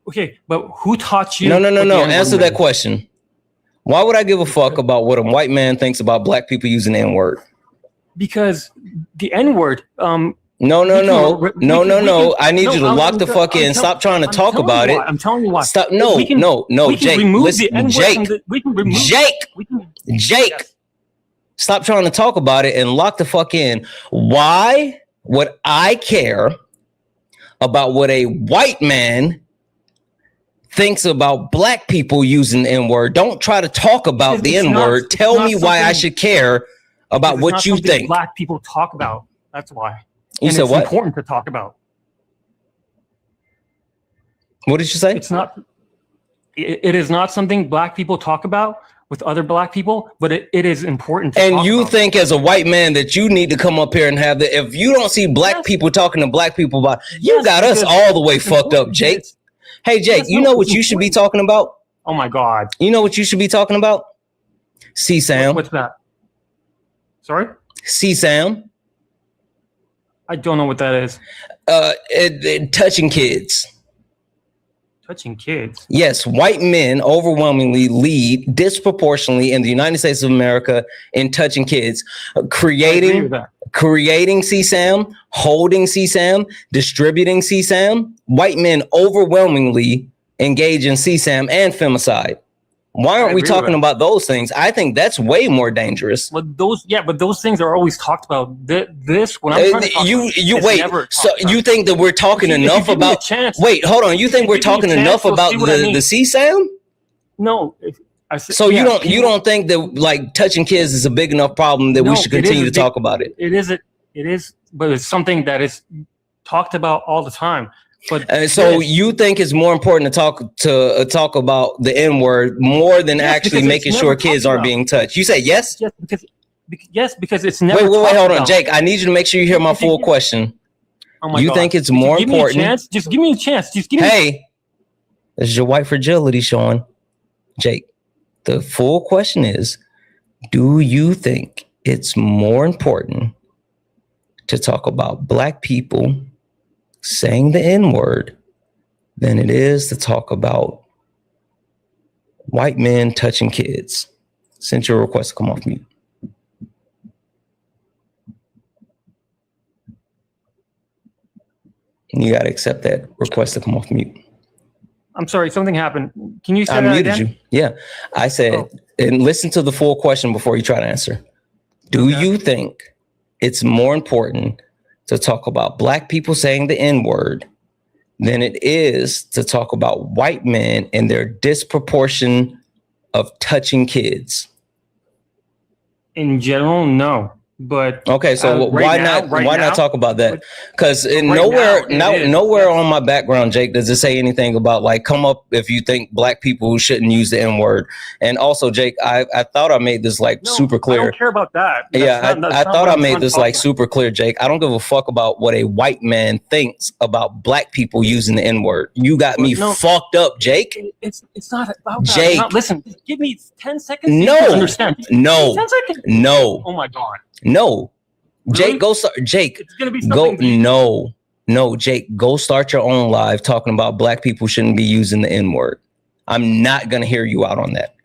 Okay, but who taught you? No. Answer that question. Why would I give a fuck about what a white man thinks about black people using the N-word? Because the N-word. No. I need you to lock the fuck in. Stop trying to talk about it. I'm telling you why. Stop. No, Jake. Listen, Jake. Stop trying to talk about it and lock the fuck in. Why would I care about what a white man thinks about black people using the N-word? Don't try to talk about the N-word. Tell me why I should care about what you think. Black people talk about. That's why. You said what? It's important to talk about. What did you say? It's not. It is not something black people talk about with other black people, but it is important. And you think as a white man that you need to come up here and have the, if you don't see black people talking to black people about, you got us all the way fucked up, Jake. Hey, Jake, you know what you should be talking about? Oh my God. You know what you should be talking about? CSAM. What's that? Sorry? CSAM. I don't know what that is. Touching kids. Touching kids? Yes, white men overwhelmingly lead disproportionately in the United States of America in touching kids, creating CSAM, holding CSAM, distributing CSAM. White men overwhelmingly engage in CSAM and femicide. Why aren't we talking about those things? I think that's way more dangerous. But those things are always talked about. This when I'm trying to talk you think that we're talking enough about? Wait, hold on. You think we're talking enough about the CSAM? No. You don't think that like touching kids is a big enough problem that we should continue to talk about it? It is, but it's something that is talked about all the time. But you think it's more important to talk about the N-word more than actually making sure kids aren't being touched? You say yes? Yes, because it's never. Wait, hold on, Jake. I need you to make sure you hear my full question. Oh my God. Think it's more important? Just give me a chance. This is your white fragility showing, Jake. The full question is: do you think it's more important to talk about black people saying the N-word than it is to talk about white men touching kids? Sent your request to come off mute. You got to accept that request to come off mute. I'm sorry, something happened. Can you say I that muted again? you. Yeah, I said, and listen to the full question before you try to answer. Do you think it's more important to talk about black people saying the N-word than it is to talk about white men and their disproportion of touching kids? In general, no. But okay, so why not talk about that? Because nowhere on my background, Jake, does it say anything about like come up if you think black people shouldn't use the N-word. And also, Jake, I thought I made this super clear. I don't care about that. I thought I made this super clear, Jake. I don't give a fuck about what a white man thinks about black people using the N-word. You got me fucked up, Jake. It's not about that. Jake, listen, give me 10 seconds. No, to understand. 10 seconds. No. Oh my God. No, Jake, really? go start. Jake, it's gonna be something. No, Jake, go start your own live talking about black people shouldn't be using the N-word. I'm not gonna hear you out on that.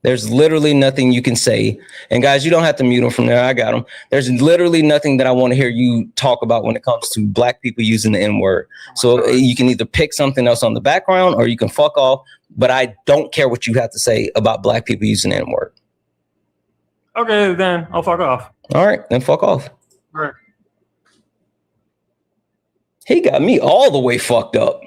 There's literally nothing you can say. And guys, you don't have to mute him from there. I got him. There's literally nothing that I want to hear you talk about when it comes to black people using the N-word. So you can either pick something else on the background or you can fuck off. But I don't care what you have to say about black people using the N-word. Okay, then I'll fuck off. All right, then fuck off. All right. He got me all the way fucked up.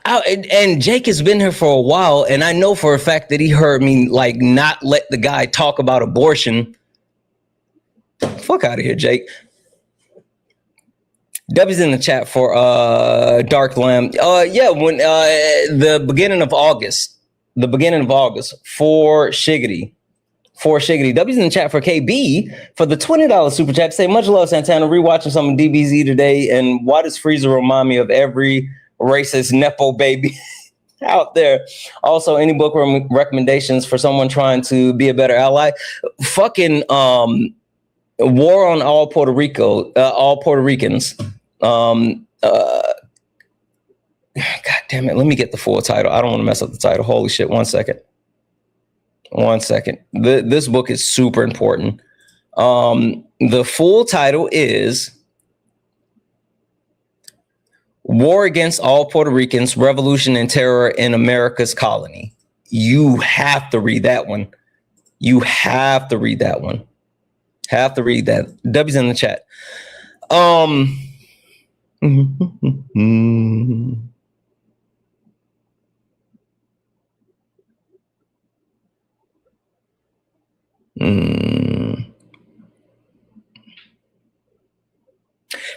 And Jake has been here for a while, and I know for a fact that he heard me like not let the guy talk about abortion. Fuck out of here, Jake. W's in the chat for Dark Lamb. Yeah, when the beginning of August for Shiggity. W's in the chat for KB for the $20 super chat. Say much love, Santana. Rewatching some of DBZ today, and why does Freezer remind me of every racist nepo baby out there? Also, any book recommendations for someone trying to be a better ally? Fucking War on All Puerto Ricans. God damn it, let me get the full title. I don't want to mess up the title. Holy shit, one second. This book is super important. The full title is War Against All Puerto Ricans, Revolution and Terror in America's Colony. You have to read that one. Have to read that. W's in the chat.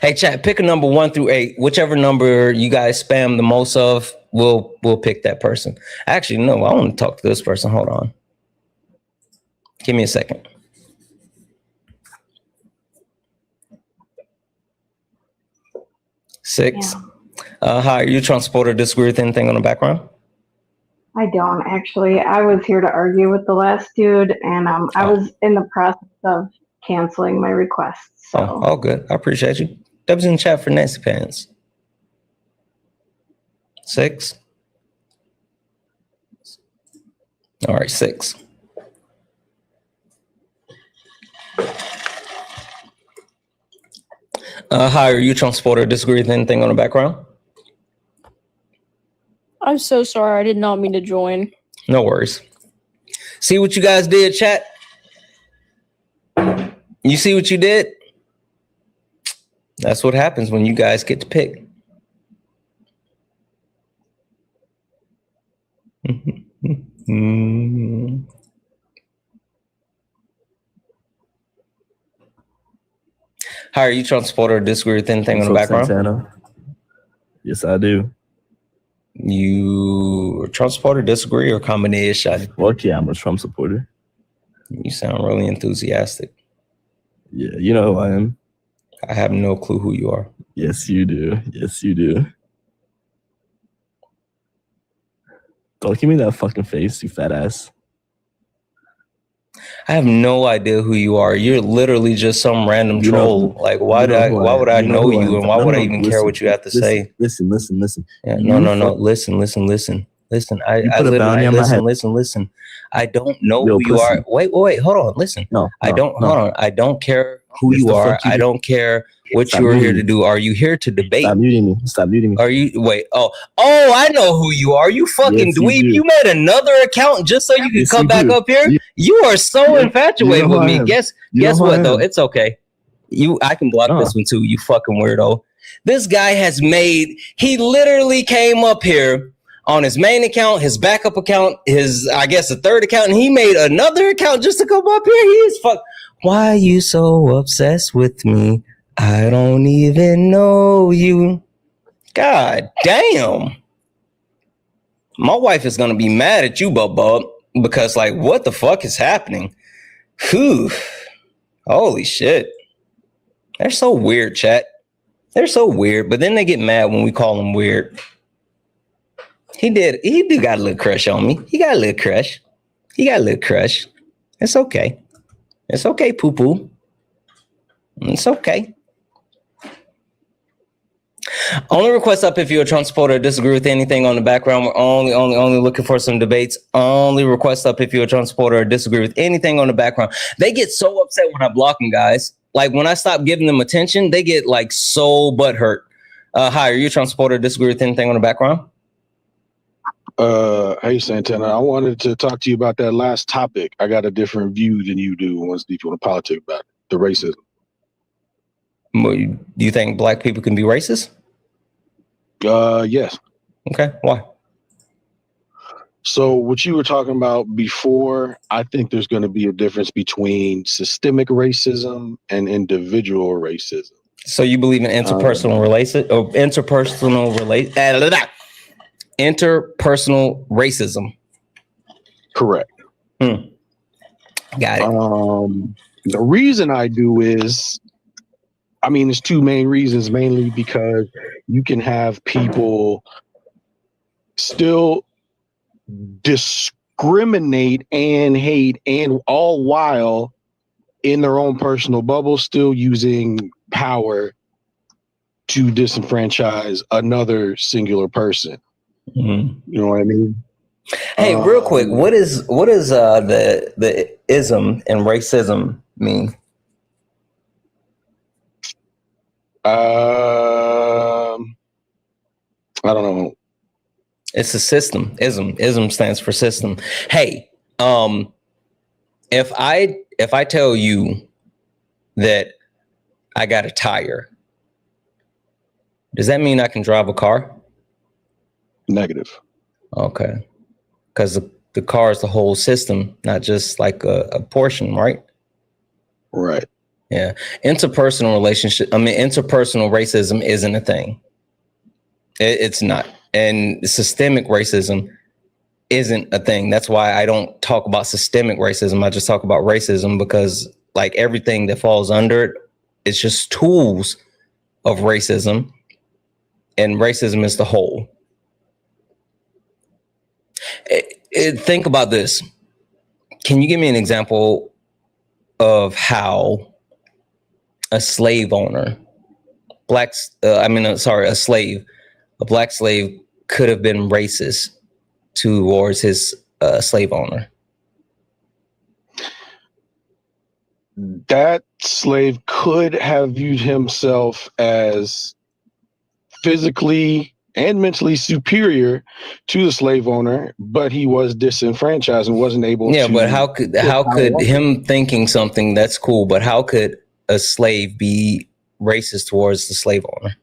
Hey, chat, pick a number 1 through 8. Whichever number you guys spam the most of, we'll pick that person. Actually, no, I want to talk to this person. Hold on. Give me a second. Six. Hi, are you a Trump supporter? Disagree with anything on the background? I don't actually. I was here to argue with the last dude, and I was in the process of canceling my requests. So. Oh, all good. I appreciate you. That was in the chat for Nancy Pants. 6. All right, 6. Hi, are you a Trump supporter? Disagree with anything on the background? I'm so sorry. I did not mean to join. No worries. See what you guys did, chat? You see what you did? That's what happens when you guys get to pick. How are you Trump supporter? Disagree with anything on the background? Santana? Yes, I do. You a Trump supporter, disagree, or combination? Fuck yeah, I'm a Trump supporter. You sound really enthusiastic. Yeah, you know who I am. I have no clue who you are. Yes, you do. Yes, you do. Don't give me that fucking face, you fat ass. I have no idea who you are. You're literally just some random troll. Like, why would I know you, and why would I even care what you have to say? Listen. Yeah, no. Listen. Listen. I don't know who you are. Wait. Hold on. Listen. I don't care who you are. I don't care what you are here to do. Are you here to debate? Stop muting me. Are you? Wait. Oh, I know who you are. You fucking dweeb. You made another account just so you can come back up here. You are so infatuated with me. Guess what though? It's okay. I can block this one too. You fucking weirdo. This guy he literally came up here on his main account, his backup account, I guess a third account, and he made another account just to come up here. He is Why are you so obsessed with me? I don't even know you. God damn. My wife is gonna be mad at you, Bubba, because what the fuck is happening? Whew. Holy shit. They're so weird, chat. They're so weird, but then they get mad when we call them weird. He do got a little crush on me. He got a little crush. It's okay. It's okay, poo-poo. It's okay. Only request up if you're a Trump supporter or disagree with anything on the background. We're only looking for some debates. Only request up if you're a Trump supporter or disagree with anything on the background. They get so upset when I block them, guys. Like when I stop giving them attention, they get like so butthurt. Hi, are you a Trump supporter or disagree with anything on the background? Hey Santana, I wanted to talk to you about that last topic. I got a different view than you do once deep on the politics about it, the racism. Do you think black people can be racist? Yes. Okay, why? So what you were talking about before, I think there's going to be a difference between systemic racism and individual racism. So you believe in interpersonal interpersonal racism? Correct. Got it. The reason I do is, I mean, there's two main reasons, mainly because you can have people still discriminate and hate, and all while in their own personal bubble still using power to disenfranchise another singular person. You know what I mean? Hey, real quick, what is the ism and racism mean? I don't know. It's a system. Ism stands for system. Hey, if I tell you that I got a tire, does that mean I can drive a car? Negative. Okay. Because the car is the whole system, not just like a portion, right? Right. Yeah. Interpersonal racism isn't a thing. It's not. And systemic racism isn't a thing. That's why I don't talk about systemic racism. I just talk about racism because like everything that falls under it, it's just tools of racism. And racism is the whole. Think about this. Can you give me an example of how a slave owner, a black slave could have been racist towards his slave owner? That slave could have viewed himself as physically and mentally superior to the slave owner, but he was disenfranchised and wasn't able to. Yeah, but how could him thinking something that's cool, but how could a slave be racist towards the slave owner?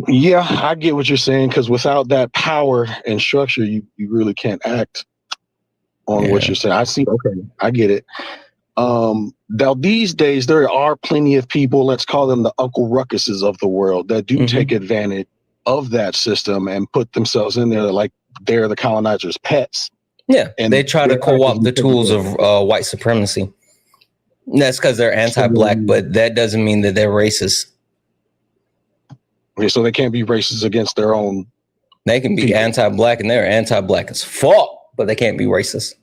Yeah, I get what you're saying, because without that power and structure, you really can't act on what you're saying. I see. Okay, I get it. Now these days there are plenty of people, let's call them the Uncle Ruckuses of the world, that do take advantage of that system and put themselves in there like they're the colonizers' pets. Yeah, and they try to co-opt the tools of white supremacy. That's because they're anti-black, but that doesn't mean that they're racist. Okay, so they can't be racist against their own. They can be anti-black, and they're anti-black as fuck, but they can't be racist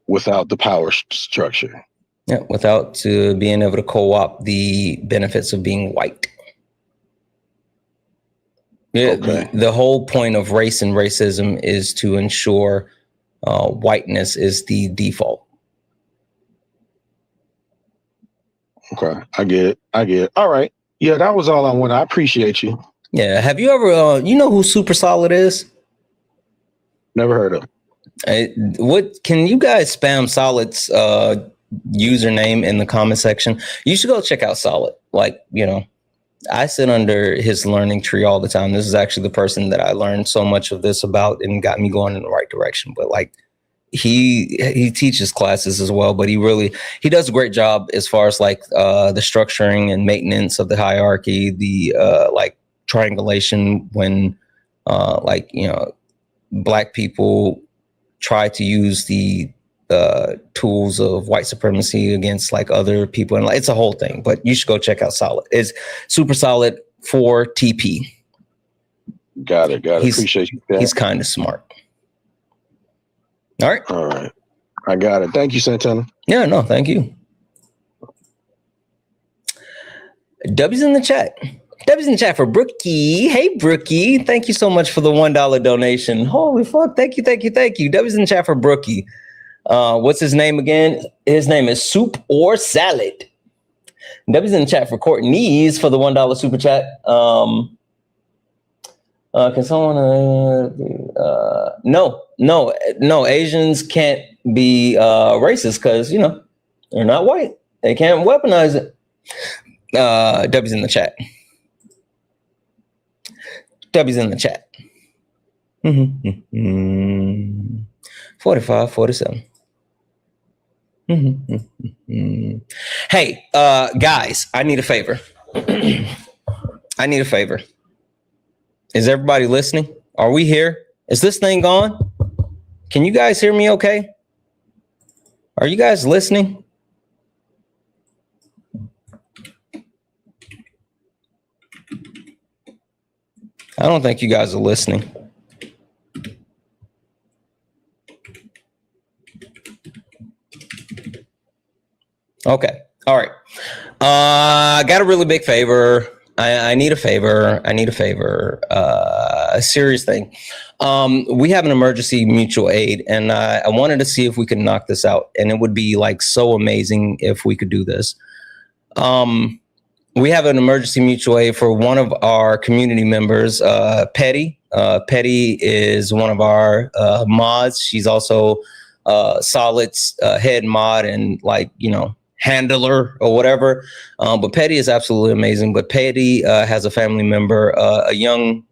without the power structure. Yeah, without being able to co-opt the benefits of being white. Yeah, the whole point of race and racism is to ensure whiteness is the default. Okay, I get it. All right. Yeah, that was all I wanted. I appreciate you. Yeah. Have you ever, you know who Super Solid is? Never heard of him. What can you guys spam Solid's username in the comment section? You should go check out Solid. Like, you know, I sit under his learning tree all the time. This is actually the person that I learned so much of this about and got me going in the right direction. But like, he teaches classes as well, but he does a great job as far as like the structuring and maintenance of the hierarchy, the like triangulation when like, you know, black people try to use the tools of white supremacy against like other people, and like it's a whole thing. But you should go check out Solid. It's Super Solid for TP. Got it. Appreciate you. He's kind of smart. All right. I got it. Thank you, Santana. Yeah, no, thank you. W's in the chat. W's in the chat for Brookie. Hey, Brookie. Thank you so much for the $1 donation. Holy fuck. Thank you. W's in the chat for Brookie. What's his name again? His name is Soup or Salad. W's in the chat for Courtney's for the $1 super chat. Can someone? No. Asians can't be racist because they're not white. They can't weaponize it. W's in the chat. W's in the chat. 45, 47. Hey, guys, I need a favor. Is everybody listening? Are we here? Is this thing on? Can you guys hear me okay? Are you guys listening? I don't think you guys are listening. Okay. All right. I got a really big favor. I need a favor. A serious thing. We have an emergency mutual aid, and I wanted to see if we could knock this out. And it would be like so amazing if we could do this. We have an emergency mutual aid for one of our community members, Petty. Petty is one of our mods. She's also Solid's head mod and handler or whatever. But Petty is absolutely amazing. But Petty has a family member, a young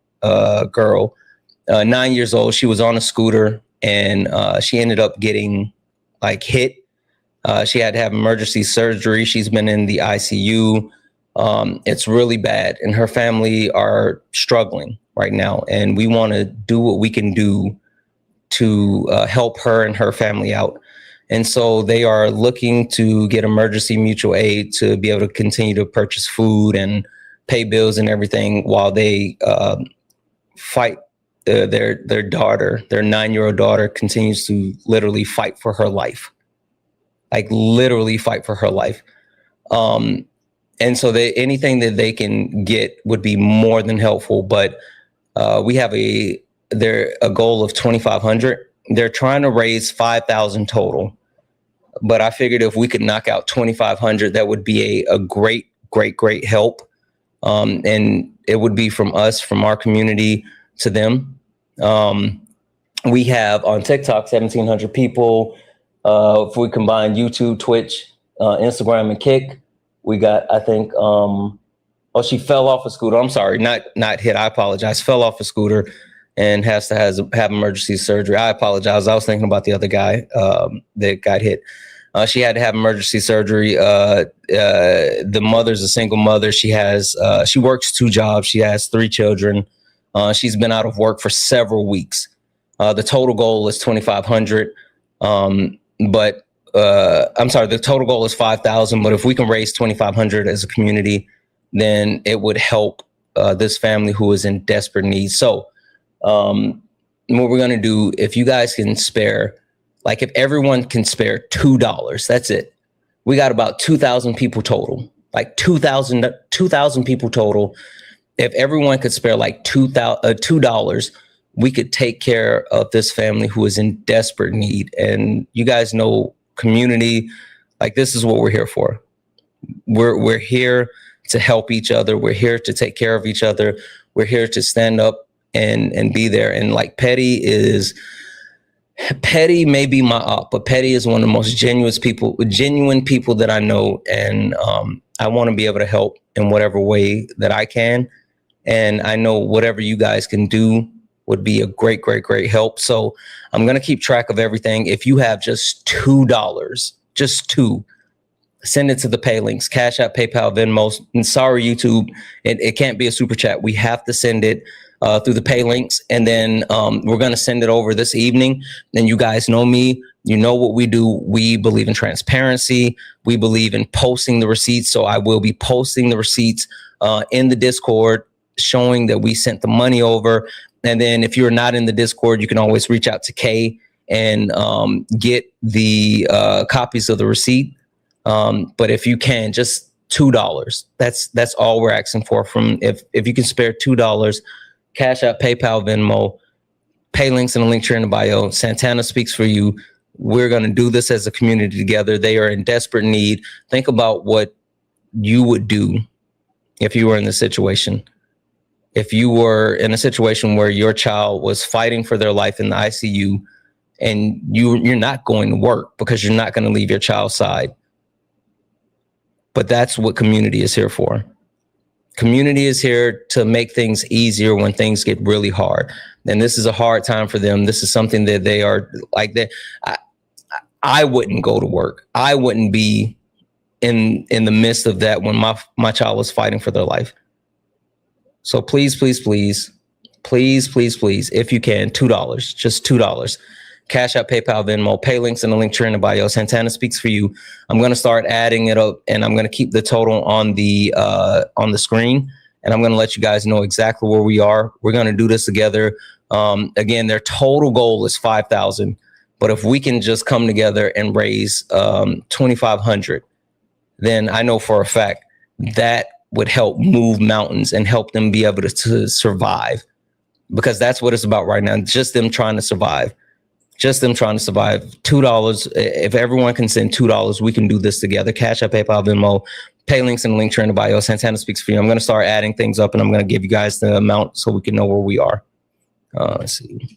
girl, 9 years old. She was on a scooter and she ended up getting hit. She had to have emergency surgery. She's been in the ICU. It's really bad, and her family are struggling right now. And we want to do what we can do to help her and her family out. And so they are looking to get emergency mutual aid to be able to continue to purchase food and pay bills and everything while they fight. Their daughter, their 9-year-old daughter, continues to literally fight for her life. Literally fight for her life. And so anything that they can get would be more than helpful. But we have a goal of 2,500. They're trying to raise 5,000 total. But I figured if we could knock out 2,500, that would be a great help. And it would be from us, from our community to them. We have on TikTok 1,700 people. If we combine YouTube, Twitch, Instagram, and Kick, we got, I think, she fell off a scooter. I'm sorry, not hit. I apologize. Fell off a scooter and has to have emergency surgery. I apologize. I was thinking about the other guy that got hit. She had to have emergency surgery. The mother's a single mother. She works 2 jobs. She has 3 children. She's been out of work for several weeks. The total goal is 2,500. But I'm sorry, the total goal is 5,000. But if we can raise 2,500 as a community, then it would help this family who is in desperate need. So what we're going to do, if you guys can spare, if everyone can spare $2, that's it. We got about 2,000 people total, 2,000 people total. If everyone could spare $2, we could take care of this family who is in desperate need. And you guys know, community, this is what we're here for. We're here to help each other. We're here to take care of each other. We're here to stand up and be there. And Petty may be my op, but Petty is one of the most genuine people that I know. And I want to be able to help in whatever way that I can. And I know whatever you guys can do would be a great help. So I'm going to keep track of everything. If you have just $2, just 2, send it to the pay links, Cash App, PayPal, Venmo. And sorry, YouTube, it can't be a super chat. We have to send it through the pay links. And then we're going to send it over this evening. And you guys know me. You know what we do. We believe in transparency. We believe in posting the receipts. So I will be posting the receipts in the Discord, showing that we sent the money over. And then if you're not in the Discord, you can always reach out to Kay and get the copies of the receipt. But if you can, just $2. That's all we're asking for. From if you can spare $2, Cash App, PayPal, Venmo, pay links in the link tree in the bio. Santana speaks for you. We're going to do this as a community together. They are in desperate need. Think about what you would do if you were in this situation. If you were in a situation where your child was fighting for their life in the ICU and you're not going to work because you're not going to leave your child's side. But that's what community is here for. Community is here to make things easier when things get really hard. And this is a hard time for them. This is something that they are like that. I wouldn't go to work. I wouldn't be in the midst of that when my child was fighting for their life. So please, please, please, please, please, please, if you can, $2, just $2. Cash App, PayPal, Venmo, pay links in the link tree in the bio. Santana speaks for you. I'm going to start adding it up, and I'm going to keep the total on the screen, and I'm going to let you guys know exactly where we are. We're going to do this together. Again, their total goal is $5,000, but if we can just come together and raise $2,500, then I know for a fact that would help move mountains and help them be able to survive, because that's what it's about right now. Just them trying to survive. Just them trying to survive. $2. If everyone can send $2, we can do this together. Cash App, PayPal, Venmo, pay links in the link tree in the bio. Santana speaks for you. I'm going to start adding things up, and I'm going to give you guys the amount so we can know where we are. Let's see.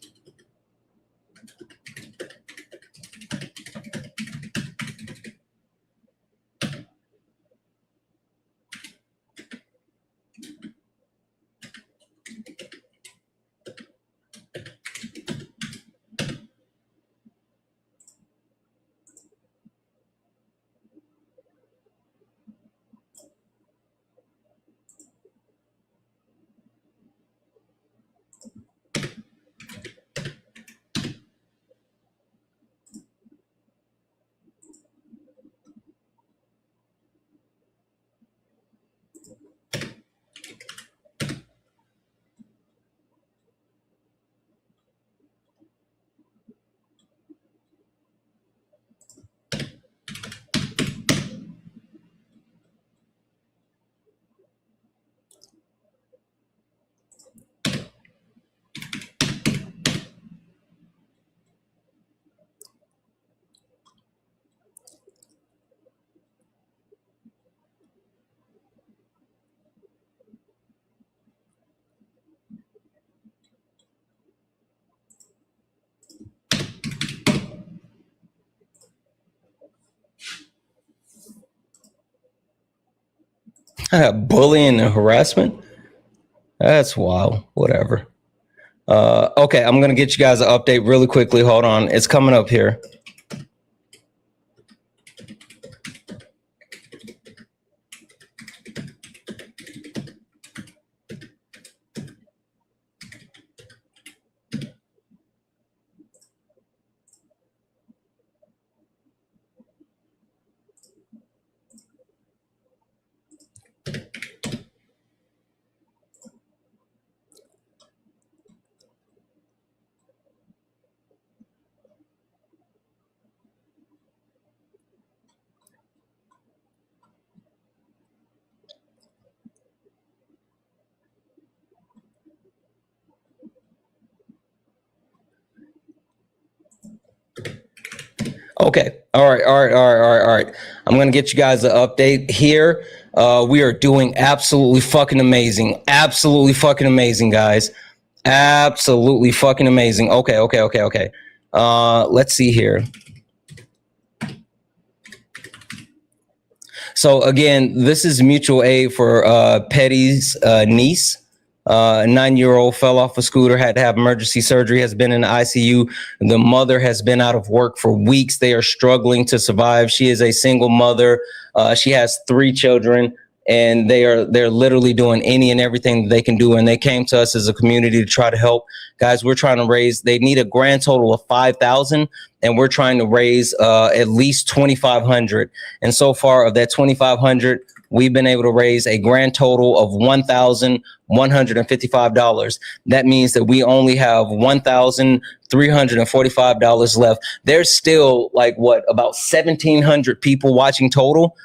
Bullying and harassment. That's wild. Whatever. Okay, I'm gonna get you guys an update really quickly. Hold on, it's coming up here. Okay. All right. I'm going to get you guys an update here. We are doing absolutely fucking amazing. Absolutely fucking amazing, guys. Absolutely fucking amazing. Okay. Let's see here. So again, this is mutual aid for Petty's niece. A 9-year-old fell off a scooter, had to have emergency surgery, has been in the ICU. The mother has been out of work for weeks. They are struggling to survive. She is a single mother. She has 3 children, and they're literally doing any and everything that they can do. And they came to us as a community to try to help. Guys, we're trying to raise, they need a grand total of $5,000, and we're trying to raise at least $2,500. And so far of that $2,500, we've been able to raise a grand total of $1,155. That means that we only have $1,345 left. There's still like about 1,700 people watching total.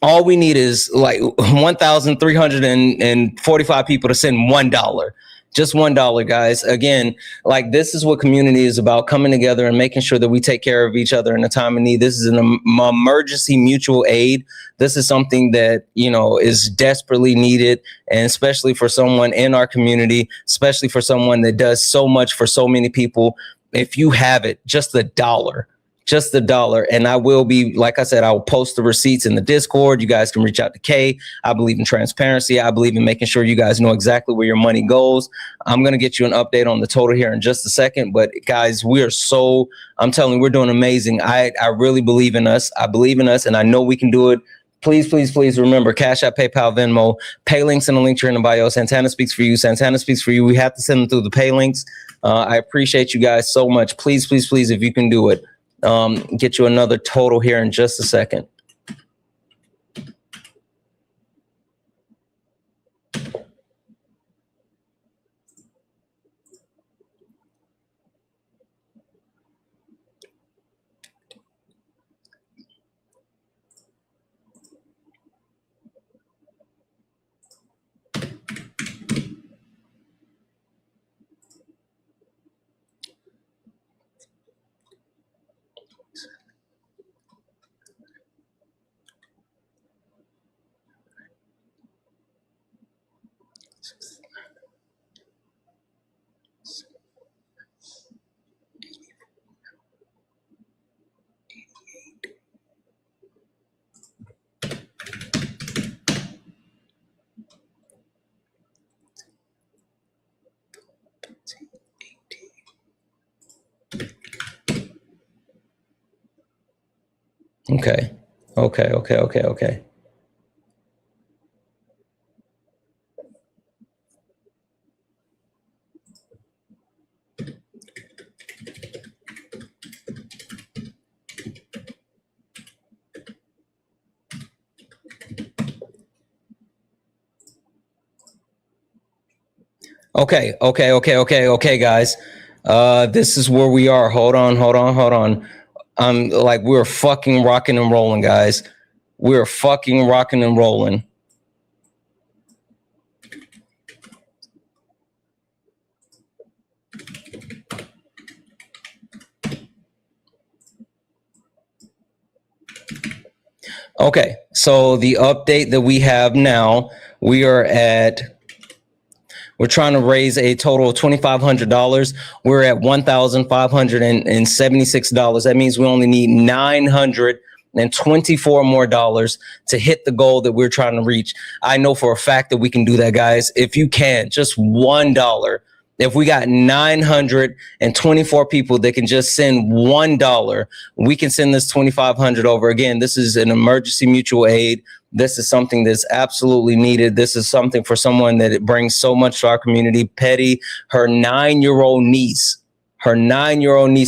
All we need is like 1,345 people to send $1. Just $1, guys. Again, like this is what community is about, coming together and making sure that we take care of each other in a time of need. This is an emergency mutual aid. This is something that, you know, is desperately needed, and especially for someone in our community, especially for someone that does so much for so many people. If you have it, just $1. Just $1. And I will be, like I said, I will post the receipts in the Discord. You guys can reach out to Kay. I believe in transparency. I believe in making sure you guys know exactly where your money goes. I'm going to get you an update on the total here in just a second. But guys, I'm telling you, we're doing amazing. I really believe in us. I believe in us, and I know we can do it. Please, please, please remember Cash App, PayPal, Venmo, pay links in the link here in the bio. Santana speaks for you. Santana speaks for you. We have to send them through the pay links. I appreciate you guys so much. Please, please, please, if you can do it. Get you another total here in just a second. Okay. Okay, guys. This is where we are. Hold on. We're fucking rocking and rolling, guys. We're fucking rocking and rolling. Okay, so the update that we have now, we're trying to raise a total of $2,500. We're at $1,576. That means we only need $924 more dollars to hit the goal that we're trying to reach. I know for a fact that we can do that, guys. If you can, just $1. If we got 924 people that can just send $1, we can send this 2,500 over. Again, this is an emergency mutual aid. This is something that's absolutely needed. This is something for someone that it brings so much to our community. Petty, her 9-year-old niece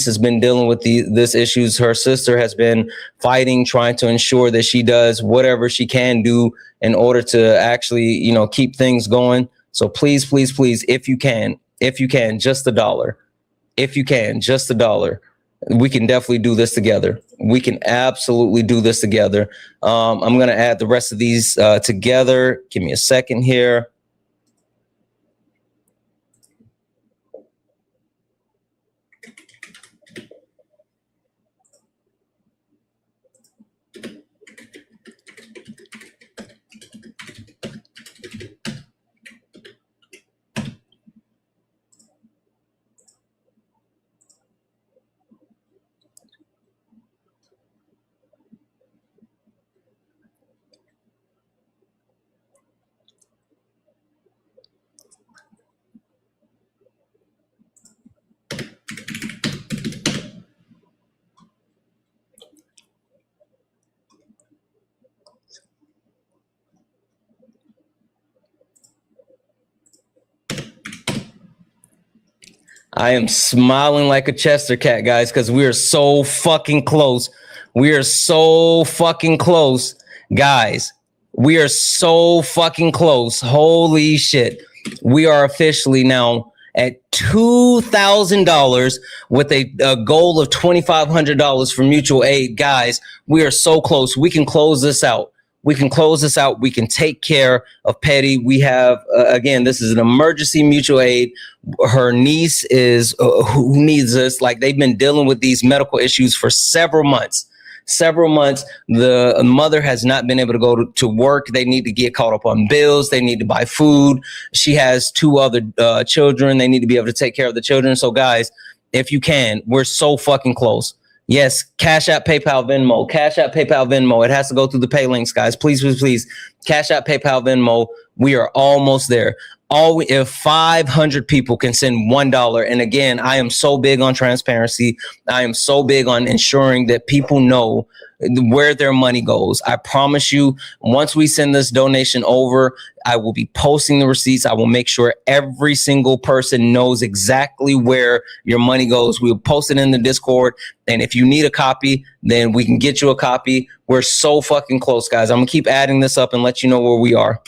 has been dealing with this issues. Her sister has been fighting, trying to ensure that she does whatever she can do in order to actually, you know, keep things going. So please, please, please, if you can, just $1. If you can, just $1. We can definitely do this together. We can absolutely do this together. I'm going to add the rest of these together. Give me a second here. I am smiling like a Chester cat, guys, because we are so fucking close. We are so fucking close, guys. We are so fucking close. Holy shit. We are officially now at $2,000 with a goal of $2,500 for mutual aid. Guys, we are so close. We can close this out. We can close this out. We can take care of Petty. We have, again, this is an emergency mutual aid. Her niece is who needs us. Like, they've been dealing with these medical issues for several months. The mother has not been able to go to work. They need to get caught up on bills. They need to buy food. She has 2 other children. They need to be able to take care of the children. So guys, if you can, we're so fucking close. Yes, Cash App, PayPal, Venmo. Cash App, PayPal, Venmo. It has to go through the pay links, guys. Please, please, please. Cash App, PayPal, Venmo. We are almost there. If 500 people can send $1, and again, I am so big on transparency. I am so big on ensuring that people know where their money goes. I promise you, once we send this donation over, I will be posting the receipts. I will make sure every single person knows exactly where your money goes. We'll post it in the Discord. And if you need a copy, then we can get you a copy. We're so fucking close, guys. I'm gonna keep adding this up and let you know where we are.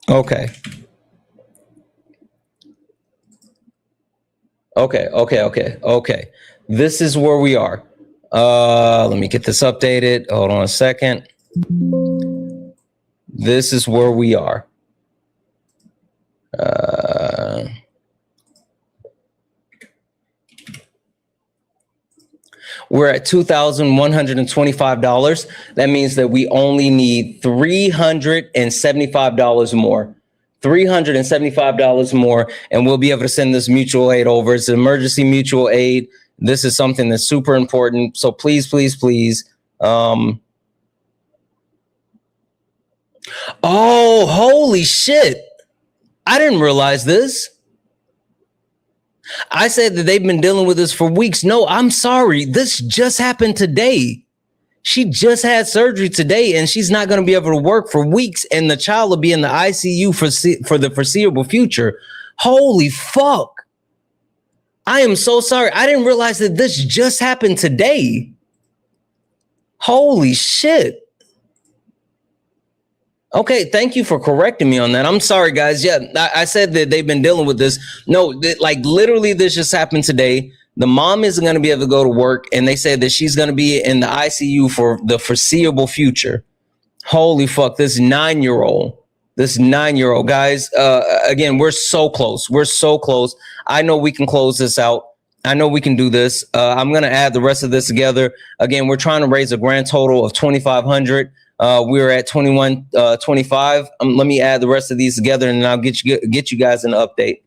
Okay. This is where we are. Let me get this updated. Hold on a second. This is where we are. We're at $2,125. That means that we only need $375 more. $375 more, and we'll be able to send this mutual aid over. It's an emergency mutual aid. This is something that's super important. So please, please, please. Oh, holy shit. I didn't realize this. I said that they've been dealing with this for weeks. No, I'm sorry. This just happened today. She just had surgery today, and she's not going to be able to work for weeks, and the child will be in the ICU for the foreseeable future. Holy fuck. I am so sorry. I didn't realize that this just happened today. Holy shit. Okay, thank you for correcting me on that. I'm sorry, guys. Yeah, I said that they've been dealing with this. No, like literally this just happened today. The mom isn't going to be able to go to work, and they said that she's going to be in the ICU for the foreseeable future. Holy fuck, this 9-year-old, guys. Again, we're so close. We're so close. I know we can close this out. I know we can do this. I'm going to add the rest of this together. Again, we're trying to raise a grand total of $2,500. We're at $2,125. Let me add the rest of these together, and I'll get you guys an update.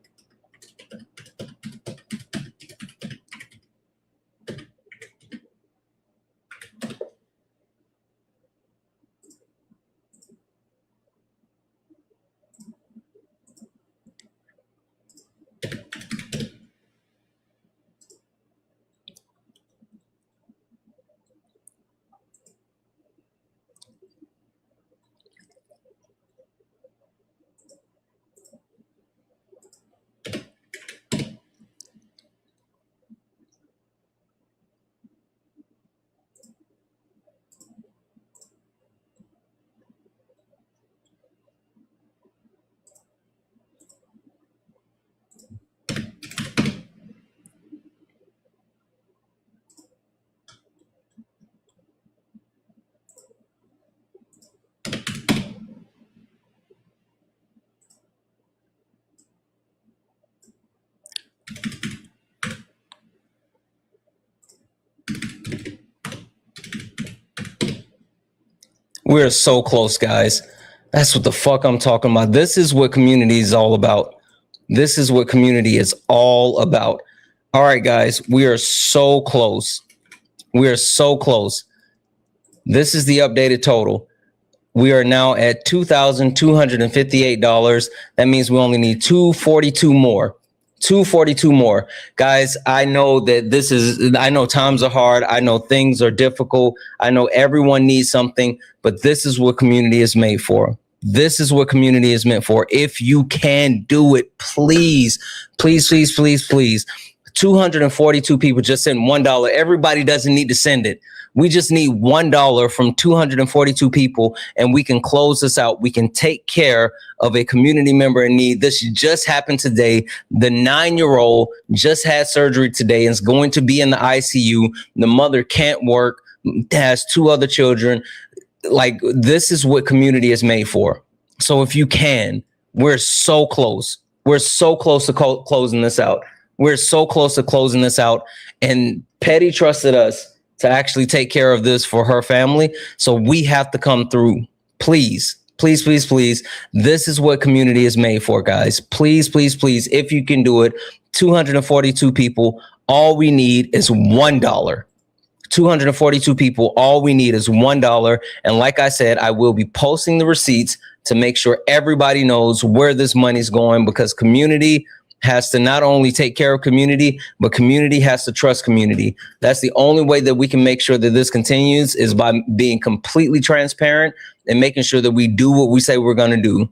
We're so close, guys. That's what the fuck I'm talking about. This is what community is all about. This is what community is all about. All right, guys, we are so close. We are so close. This is the updated total. We are now at $2,258. That means we only need 242 more. 242 more. Guys, I know that I know times are hard. I know things are difficult. I know everyone needs something, but this is what community is made for. This is what community is meant for. If you can do it, please, please, please, please, please. 242 people just sent $1. Everybody doesn't need to send it. We just need $1 from 242 people, and we can close this out. We can take care of a community member in need. This just happened today. The 9-year-old just had surgery today and is going to be in the ICU. The mother can't work, has 2 other children. Like, this is what community is made for. So if you can, we're so close. We're so close to closing this out. We're so close to closing this out. And Petty trusted us to actually take care of this for her family. So we have to come through. Please, please, please, please. This is what community is made for, guys. Please, please, please. If you can do it, 242 people. All we need is $1. 242 people. All we need is $1. And like I said, I will be posting the receipts to make sure everybody knows where this money's going, because community has to not only take care of community, but community has to trust community. That's the only way that we can make sure that this continues, is by being completely transparent and making sure that we do what we say we're going to do.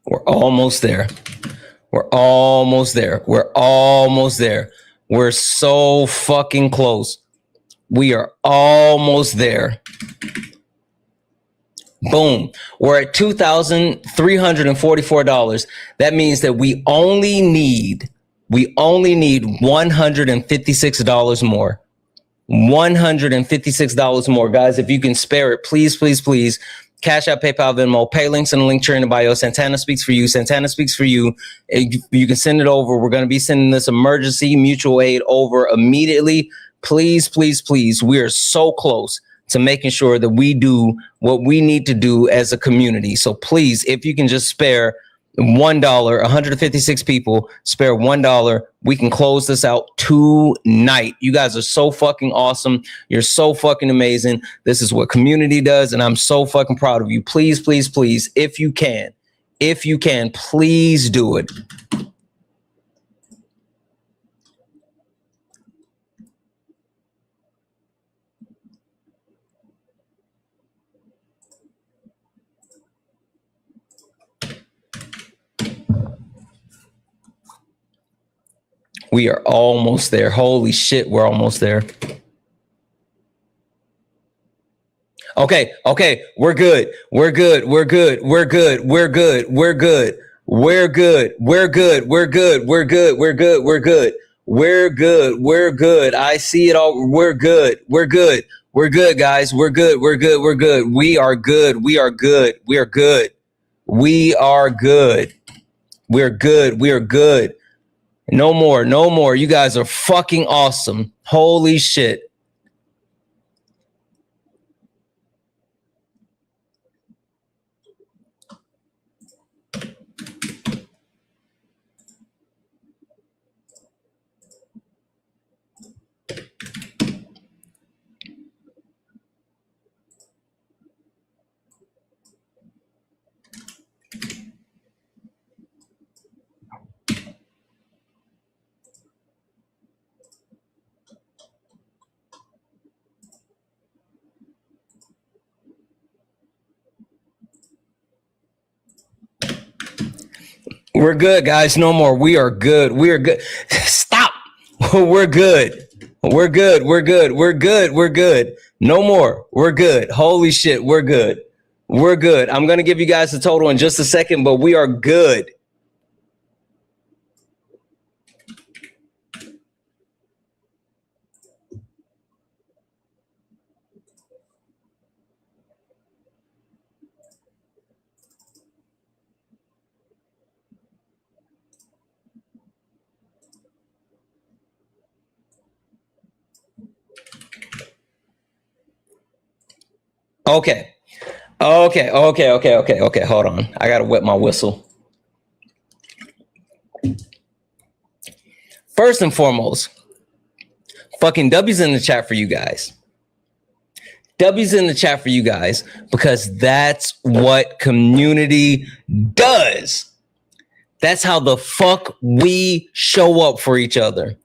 We're almost there. We're almost there. We're almost there. We're so fucking close. We are almost there. Boom. We're at $2,344. That means that we only need $156 more. $156 more. Guys, if you can spare it, please, please, please. Cash App, PayPal, Venmo, pay links in the link tree in the bio. Santana speaks for you. Santana speaks for you. You can send it over. We're going to be sending this emergency mutual aid over immediately. Please, please, please. We are so close to making sure that we do what we need to do as a community. So please, if you can just spare $1, 156 people, spare $1. We can close this out tonight. You guys are so fucking awesome. You're so fucking amazing. This is what community does, and I'm so fucking proud of you. Please, please, please, if you can, please do it. We are almost there. Holy shit, we're almost there. Okay, we're good. We're good. We're good. We're good. We're good. We're good. We're good. We're good. We're good. We're good. We're good. We're good. We're good. We're good. I see it all. We're good. We're good. We're good, guys. We're good. We're good. We're good. We are good. We are good. We are good. We are good. We're good. We are good. No more. No more. You guys are fucking awesome. Holy shit. We're good, guys. No more. We are good. We are good. Stop. We're good. We're good. We're good. We're good. We're good. No more. We're good. Holy shit. We're good. We're good. I'm going to give you guys the total in just a second, but we are good. Okay. Okay. Hold on. I got to wet my whistle. First and foremost, fucking W's in the chat for you guys. W's in the chat for you guys, because that's what community does. That's how the fuck we show up for each other.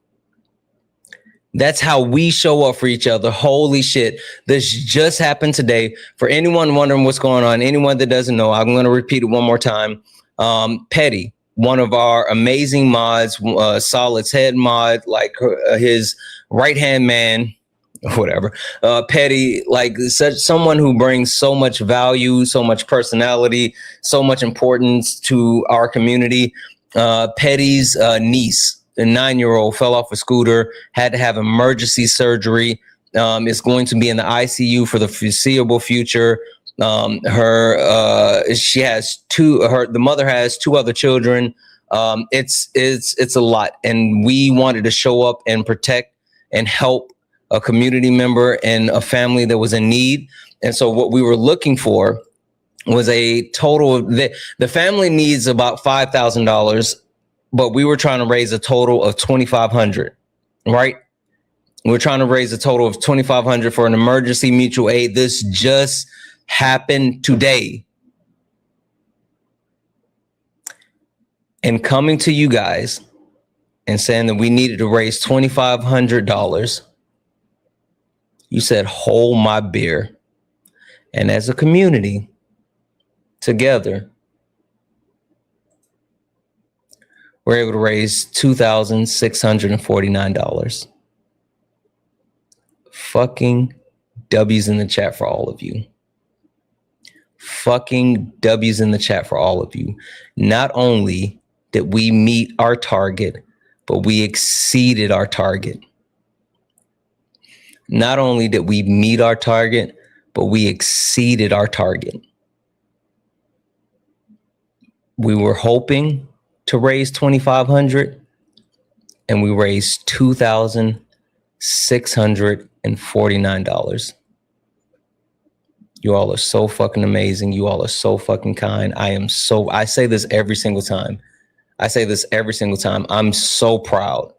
That's how we show up for each other. Holy shit. This just happened today. For anyone wondering what's going on, anyone that doesn't know, I'm going to repeat it one more time. Petty, one of our amazing mods, Solid's head mod, like his right-hand man, whatever. Petty, like someone who brings so much value, so much personality, so much importance to our community. Petty's niece, a 9-year-old, fell off a scooter, had to have emergency surgery, is going to be in the ICU for the foreseeable future. The mother has 2 other children. It's a lot. And we wanted to show up and protect and help a community member and a family that was in need. And so what we were looking for was a total of the family needs about $5,000. But we were trying to raise a total of $2,500, right? We're trying to raise a total of $2,500 for an emergency mutual aid. This just happened today. And coming to you guys and saying that we needed to raise $2,500, you said, hold my beer. And as a community, together, we're able to raise $2,649. Fucking W's in the chat for all of you. Fucking W's in the chat for all of you. Not only did we meet our target, but we exceeded our target. Not only did we meet our target, but we exceeded our target. We were hoping to raise $2,500, and we raised $2,649. You all are so fucking amazing. You all are so fucking kind. I say this every single time. I'm so proud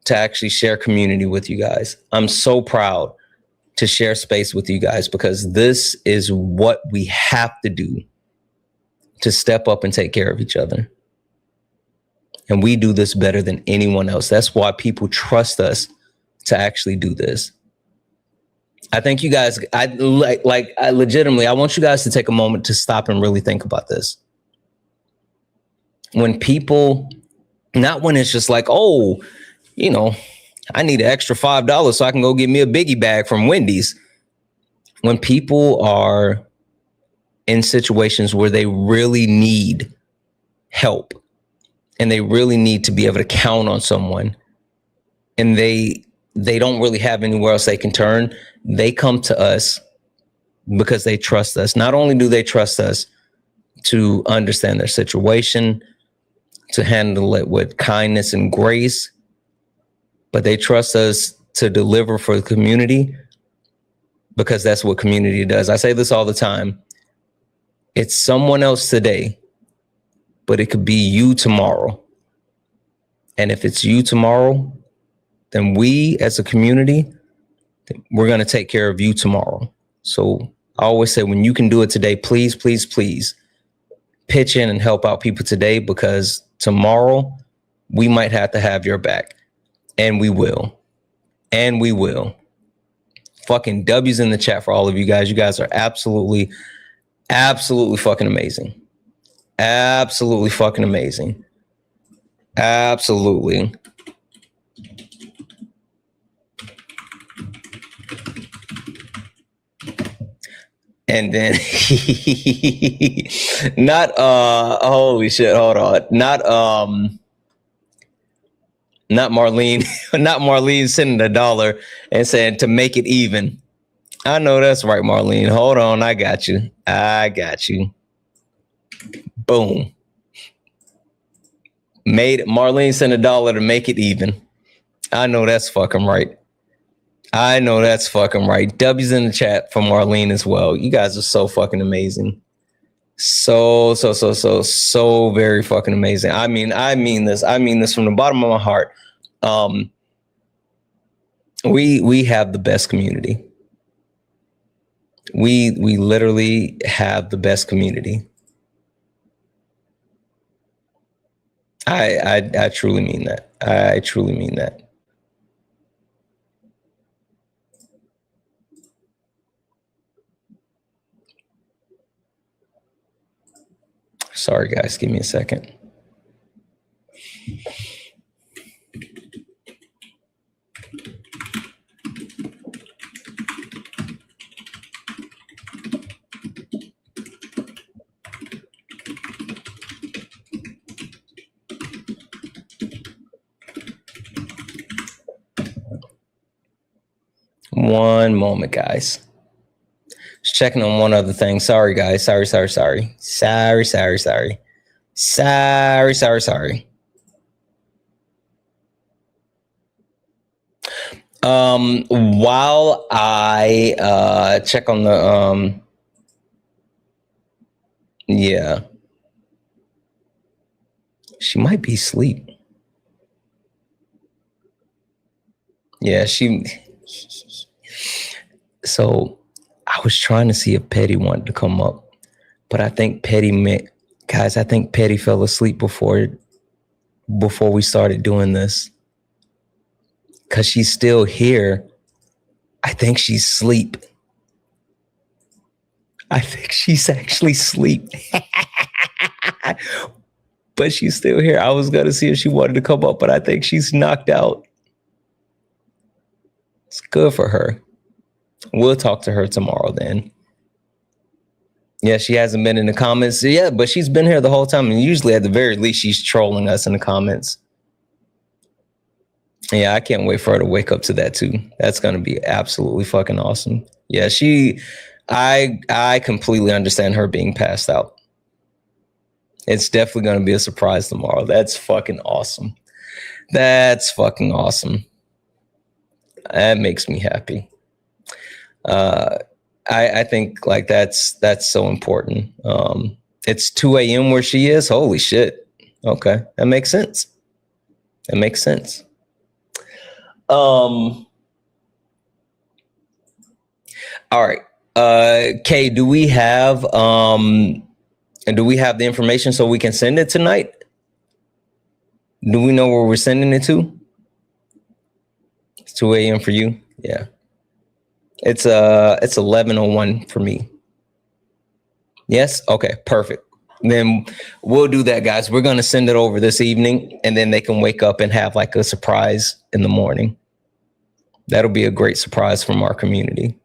to actually share community with you guys. I'm so proud to share space with you guys, because this is what we have to do to step up and take care of each other. And we do this better than anyone else. That's why people trust us to actually do this. I think you guys, I legitimately, I want you guys to take a moment to stop and really think about this. When people, not when it's just like, oh, you know, I need an extra $5 so I can go get me a biggie bag from Wendy's. When people are in situations where they really need help and they really need to be able to count on someone, and they don't really have anywhere else they can turn, they come to us because they trust us. Not only do they trust us to understand their situation, to handle it with kindness and grace, but they trust us to deliver for the community, because that's what community does. I say this all the time. It's someone else today, but it could be you tomorrow. And if it's you tomorrow, then we as a community, we're going to take care of you tomorrow. So I always say, when you can do it today, please, please, please pitch in and help out people today, because tomorrow we might have to have your back. And we will. And we will. Fucking W's in the chat for all of you guys. You guys are absolutely fucking amazing. Absolutely fucking amazing. Absolutely. And then not holy shit, hold on. Not Marlene, not Marlene sending $1 and saying to make it even. I know that's right, Marlene. Hold on, I got you. Boom. Made Marlene sent $1 to make it even. I know that's fucking right. W's in the chat for Marlene as well. You guys are so fucking amazing. So very fucking amazing. I mean this from the bottom of my heart. We have the best community. We literally have the best community. I truly mean that. I truly mean that. Sorry, guys. Give me a second. One moment, guys. Just checking on one other thing. Sorry, guys. Sorry. While I check on the yeah. She might be asleep. Yeah, so I was trying to see if Petty wanted to come up, but I think Petty fell asleep before we started doing this. Cause she's still here. I think she's asleep. I think she's actually asleep. But she's still here. I was gonna see if she wanted to come up, but I think she's knocked out. It's good for her. We'll talk to her tomorrow then. Yeah, she hasn't been in the comments yet, but she's been here the whole time. And usually at the very least, she's trolling us in the comments. Yeah, I can't wait for her to wake up to that too. That's going to be absolutely fucking awesome. Yeah, I completely understand her being passed out. It's definitely going to be a surprise tomorrow. That's fucking awesome. That makes me happy. I think like that's so important. It's 2 a.m. where she is. Holy shit. Okay, that makes sense. All right. Kay, do we have the information so we can send it tonight? Do we know where we're sending it to? It's 2 a.m. for you. Yeah. It's 11:01 for me. Yes. Okay. Perfect. Then we'll do that, guys. We're gonna send it over this evening, and then they can wake up and have like a surprise in the morning. That'll be a great surprise from our community.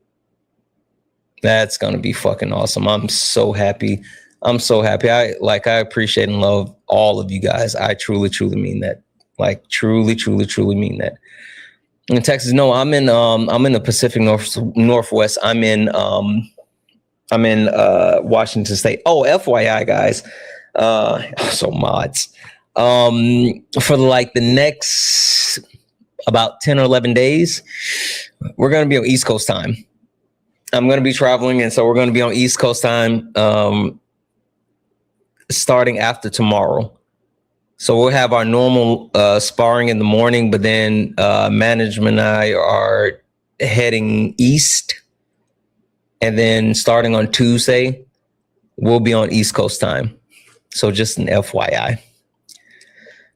That's gonna be fucking awesome. I'm so happy. I appreciate and love all of you guys. I truly mean that. Like truly mean that. In Texas, no, I'm in the Pacific Northwest. I'm in Washington State. Oh, FYI, guys. So mods. For like the next about 10 or 11 days, we're gonna be on East Coast time. I'm gonna be traveling, and so we're gonna be on East Coast time starting after tomorrow. So we'll have our normal sparring in the morning, but then management and I are heading east. And then starting on Tuesday, we'll be on East Coast time. So just an FYI.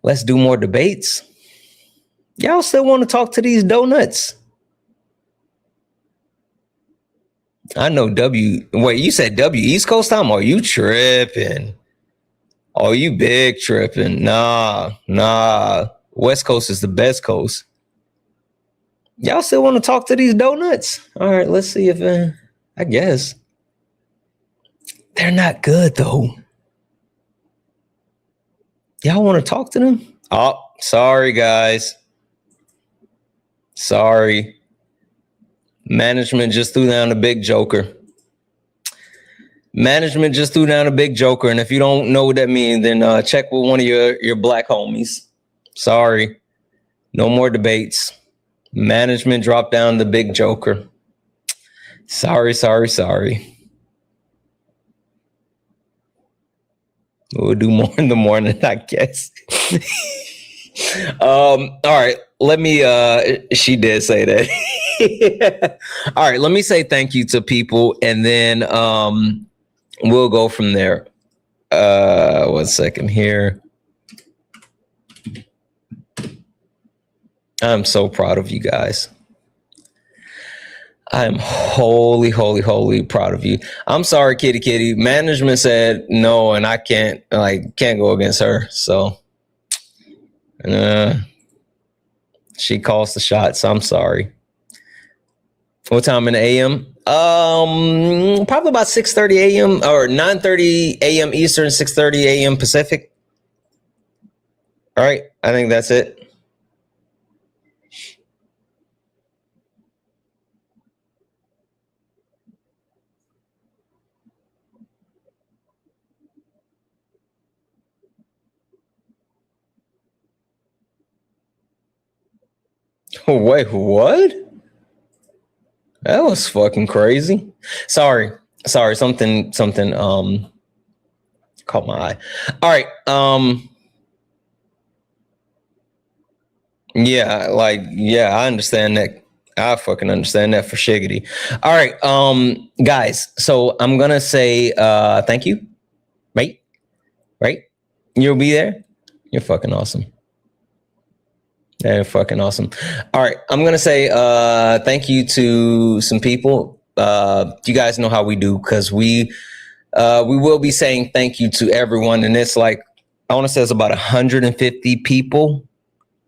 Let's do more debates. Y'all still want to talk to these donuts? I know W. Wait, you said W East Coast time? Are you tripping? Oh, you big tripping. Nah. West Coast is the best coast. Y'all still want to talk to these donuts? All right, let's see if, I guess. They're not good, though. Y'all want to talk to them? Oh, sorry, guys. Sorry. Management just threw down a big joker. Management just threw down a big joker. And if you don't know what that means, then check with one of your black homies. Sorry. No more debates. Management dropped down the big joker. Sorry. We'll do more in the morning, I guess. All right. Let me, she did say that. All right. Let me say thank you to people and then we'll go from there. 1 second here. I'm so proud of you guys. I'm holy proud of you. I'm sorry, Kitty. Management said no, and I can't go against her. So she calls the shots. I'm sorry. What time in the AM? Probably about 6:30 AM or 9:30 AM Eastern, 6:30 AM Pacific. All right, I think that's it. Wait, what? That was fucking crazy. Sorry. Something caught my eye. All right. Yeah, I understand that. I fucking understand that for shiggity. All right, guys. So I'm gonna say thank you. Right? You'll be there. You're fucking awesome. They're fucking awesome. All right, I'm gonna say thank you to some people. You guys know how we do because we will be saying thank you to everyone, and it's like I want to say it's about 150 people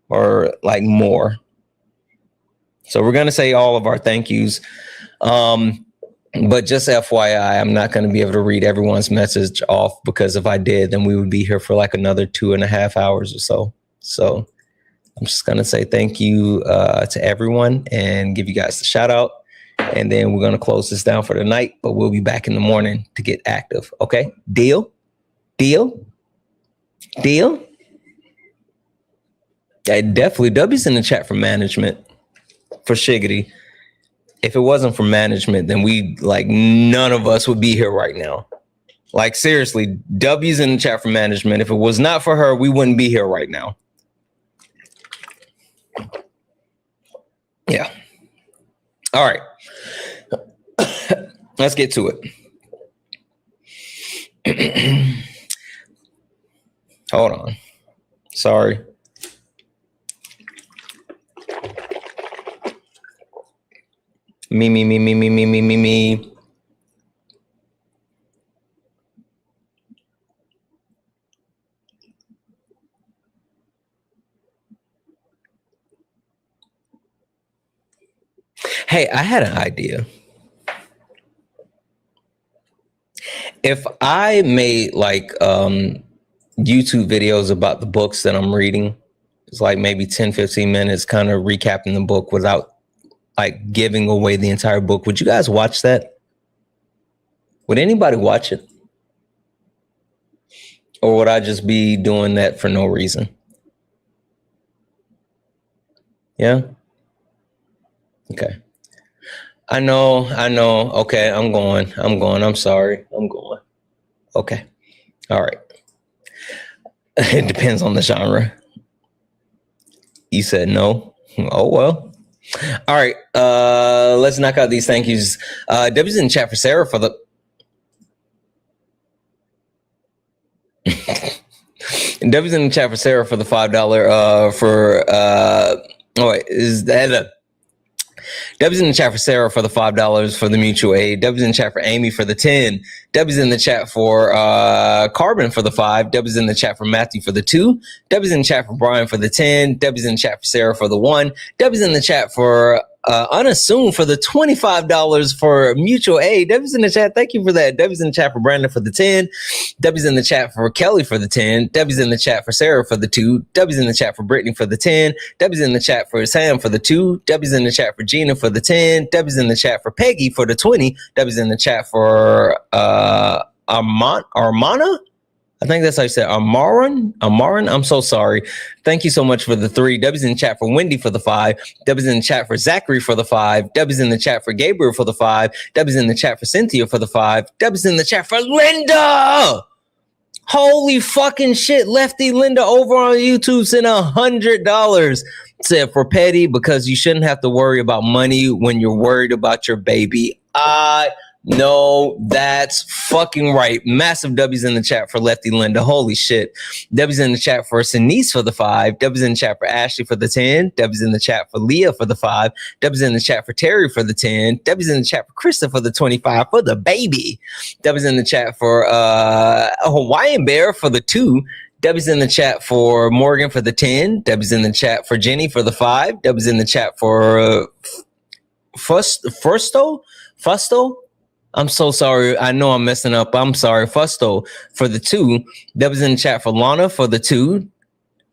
or like more. So we're gonna say all of our thank yous. But just FYI, I'm not going to be able to read everyone's message off because if I did, then we would be here for like another 2.5 hours or so. So I'm just going to say thank you to everyone and give you guys the shout out. And then we're going to close this down for the night, but we'll be back in the morning to get active. Okay. Deal. Yeah, definitely. W's in the chat for management for shiggity. If it wasn't for management, then none of us would be here right now. Like seriously, W's in the chat for management. If it was not for her, we wouldn't be here right now. Yeah. All right. Let's get to it. Hold on. Sorry. Me. Hey, I had an idea. If I made YouTube videos about the books that I'm reading, it's like maybe 10-15 minutes kind of recapping the book without giving away the entire book. Would you guys watch that? Would anybody watch it? Or would I just be doing that for no reason? Yeah? Okay. I know. Okay, I'm going. I'm sorry. I'm going. Okay. All right. It depends on the genre. You said no. Oh, well. All right. Let's knock out these thank yous. W's in the chat for Sarah for the... W's in the chat for Sarah for the $5 for... oh, wait. Is that a... W's in the chat for Sarah for the $5 for the mutual aid. W's in the chat for Amy for the 10. W's in the chat for Carbon for the 5. W's in the chat for Matthew for the 2. W's in the chat for Brian for the 10. W's in the chat for Sarah for the 1. W's in the chat for Unassumed for the $25 for mutual aid. W's in the chat, thank you for that. W's in the chat for Brandon for the 10. W's in the chat for Kelly for the 10. W's in the chat for Sarah for the 2. W's in the chat for Brittany for the 10. W's in the chat for Sam for the 2. W's in the chat for Gina for the 10. W's in the chat for Peggy for the 20. W's in the chat for Armana. I think that's how you say it. Amaran. I'm so sorry. Thank you so much for the 3. W's in the chat for Wendy for the 5. W's in the chat for Zachary for the 5. W's in the chat for Gabriel for the 5. W's in the chat for Cynthia for the 5. W's in the chat for Linda. Holy fucking shit. Lefty Linda over on YouTube sent $100. Said for petty because you shouldn't have to worry about money when you're worried about your baby. No, that's fucking right. Massive W's in the chat for Lefty Linda. Holy shit. W's in the chat for Sinise for the 5. W's in the chat for Ashley for the 10. W's in the chat for Leah for the 5. W's in the chat for Terry for the 10. W's in the chat for Krista for the 25 for the baby. W's in the chat for Hawaiian Bear for the 2. W's in the chat for Morgan for the 10. W's in the chat for Jenny for the 5. W's in the chat for Fusto. I'm so sorry. I know I'm messing up. I'm sorry. Fusto for the 2. W's in the chat for Lana for the 2.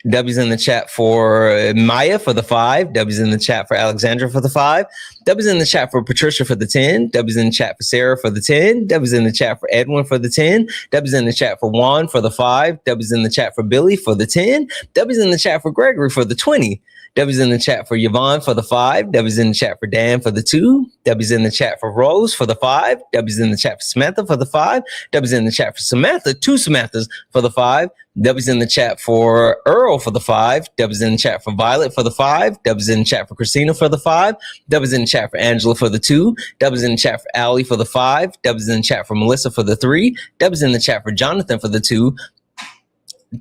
W's in the chat for Maya for the 5. W's in the chat for Alexandra for the 5. W's in the chat for Patricia for the 10. W's in the chat for Sarah for the 10. W's in the chat for Edwin for the 10. W's in the chat for Juan for the 5. W's in the chat for Billy for the 10. W's in the chat for Gregory for the 20. W's in the chat for Yvonne for the 5. W's in the chat for Dan for the 2. W's in the chat for Rose for the 5. W's in the chat for Samantha for the 5. W's in the chat for Samantha, 2 Samanthas for the 5. W's in the chat for Earl for the 5. W's in the chat for Violet for the 5. W's in the chat for Christina for the 5. W's in the chat for Angela for the 2. W's in the chat for Allie for the 5. W's in the chat for Melissa for the 3. W's in the chat for Jonathan for the 2.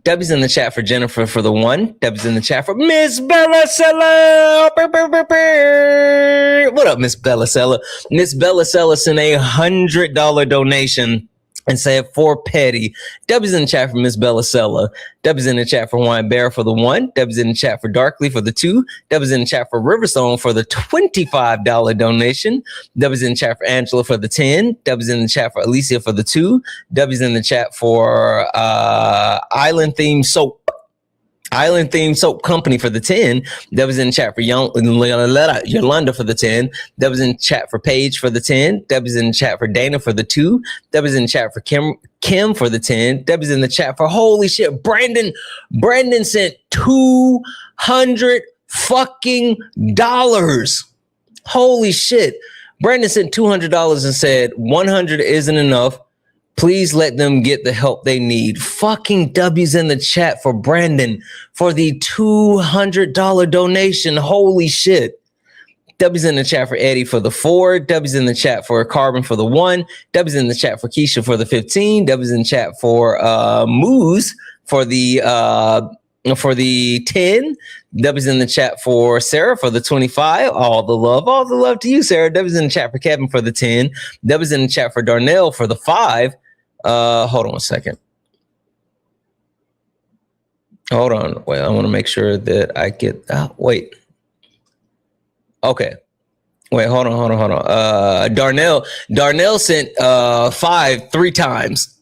W's in the chat for Jennifer for the 1. W's in the chat for Miss Bellasella. What up, Miss Bellasella? Miss Bellasella sent a $100 donation and said for petty. W's in the chat for Miss Bellasella. W's in the chat for Wine Bear for the 1. W's in the chat for Darkly for the 2. W's in the chat for Riverstone for the $25 donation. W's in the chat for Angela for the 10. W's in the chat for Alicia for the 2. W's in the chat for Island Theme Soap Company for the 10. That was in the chat for Yolanda for the 10. That was in the chat for Paige for the 10. That was in the chat for Dana for the 2. That was in the chat for Kim for the 10. That was in the chat for holy shit. Brandon sent $200 fucking dollars. Holy shit. Brandon sent $200 and said 100 isn't enough. Please let them get the help they need. Fucking W's in the chat for Brandon for the $200 donation. Holy shit. W's in the chat for Eddie for the 4. W's in the chat for Carbon for the 1. W's in the chat for Keisha for the 15. W's in the chat for Moose for the 10. W's in the chat for Sarah for the 25. All the love to you, Sarah. W's in the chat for Kevin for the 10. W's in the chat for Darnell for the 5. Hold on a second. Hold on. Wait, I want to make sure that I get. Wait. Okay. Wait. Hold on. Darnell sent 5 3 times.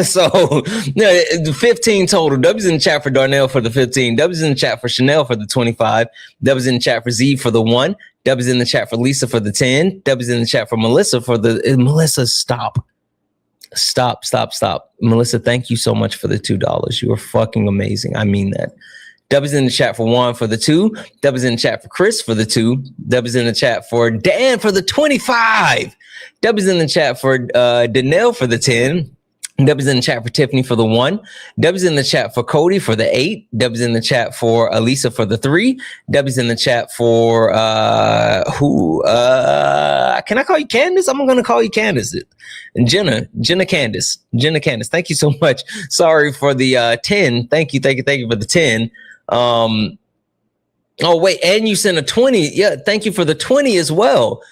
So 15 total. W's in the chat for Darnell for the 15. W's in the chat for Chanel for the 25. W's in the chat for Z for the 1. W's in the chat for Lisa for the 10. W's in the chat for Melissa for the Melissa. Stop. Melissa, thank you so much for the $2. You are fucking amazing. I mean that. W's in the chat for Juan for the 2. W's in the chat for Chris for the 2. W's in the chat for Dan for the 25. W's in the chat for Danelle for the 10. W's in the chat for Tiffany for the 1. W's in the chat for Cody for the 8. W's in the chat for Elisa for the 3. W's in the chat for can I call you Candace? I'm gonna call you Candace. And Jenna Candace. Thank you so much. Sorry for the 10. Thank you for the 10. Oh, wait. And you sent a 20. Yeah. Thank you for the 20 as well.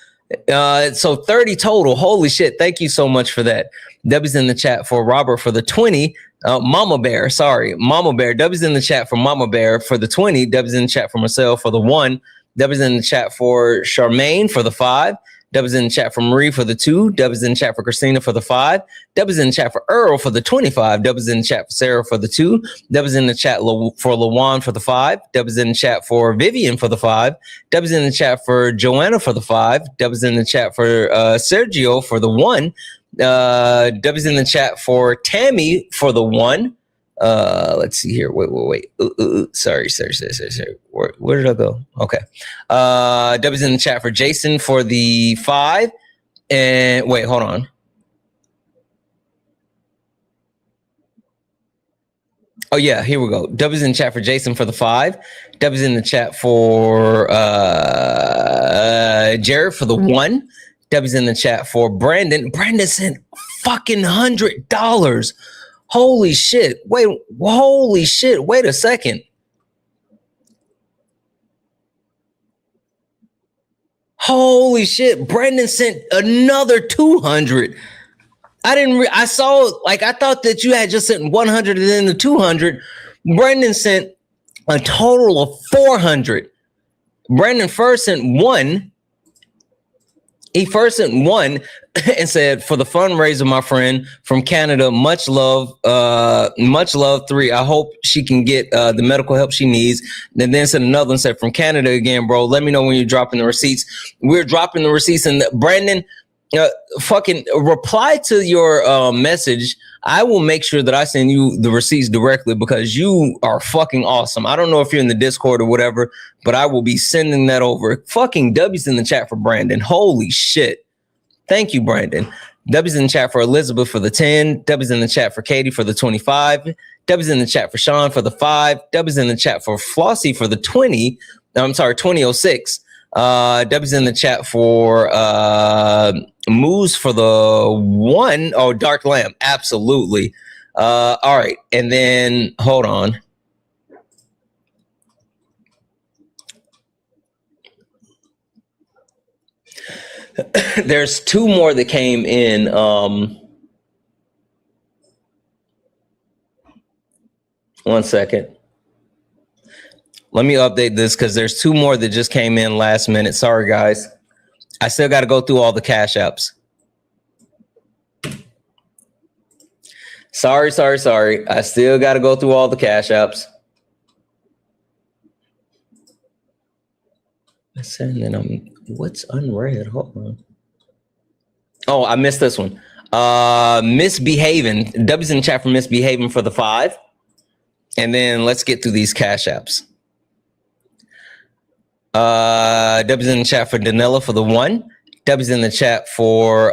So 30 total. Holy shit. Thank you so much for that. W's in the chat for Robert for the 20. Mama Bear. Sorry. Mama Bear. W's in the chat for Mama Bear for the 20. W's in the chat for Marcel for the 1. W's in the chat for Charmaine for the 5. W's in the chat for Marie for the 2. W's in the chat for Christina for the 5. W's in the chat for Earl for the 25. W's in the chat for Sarah for the 2. W's in the chat for Lawan for the 5. W's in the chat for Vivian for the 5. W's in the chat for Joanna for the 5. W's in the chat for Sergio for the 1. W's in the chat for Tammy for the 1. Let's see here. Wait. Sorry. Where did I go? Okay. W's in the chat for Jason for the 5. And wait, hold on. Oh yeah, here we go. W's in the chat for Jason for the 5. W's in the chat for Jared for the 1. W's in the chat for Brandon. Brandon sent fucking $100. Holy shit. Holy shit. Wait a second. Holy shit. Brendan sent another 200. I thought that you had just sent 100 and then the 200. Brendan sent a total of 400. Brendan first sent 1. He first sent 1 and said, for the fundraiser, my friend from Canada, much love 3. I hope she can get the medical help she needs. And then sent another one, said, from Canada again, bro. Let me know when you're dropping the receipts. We're dropping the receipts. And Brandon, fucking reply to your message. I will make sure that I send you the receipts directly because you are fucking awesome. I don't know if you're in the Discord or whatever, but I will be sending that over. Fucking W's in the chat for Brandon. Holy shit. Thank you, Brandon. W's in the chat for Elizabeth for the 10. W's in the chat for Katie for the 25. W's in the chat for Sean for the 5. W's in the chat for Flossie for the 20. I'm sorry, 2006. W's in the chat for Moose for the 1. Oh, Dark Lamb. Absolutely. All right. And then hold on. There's 2 more that came in. One second. Let me update this because there's 2 more that just came in last minute. Sorry, guys. I still got to go through all the cash apps. Sorry. I still got to go through all the cash apps. And then what's unread? Hold on. Oh, I missed this one. Misbehaving. W's in the chat for Misbehaving for the 5. And then let's get through these cash apps. W's in the chat for Danella for the 1. W's in the chat for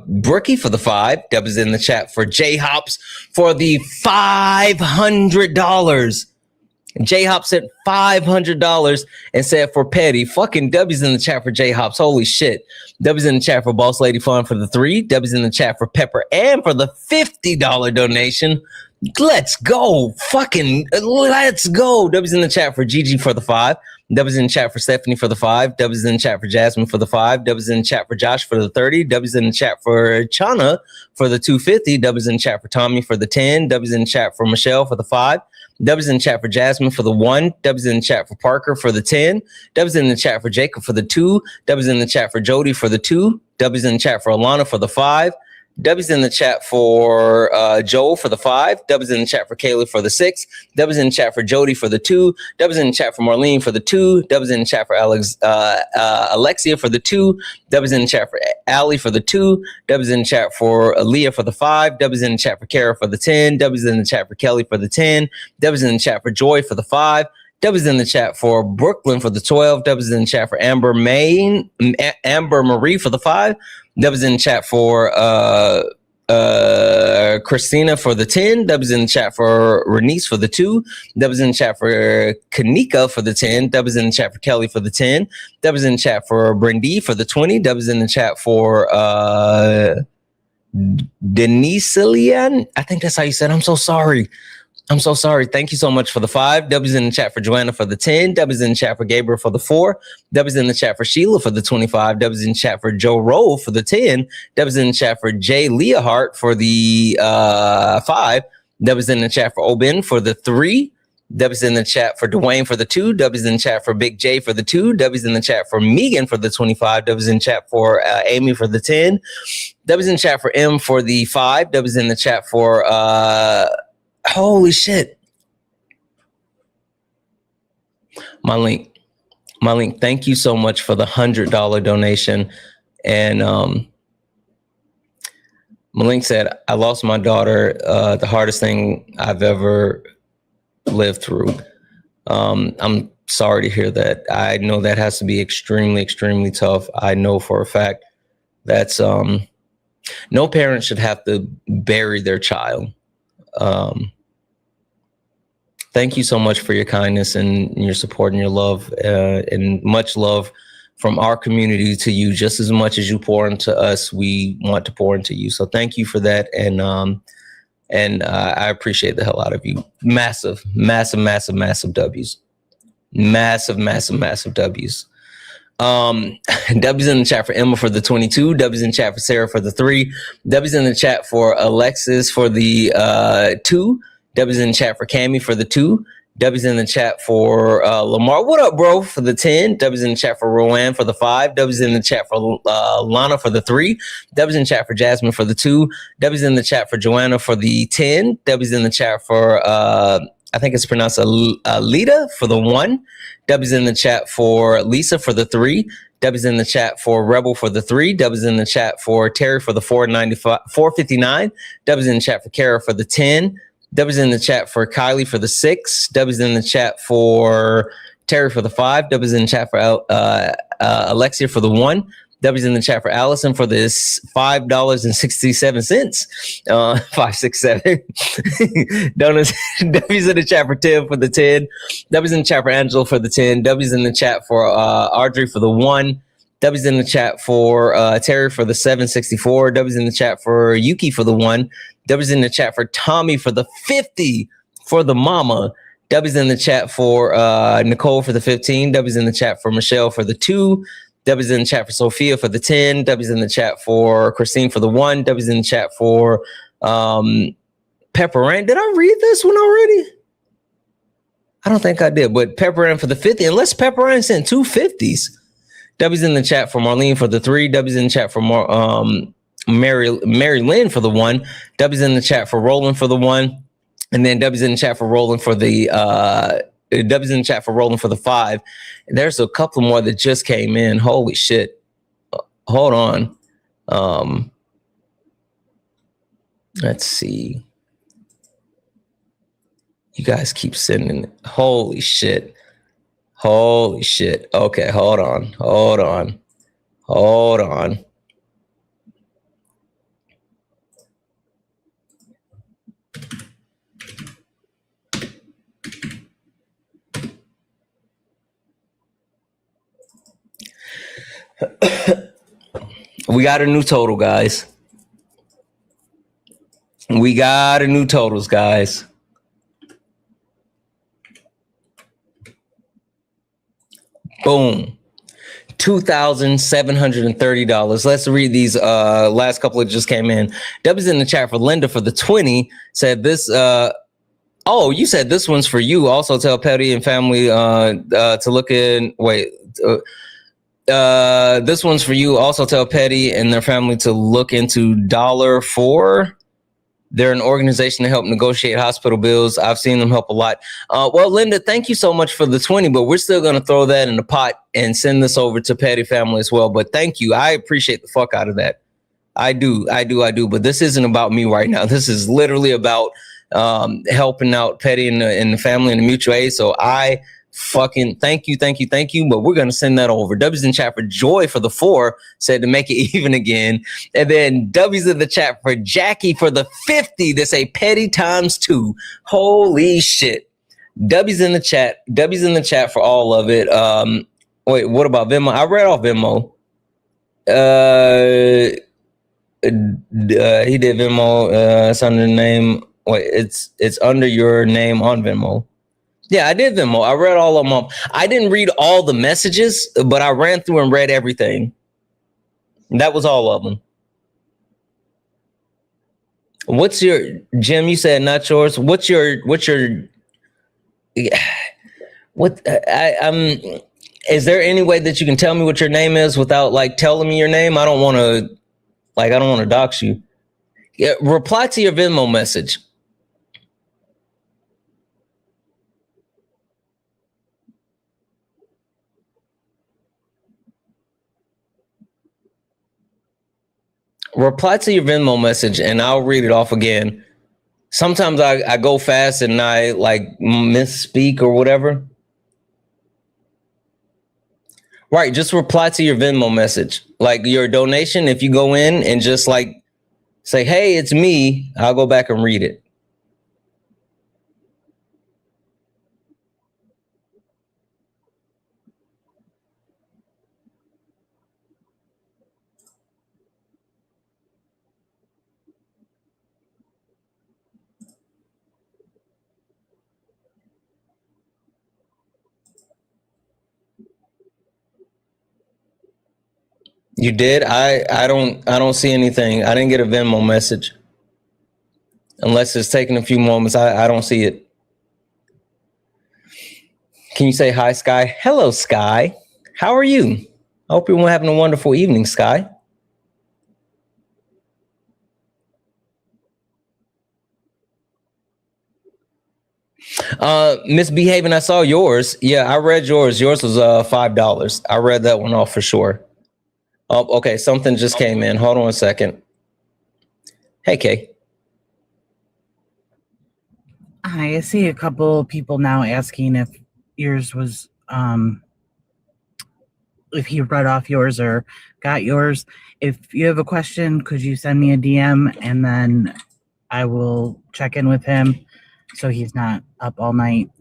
Brookie for the 5. W's in the chat for J Hops for the $500. J Hops sent $500 and said for Petty. Fucking W's in the chat for J Hops. Holy shit. W's in the chat for Boss Lady Fun for the 3. W's in the chat for Pepper and for the $50 donation. Let's go. Fucking let's go. W's in the chat for Gigi for the 5. W's in the chat for Stephanie for the 5. W's in the chat for Jasmine for the 5. W's in the chat for Josh for the 30. W's in the chat for Chana for the 250. W's in the chat for Tommy for the 10. W's in the chat for Michelle for the 5. W's in the chat for Jasmine for the 1. W's in the chat for Parker for the 10. W's in the chat for Jacob for the 2. W's in the chat for Jody for the 2. W's in the chat for Alana for the 5. W's in the chat for Joel for the 5. W's in the chat for Kayla for the 6. W's in the chat for Jody for the 2. W's in the chat for Marlene for the 2. W's in the chat for Alexia for the 2. W's in the chat for Allie for the 2. W's in the chat for Aaliyah for the 5. W's in the chat for Kara for the 10. W's in the chat for Kelly for the 10. W's in the chat for Joy for the 5. W's in the chat for Brooklyn for the 12. W's in the chat for Amber Marie for the 5. W's in the chat for Christina for the 10. W's in the chat for Renice for the 2. W's in the chat for Kanika for the 10. W's in the chat for Kelly for the 10. W's in the chat for Brindy for the 20. W's in the chat for Denisilian. I think that's how you said. I'm so sorry. I'm so sorry. Thank you so much for the 5. W's in the chat for Joanna for the 10. W's in the chat for Gabriel for the 4. W's in the chat for Sheila for the 25. W's in the chat for Joe Rowe for the 10. W's in the chat for Jay Leahart for the 5. W's in the chat for Oben for the 3. W's in the chat for Dwayne for the 2. W's in the chat for Big J for the 2. W's in the chat for Megan for the 25. W's in the chat for Amy for the 10. W's in the chat for M for the 5. W's in the chat for holy shit. My link. Thank you so much for the $100 donation. And Malink said, I lost my daughter, the hardest thing I've ever lived through. I'm sorry to hear that. I know that has to be extremely, extremely tough. I know for a fact that's no parent should have to bury their child. Thank you so much for your kindness and your support and your love, and much love from our community to you. Just as much as you pour into us, we want to pour into you. So thank you for that. And I appreciate the hell out of you. Massive, massive, massive, massive W's. Massive, massive, massive W's. W's in the chat for Emma for the 22. W's in the chat for Sarah for the 3. W's in the chat for Alexis for the 2. W's in the chat for Cammy for the 2. W's in the chat for Lamar. What up, bro? For the 10. W's in the chat for Rowan for the 5. W's in the chat for Lana for the 3. W's in the chat for Jasmine for the 2. W's in the chat for Joanna for the 10. W's in the chat for I think it's pronounced Alita for the 1. W's in the chat for Lisa for the 3. W's in the chat for Rebel for the 3. W's in the chat for Terry for the 459. W's in the chat for Kara for the 10. W's in the chat for Kylie for the 6. W's in the chat for Terry for the 5. W's in the chat for Alexia for the 1. W's in the chat for Allison for this $5.67. 567. Donuts. W's in the chat for Tim for the 10. W's in the chat for Angela for the 10. W's in the chat for Audrey for the 1. W's in the chat for Terry for the 764. W's in the chat for Yuki for the 1. W's in the chat for Tommy for the 50 for the mama. W's in the chat for Nicole for the 15. W's in the chat for Michelle for the 2. W's in the chat for Sophia for the 10. W's in the chat for Christine for the 1. W's in the chat for Pepper Ann. Did I read this one already? I don't think I did, but Pepper Ann for the 50. Unless Pepper Ann sent 2 50s. W's in the chat for Marlene for the 3. W's in the chat for Mary Lynn for the 1. W's in the chat for Roland for the 1. And then W's in the chat for Roland for the W's in the chat for Roland for the 5. And there's a couple more that just came in. Holy shit. Hold on. Let's see. You guys keep sending it. Holy shit. Holy shit. Okay, hold on. We got a new total, guys. We got a new totals, guys. Boom. $2,730. Let's read these last couple that just came in. W's in the chat for Linda for the 20 said this. Oh, you said this one's for you. Also tell Petty and family to look in. Wait. This one's for you. Also tell Petty and their family to look into $4. They're an organization to help negotiate hospital bills. I've seen them help a lot. Well, Linda, thank you so much for the 20, but we're still going to throw that in the pot and send this over to Petty family as well. But thank you. I appreciate the fuck out of that. I do. But this isn't about me right now. This is literally about helping out Petty and the family and the mutual aid. So I fucking thank you. But we're going to send that over. W's in chat for Joy for the 4 said to make it even again. And then W's in the chat for Jackie for the 50 to say Petty times 2. Holy shit. W's in the chat for all of it. Wait, what about Venmo? I read off Venmo. He did Venmo. It's under the name. Wait, it's under your name on Venmo. Yeah, I did Venmo. I read all of them. I didn't read all the messages, but I ran through and read everything. That was all of them. What's your Jim? You said not yours. What's your what? Is there any way that you can tell me what your name is without like telling me your name? I don't want to dox you. Yeah, reply to your Venmo message. Reply to your Venmo message and I'll read it off again. Sometimes I go fast and I like misspeak or whatever. Right, just reply to your Venmo message. Like your donation, if you go in and just like say, hey, it's me, I'll go back and read it. You did? I don't see anything. I didn't get a Venmo message. Unless it's taking a few moments. I don't see it. Can you say hi, Sky? Hello, Sky. How are you? I hope you're having a wonderful evening, Sky. Misbehaving, I saw yours. Yeah, I read yours. Yours was $5. I read that one off for sure. Oh, okay, something just came in. Hold on a second. Hey, Kay. Hi, I see a couple people now asking if yours was, if he read off yours or got yours. If you have a question, could you send me a DM and then I will check in with him so he's not up all night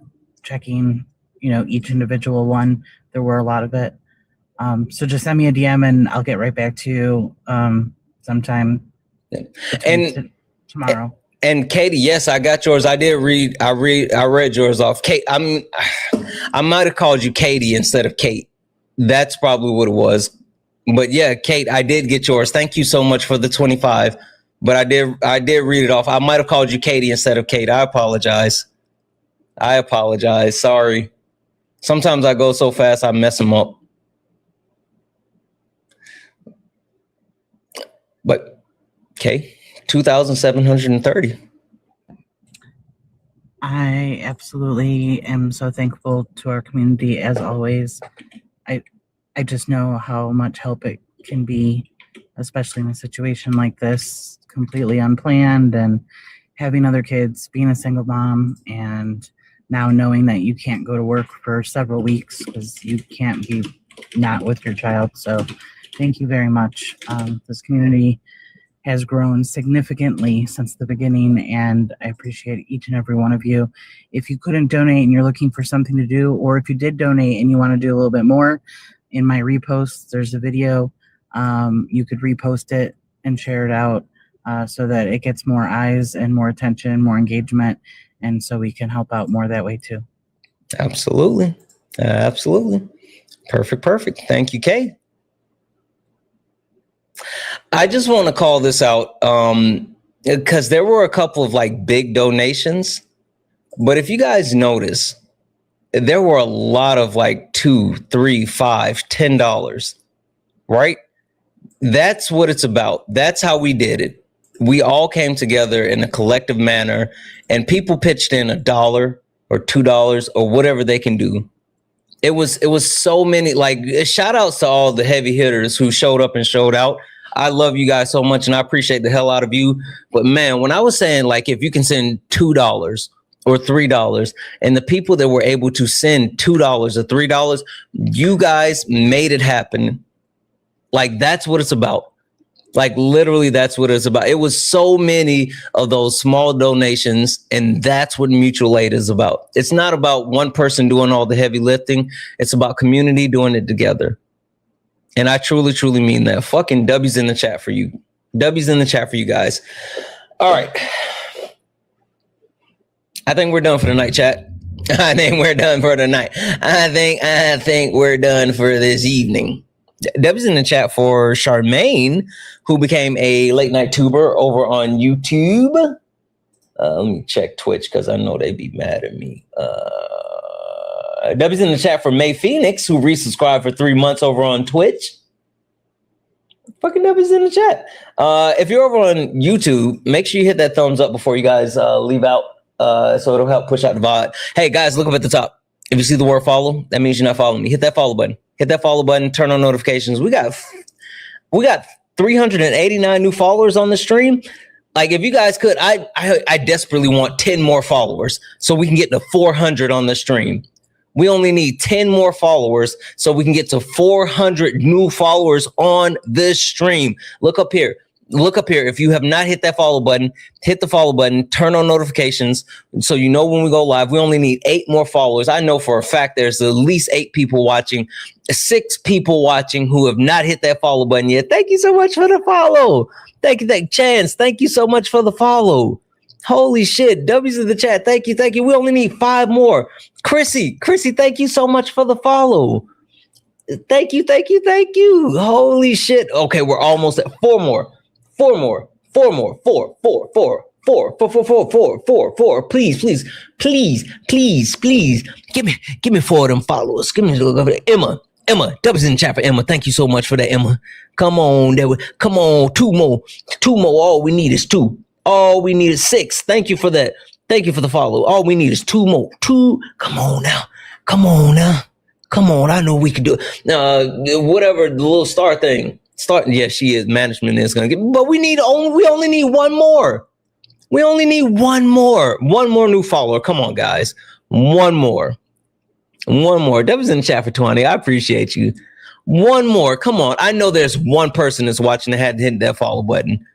checking, each individual one. There were a lot of it. So just send me a DM and I'll get right back to you sometime tomorrow. And Katie, yes, I got yours. I read yours off. Kate, I might have called you Katie instead of Kate. That's probably what it was. But yeah, Kate, I did get yours. Thank you so much for the 25. But I did read it off. I might have called you Katie instead of Kate. I apologize. Sorry. Sometimes I go so fast I mess them up. But okay, 2,730. I absolutely am so thankful to our community as always. I just know how much help it can be, especially in a situation like this, completely unplanned, and having other kids, being a single mom, and now knowing that you can't go to work for several weeks because you can't be not with your child. So thank you very much. This community has grown significantly since the beginning, and I appreciate each and every one of you. If you couldn't donate and you're looking for something to do, or if you did donate and you want to do a little bit more, in my reposts, there's a video. You could repost it and share it out so that it gets more eyes and more attention, more engagement, and so we can help out more that way too. Absolutely. Perfect. Thank you, Kay. I just want to call this out because there were a couple of like big donations, but if you guys notice, there were a lot of like $2, $3, $5, $10, right? That's what it's about. That's how we did it. We all came together in a collective manner, and people pitched in $1 or $2 or whatever they can do. It was so many, like, shout outs to all the heavy hitters who showed up and showed out. I love you guys so much and I appreciate the hell out of you. But man, when I was saying like, if you can send $2 or $3 and the people that were able to send $2 or $3, you guys made it happen. Like, that's what it's about. Like, literally, that's what it's about. It was so many of those small donations, and that's what mutual aid is about. It's not about one person doing all the heavy lifting. It's about community doing it together. And I truly, truly mean that. Fucking W's in the chat for you. W's in the chat for you guys. All right. I think we're done for the night, chat. I think we're done for the night. I think we're done for this evening. Debbie's in the chat for Charmaine, who became a late night tuber over on YouTube. Let me check Twitch because I know they'd be mad at me. Debbie's in the chat for May Phoenix, who resubscribed for 3 months over on Twitch. Fucking Debbie's in the chat. If you're over on YouTube, make sure you hit that thumbs up before you guys leave out, so it'll help push out the VOD. Hey guys, look up at the top. If you see the word follow, that means you're not following me. Hit that follow button. Hit that follow button. Turn on notifications. We got 389 new followers on the stream. Like, if you guys could, I desperately want 10 more followers so we can get to 400 on the stream. We only need 10 more followers so we can get to 400 new followers on this stream. Look up here. Look up here. If you have not hit that follow button, hit the follow button, turn on notifications so you know when we go live. We only need 8 more followers. I know for a fact there's at least 8 people watching, 6 people watching who have not hit that follow button yet. Thank you so much for the follow. Thank you, Chance. Thank you so much for the follow. Holy shit. W's in the chat. Thank you. Thank you. We only need 5 more. Chrissy, thank you so much for the follow. Thank you. Holy shit. Okay, we're almost at 4 more. 4 more. 4 more. 4. Please. Give me 4 of them followers. Give me a look over there. Emma, W's in the chat for Emma. Thank you so much for that, Emma. Come on, 2 more. 2 more. All we need is 2. All we need is 6. Thank you for that. Thank you for the follow. All we need is 2 more. 2. Come on now. Come on. I know we can do it. Whatever the little star thing. Yeah, she is. Management is gonna get, but we only need 1 more. We only need 1 more. 1 more new follower. Come on, guys. 1 more. That was in the chat for 20. I appreciate you. 1 more. Come on. I know there's 1 person that's watching that had to hit that follow button.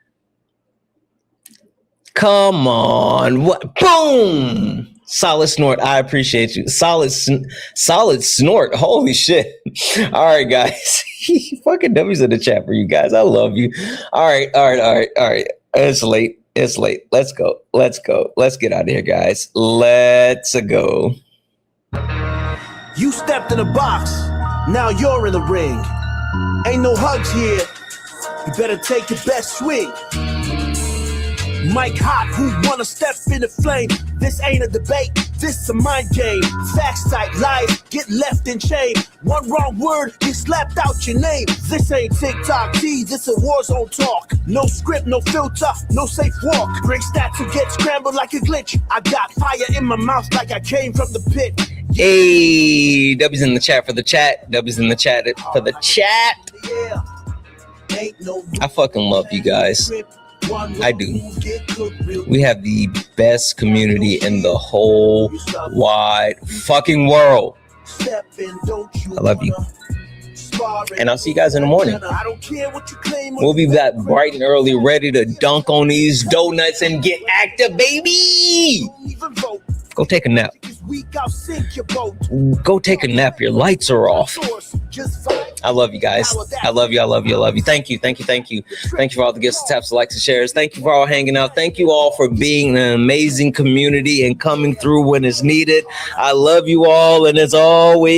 Come on. What? Boom. Solid snort. I appreciate you. Solid snort. Holy shit. All right, guys. Fucking W's in the chat for you guys. I love you. All right. It's late. Let's go. Let's get out of here, guys. Let's go. You stepped in the box. Now you're in the ring. Ain't no hugs here. You better take your best swing. Mike Hot, who wanna step in the flame? This ain't a debate, this a mind game. Facts type lies, get left in chain. 1 wrong word, get slapped out your name. This ain't TikTok T, this a war zone talk. No script, no filter, no safe walk. Bring stats who get scrambled like a glitch. I got fire in my mouth like I came from the pit. Hey, W's in the chat for the chat. W's in the chat for the chat. I fucking love you guys. I do. We have the best community in the whole wide fucking world. I love you. And I'll see you guys in the morning. We'll be back bright and early, ready to dunk on these donuts and get active, baby. Go take a nap. Go take a nap. Your lights are off. I love you guys. I love you. Thank you. Thank you for all the gifts, taps, likes, and shares. Thank you for all hanging out. Thank you all for being an amazing community and coming through when it's needed. I love you all. And as always,